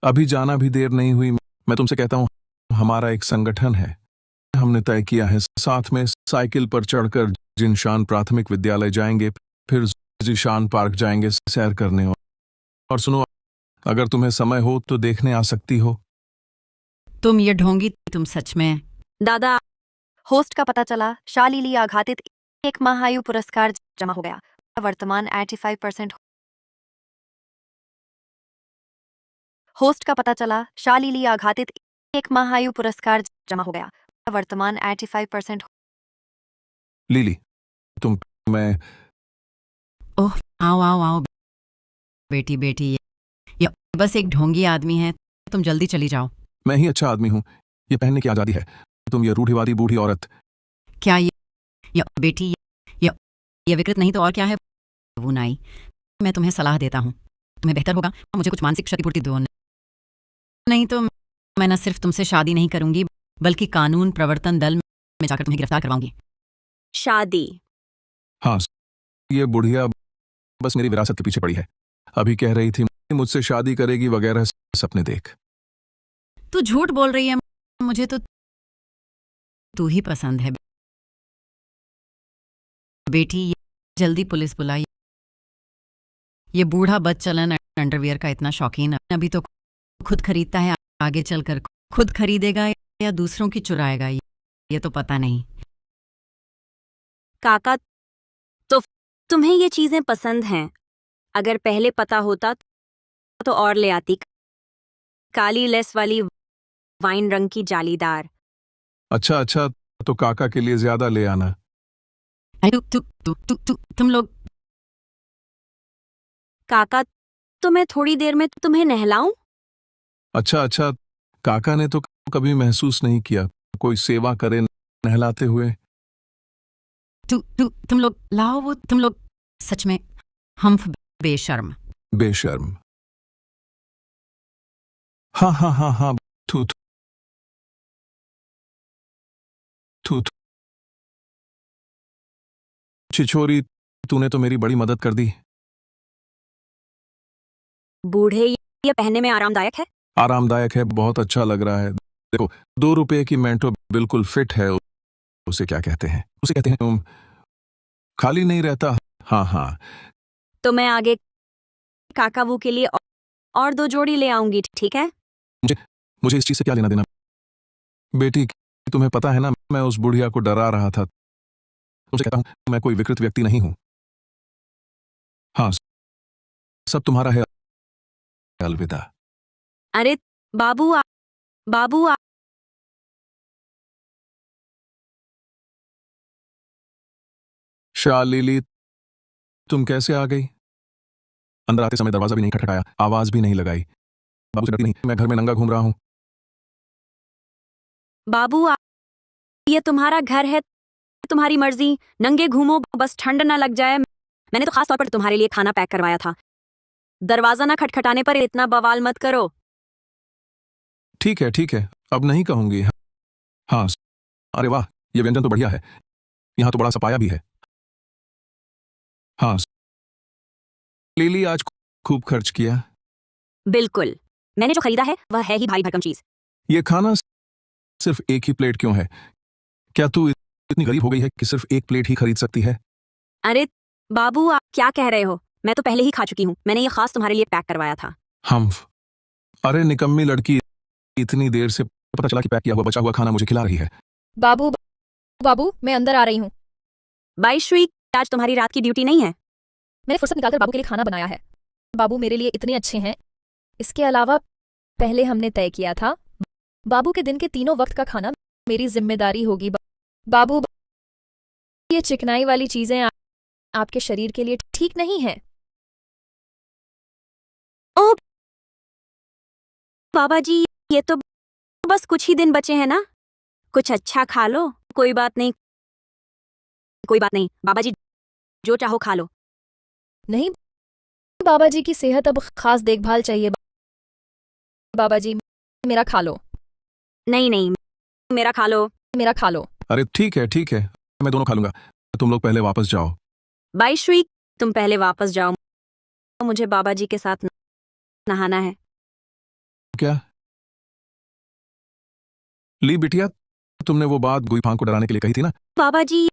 अभी जाना भी देर नहीं हुई। मैं तुमसे कहता हूं, हमारा एक संगठन है। हमने तय किया है साथ में साइकिल पर चढ़कर जिनशान प्राथमिक विद्यालय जाएंगे, फिर जिशान पार्क जाएंगे सैर करने। और सुनो, अगर तुम्हें समय हो तो देखने आ सकती हो। तुम ये ढोंगी, तुम सच में। दादा, होस्ट का पता चला शालिली आघातित, 1 माह आयु पुरस्कार जमा हो गया। वर्तमान 85%। होस्ट का पता चला शालिली आघातित, 1 माह आयु पुरस्कार जमा हो गया। वर्तमान 85%। लीली, मैं ओह, आओ आओ आओ बेटी बेटी, ये बस एक ढोंगी आदमी है, तुम जल्दी चली जाओ। मैं ही अच्छा आदमी हूं, ये पहनने की आजादी है। तुम ये रूढ़िवादी बूढ़ी औरत। क्या ये बेटी, ये विकृत नहीं तो और क्या है? वुनाई, मैं तुम्हें सलाह देता हूँ, तुम्हें बेहतर होगा मुझे कुछ मानसिक क्षतिपूर्ति दो, नहीं तो मैं न सिर्फ तुमसे शादी नहीं करूंगी बल्कि कानून प्रवर्तन दल में जाकर तुम्हें गिरफ्तार करवाऊंगी। शादी? हाँ, ये बुढ़िया बस मेरी विरासत के पीछे पड़ी है। अभी कह रही थी मुझसे शादी करेगी वगैरह सपने देख। तू झूठ बोल रही है, मुझे तो तू ही पसंद है बेटी। जल्दी पुलिस बुलाई। ये बूढ़ा बदचलन अंडरवियर का इतना शौकीन अभी तो खुद खरीदता है, आगे चलकर खुद खरीदेगा या दूसरों की चुराएगा, ये तो पता नहीं। काका, तो तुम्हें ये चीजें पसंद हैं। अगर पहले पता होता तो और ले आती। काली लेस वाली वाइन रंग की जालीदार। अच्छा अच्छा, तो काका के लिए ज्यादा ले आना। तुम लोग। काका, तो मैं थोड़ी देर में तुम्हें नहलाऊं? अच्छा अच्छा, काका ने तो कभी महसूस नहीं किया कोई सेवा करे नहलाते हुए। तुम लोग लाओ वो, तुम लोग सच में हम्फ बेशर्म। बेशर्म? हाँ हाँ हाँ हाँ, थू थू। छिछोरी, तूने तो मेरी बड़ी मदद कर दी। बूढ़े, ये पहनने में आरामदायक है? आरामदायक है, बहुत अच्छा लग रहा है। देखो, 2 रुपए की मैंटो बिल्कुल फिट है। उसे क्या कहते हैं? उसे कहते हैं खाली नहीं रहता। हाँ हाँ, तो मैं आगे काकावू के लिए और 2 जोड़ी ले आऊंगी, ठीक है? मुझे इस चीज से क्या लेना देना? बेटी, तुम्हें पता है ना, मैं उस बुढ़िया को डरा रहा था। उसे कहता हूं मैं कोई विकृत व्यक्ति नहीं हूं। हाँ, सब तुम्हारा है। अलविदा। अरे बाबू, बाबू, शालिली, तुम कैसे आ गई? अंदर आते समय दरवाजा भी नहीं खटखटाया, आवाज भी नहीं लगाई। बाबू से डरती नहीं, मैं घर में नंगा घूम रहा हूं। बाबू, ये तुम्हारा घर है, तुम्हारी मर्जी, नंगे घूमो, बस ठंड ना लग जाए। मैंने तो खास तौर पर तुम्हारे लिए खाना पैक करवाया था। दरवाजा ना खटखटाने पर इतना बवाल मत करो। ठीक है, अब नहीं कहूंगी। हाँ, अरे वाह, ये व्यंजन तो बढ़िया है। यहां तो बड़ा सा पाया भी है। हाँ, लिली आज खूब खर्च किया। बिल्कुल, मैंने जो खरीदा है वह है ही भारी भरकम चीज। ये खाना सिर्फ एक ही प्लेट क्यों है? क्या तू इतनी गरीब हो गई है कि सिर्फ एक प्लेट ही खरीद सकती है? अरे बाबू, आप क्या कह रहे हो? मैं तो पहले ही खा चुकी हूँ। मैंने ये खास तुम्हारे लिए पैक करवाया था। अरे निकम्मी लड़की, इतनी देर से पता चला कि पैक किया हुआ बचा हुआ खाना मुझे खिला रही है। बाबू, मैं अंदर आ रही हूँ। बाईश्री, आज तुम्हारी रात की ड्यूटी नहीं है? मैंने फुर्सत निकालकर बाबू के लिए खाना बनाया है। बाबू मेरे लिए इतने अच्छे हैं। इसके अलावा पहले हमने तय किया था बाबू के दिन के तीनों वक्त का खाना मेरी जिम्मेदारी होगी। बाबू, ये चिकनाई वाली चीजें आपके शरीर के लिए ठीक नहीं है। ओ बाबा जी, ये तो बस कुछ ही दिन बचे हैं ना, कुछ अच्छा खा लो। कोई बात नहीं, कोई बात नहीं बाबा जी, जो चाहो खा लो। नहीं, बाबा जी की सेहत अब खास देखभाल चाहिए। बाबा जी, मेरा खा लो। नहीं नहीं, मेरा खा लो। मेरा खा लो। अरे ठीक है, मैं दोनों खा लूंगा। तुम लोग पहले वापस जाओ। बाईश्री, तुम पहले वापस जाओ, मुझे बाबा जी के साथ नहाना है। क्या ली बिटिया, तुमने वो बात गुईफांग को डराने के लिए कही थी ना? बाबा जी,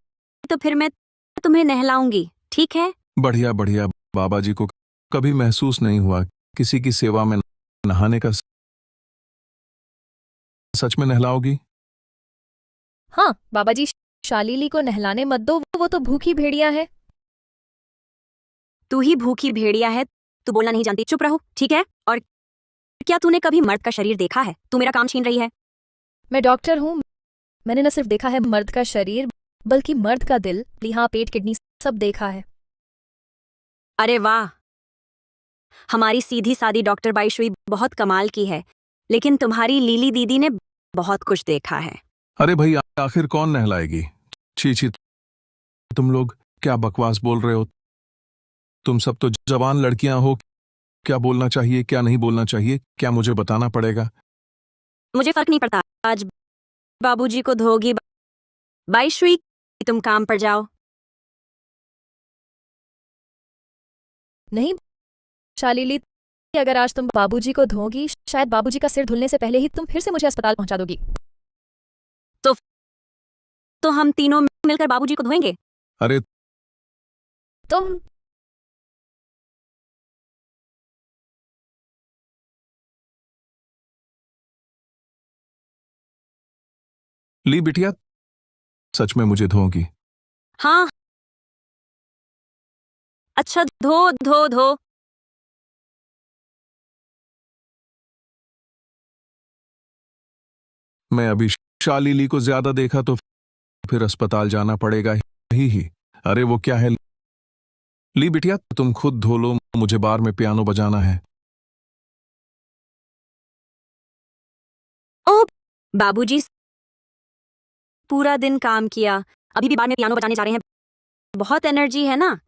तो फिर मैं तुम्हें नहलाऊंगी, ठीक है? बढ़िया बढ़िया। बाबा जी को कभी महसूस नहीं हुआ किसी की सेवा में नहाने का। सच में नहलाओगी? हाँ बाबा जी, शालीली को नहलाने मत दो, वो तो भूखी भेड़िया है। तू ही भूखी भेड़िया है, तू बोलना नहीं जानती, चुप रहो, ठीक है? और क्या तूने कभी मर्द का शरीर देखा है? तू मेरा काम छीन रही है। मैं डॉक्टर हूँ, मैंने न सिर्फ देखा है मर्द का शरीर, बल्कि मर्द का दिल, लीहा, पेट, किडनी सब देखा है। अरे वाह, हमारी सीधी सादी डॉक्टर बाईश्री बहुत कमाल की है, लेकिन तुम्हारी लीली दीदी ने बहुत कुछ देखा है। अरे भाई, आखिर कौन नहलाएगी? छी, तुम लोग क्या बकवास बोल रहे हो? तुम सब तो जवान लड़कियां हो, क्या बोलना चाहिए क्या नहीं बोलना चाहिए क्या मुझे बताना पड़ेगा? मुझे फर्क नहीं पड़ता, आज बाबूजी को धोगी। बाईश्री, तुम काम पर जाओ। नहीं शालीली, अगर आज तुम बाबूजी को धोगी, शायद बाबूजी का सिर धुलने से पहले ही तुम फिर से मुझे अस्पताल पहुंचा दोगी। तो हम तीनों मिलकर बाबूजी को धोएंगे। अरे तुम ली बिटिया, सच में मुझे धोगी? हाँ, अच्छा, धो धो धो। मैं अभी शालीली को ज्यादा देखा तो फिर अस्पताल जाना पड़ेगा ही। अरे वो क्या है ली बिटिया, तुम खुद धो लो, मुझे बार में पियानो बजाना है। ओ बाबूजी, पूरा दिन काम किया, अभी भी बार में पियानो बजाने जा रहे हैं, बहुत एनर्जी है ना?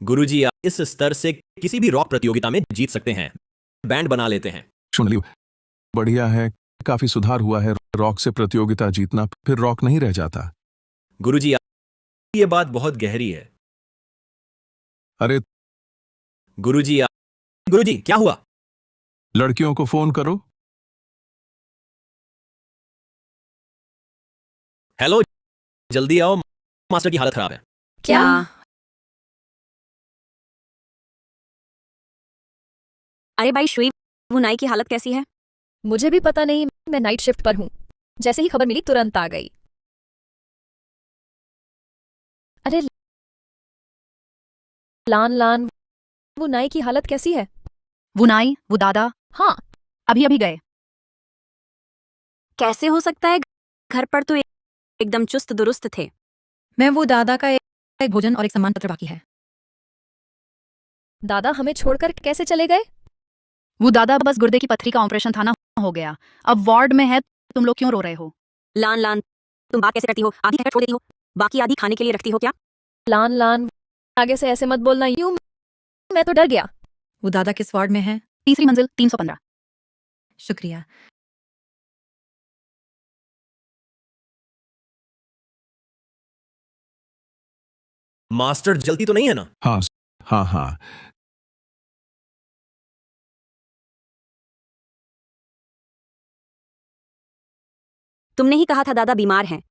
गुरुजी, आप इस स्तर से किसी भी रॉक प्रतियोगिता में जीत सकते हैं। बैंड बना लेते हैं। सुन ली, बढ़िया है, काफी सुधार हुआ है। रॉक से प्रतियोगिता जीतना, फिर रॉक नहीं रह जाता। गुरुजी, ये बात बहुत गहरी है। अरे गुरुजी क्या हुआ? लड़कियों को फोन करो। हेलो, जल्दी आओ, मास्टर की हालत खराब है। क्या? अरे भाई श्री, वुनाई की हालत कैसी है? मुझे भी पता नहीं, मैं नाइट शिफ्ट पर हूँ। जैसे ही खबर मिली तुरंत आ गई। अरे लान, वो नाई की हालत कैसी है? वो नाई, वो दादा, हाँ, अभी गए। कैसे हो सकता है? घर पर तो एकदम चुस्त दुरुस्त थे। मैं वो दादा का एक भोजन और एक सम्मान पत्र बाकी है। दादा हमें छोड़कर कैसे चले गए? वो दादा बस गुर्दे की पथरी का ऑपरेशन था ना, हो गया, अब वार्ड में है। तुम लोग क्यों रो रहे हो? लान, तुम बात कैसे करती हो? आधी कहकर छोड़ देती हो, बाकी आधी खाने के लिए रखती हो क्या? लान, आगे से ऐसे मत बोलना, यूं मैं तो डर गया। वो दादा किस वार्ड में है? तीसरी मंजिल 315। शुक्रिया। मास्टर, जल्दी तो नहीं है ना? हाँ। तुमने ही कहा था दादा बीमार हैं।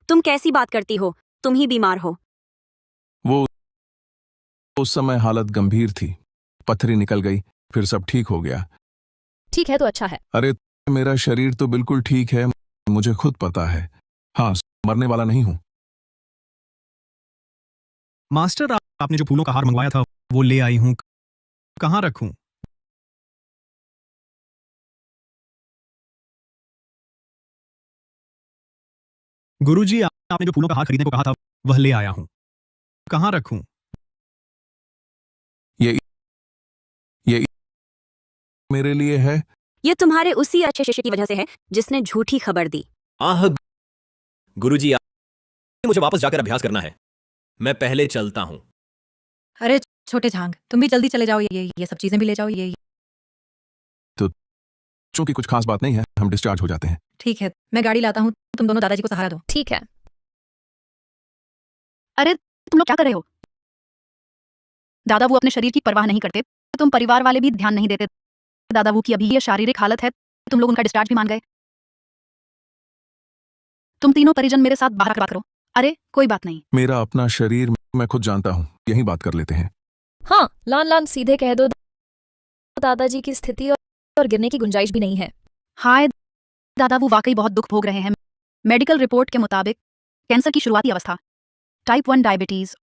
तुम कैसी बात करती हो? तुम ही बीमार हो। वो उस समय हालत गंभीर थी, पथरी निकल गई, फिर सब ठीक हो गया। ठीक है तो अच्छा है। अरे मेरा शरीर तो बिल्कुल ठीक है, मुझे खुद पता है। हाँ, मरने वाला नहीं हूं। मास्टर, आपने जो फूलों का हार मंगवाया था वो ले आई हूं, कहां रखूं? गुरुजी, आपने जो फूलों का हार खरीदने को कहा था वह ले आया हूं, कहां रखूं? मेरे लिए है। ये तुम्हारे उसी अच्छे शिष्य की वजह से है जिसने झूठी खबर दी। आह गुरुजी, मुझे वापस जाकर अभ्यास करना है। मैं पहले चलता हूं। अरे छोटे झांग, तुम भी जल्दी चले जाओ, ये सब चीजें भी ले जाओ। ये तो चूंकि कुछ खास बात नहीं है, हम डिस्चार्ज हो जाते हैं। ठीक है, मैं गाड़ी लाता हूँ, तुम दोनों दादाजी को सहारा दो। ठीक है। अरे तुम लोग क्या कर रहे हो? दादा वो अपने शरीर की परवाह नहीं करते, तुम परिवार वाले भी ध्यान नहीं देते। दादा वो की अभी ये शारीरिक हालत है, तुम लोग उनका डिस्चार्ज भी मान गए। तुम तीनों परिजन मेरे साथ बाहर आकर बात करो। अरे कोई बात नहीं। मेरा अपना शरीर मैं खुद जानता हूं, यही बात कर लेते हैं। हाँ लान लान सीधे कह दो, दादाजी की स्थिति और गिरने की गुंजाइश भी नहीं है। हाय दादा, वो वाकई बहुत दुख भोग रहे हैं। मेडिकल रिपोर्ट के मुताबिक कैंसर की शुरुआती अवस्था, टाइप 1 डायबिटीज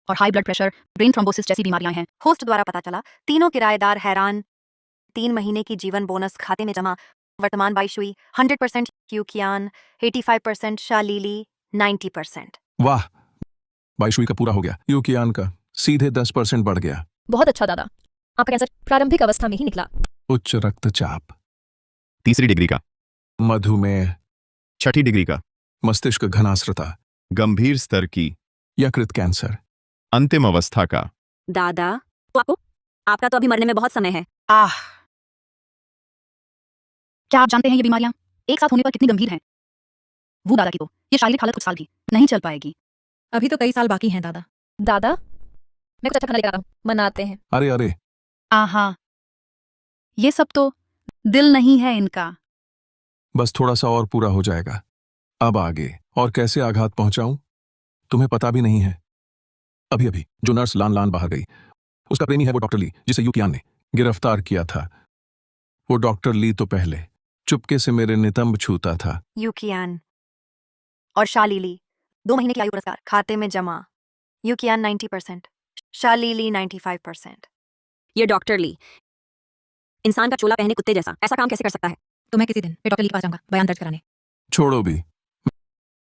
और high blood pressure, brain thrombosis जैसी बीमारियां हैं। होस्ट द्वारा पता चला, तीनों किराएदार हैरान। 3 महीने की जीवन बोनस खाते में जमा। वर्तमान बाईशुई 100% क्यूकियान, 85% शालीली, 90%। वाह, बाईशुई का पूरा हो गया, यूकियान का सीधे 10% बढ़ गया। बहुत अच्छा दादा, आपका कैंसर प्रारंभिक अवस्था में ही निकला। उच्च रक्तचाप, 3री डिग्री का, मधुमेह, 6ठी डिग्री का, मस्तिष्क घनास्रता, गंभीर स्तर की, यकृत कैंसर, अंतिम अवस्था का। दादा तो आपका तो अभी मरने में बहुत समय है। क्या आप जानते हैं ये बीमारियां एक साथ होने पर कितनी गंभीर हैं? वो दादा की तो ये शारीरिक हालत कुछ साल भी नहीं चल पाएगी। अभी तो कई साल बाकी हैं दादा। दादा मैं कुछ अच्छा खाना लेकर आता हूँ, मनाते हैं। अरे अरे, आहा, ये सब तो दिल नहीं है इनका। बस थोड़ा सा और पूरा हो जाएगा। अब आगे और कैसे आघात पहुंचाऊं तुम्हें पता भी नहीं है। अभी अभी जो नर्स लान लान बाहर गई, उसका प्रेमी है वो डॉक्टर ली, जिसे यूकियान ने गिरफ्तार किया था। वो डॉक्टर ली तो पहले चुपके से मेरे नितंब छूता था। यूकियान और शालीली 2 महीने की आयु पुरस्कार खाते में जमा। यूकियान 90%, शालीली 95%। ये डॉक्टर ली इंसान का चोला पहने कुत्ते जैसा ऐसा काम कैसे कर सकता है? तो मैं किसी दिन डॉक्टर ली के पास जाऊंगा बयान दर्ज कराने। छोड़ो भी,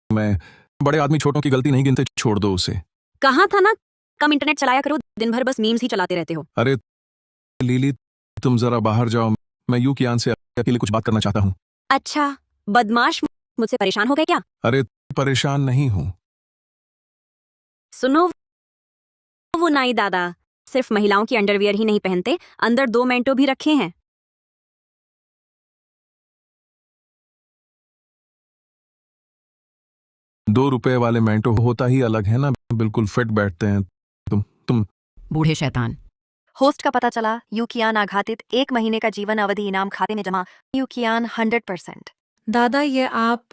मैं बड़े आदमी छोटों की गलती नहीं गिनते, छोड़ दो उसे। कहा था ना कम इंटरनेट चलाया करो, दिन भर बस मीम्स ही चलाते रहते हो। अरे लीली, तुम जरा बाहर जाओ, मैं यूकियान से अकेले कुछ बात करना चाहता हूँ। अच्छा बदमाश, मुझसे परेशान हो गए क्या? अरे परेशान नहीं हूँ। सुनो, वो नाई दादा सिर्फ महिलाओं की अंडरवियर ही नहीं पहनते, अंदर 2 मेंटो भी रखे हैं। ₹2 वाले मैंटो होता ही अलग है ना, बिल्कुल फिट बैठते हैं। तुम बूढ़े शैतान। होस्ट का पता चला, यूकियान आघातित, 1 महीने का जीवन अवधि इनाम खाते में जमा। यूकियान 100%। दादा ये आप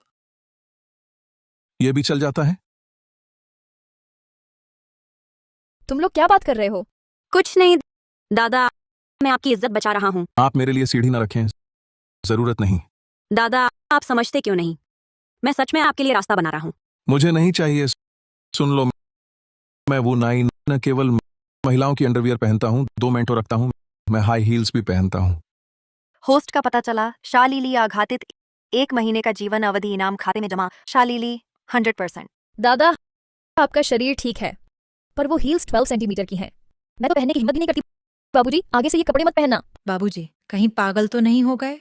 ये भी चल जाता है? तुम लोग क्या बात कर रहे हो? कुछ नहीं दादा, मैं आपकी इज्जत बचा रहा हूँ। आप मेरे लिए सीढ़ी ना रखें, जरूरत नहीं। दादा आप समझते क्यों नहीं, मैं सच में आपके लिए रास्ता बना रहा हूँ। मुझे नहीं चाहिए। सुन लो, मैं वो नाई न केवल महिलाओं की अंडरवियर पहनता हूँ, 2 मेंटो रखता हूँ, मैं हाई हील्स भी पहनता हूँ। होस्ट का पता चला, शालीली आघातित, 1 महीने का जीवन अवधि इनाम खाते में जमा। शालीली 100%। दादा आपका शरीर ठीक है, पर वो हील्स 12 सेंटीमीटर की हैं। मैं तो पहनने की हिम्मत भी नहीं करती। बाबूजी आगे से ये कपड़े मत पहनना। बाबूजी कहीं पागल तो नहीं हो गए?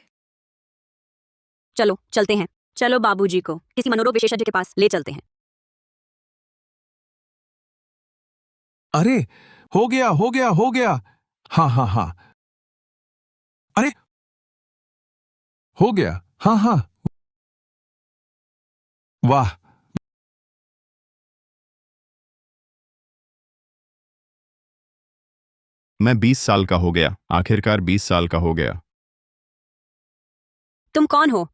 चलो चलते हैं, चलो बाबूजी को किसी मनोरोग विशेषज्ञ के पास ले चलते हैं। अरे हो गया हो गया हो गया, हाँ हाँ हाँ, अरे हो गया, हाँ हाँ, वाह। मैं 20 साल का हो गया, आखिरकार 20 साल का हो गया। तुम कौन हो?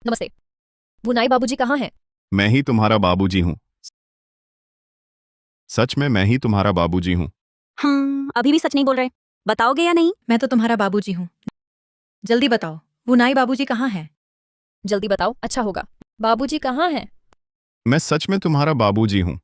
नमस्ते, वो नाई बाबूजी कहाँ हैं? मैं ही तुम्हारा बाबूजी हूँ। सच में मैं ही तुम्हारा बाबूजी हूँ। अभी भी सच नहीं बोल रहे, बताओगे या नहीं? मैं तो तुम्हारा बाबूजी हूँ, जल्दी बताओ, वो नाई बाबूजी कहाँ हैं? जल्दी बताओ, अच्छा होगा। बाबूजी कहाँ हैं? मैं सच में तुम्हारा बाबूजी हूँ।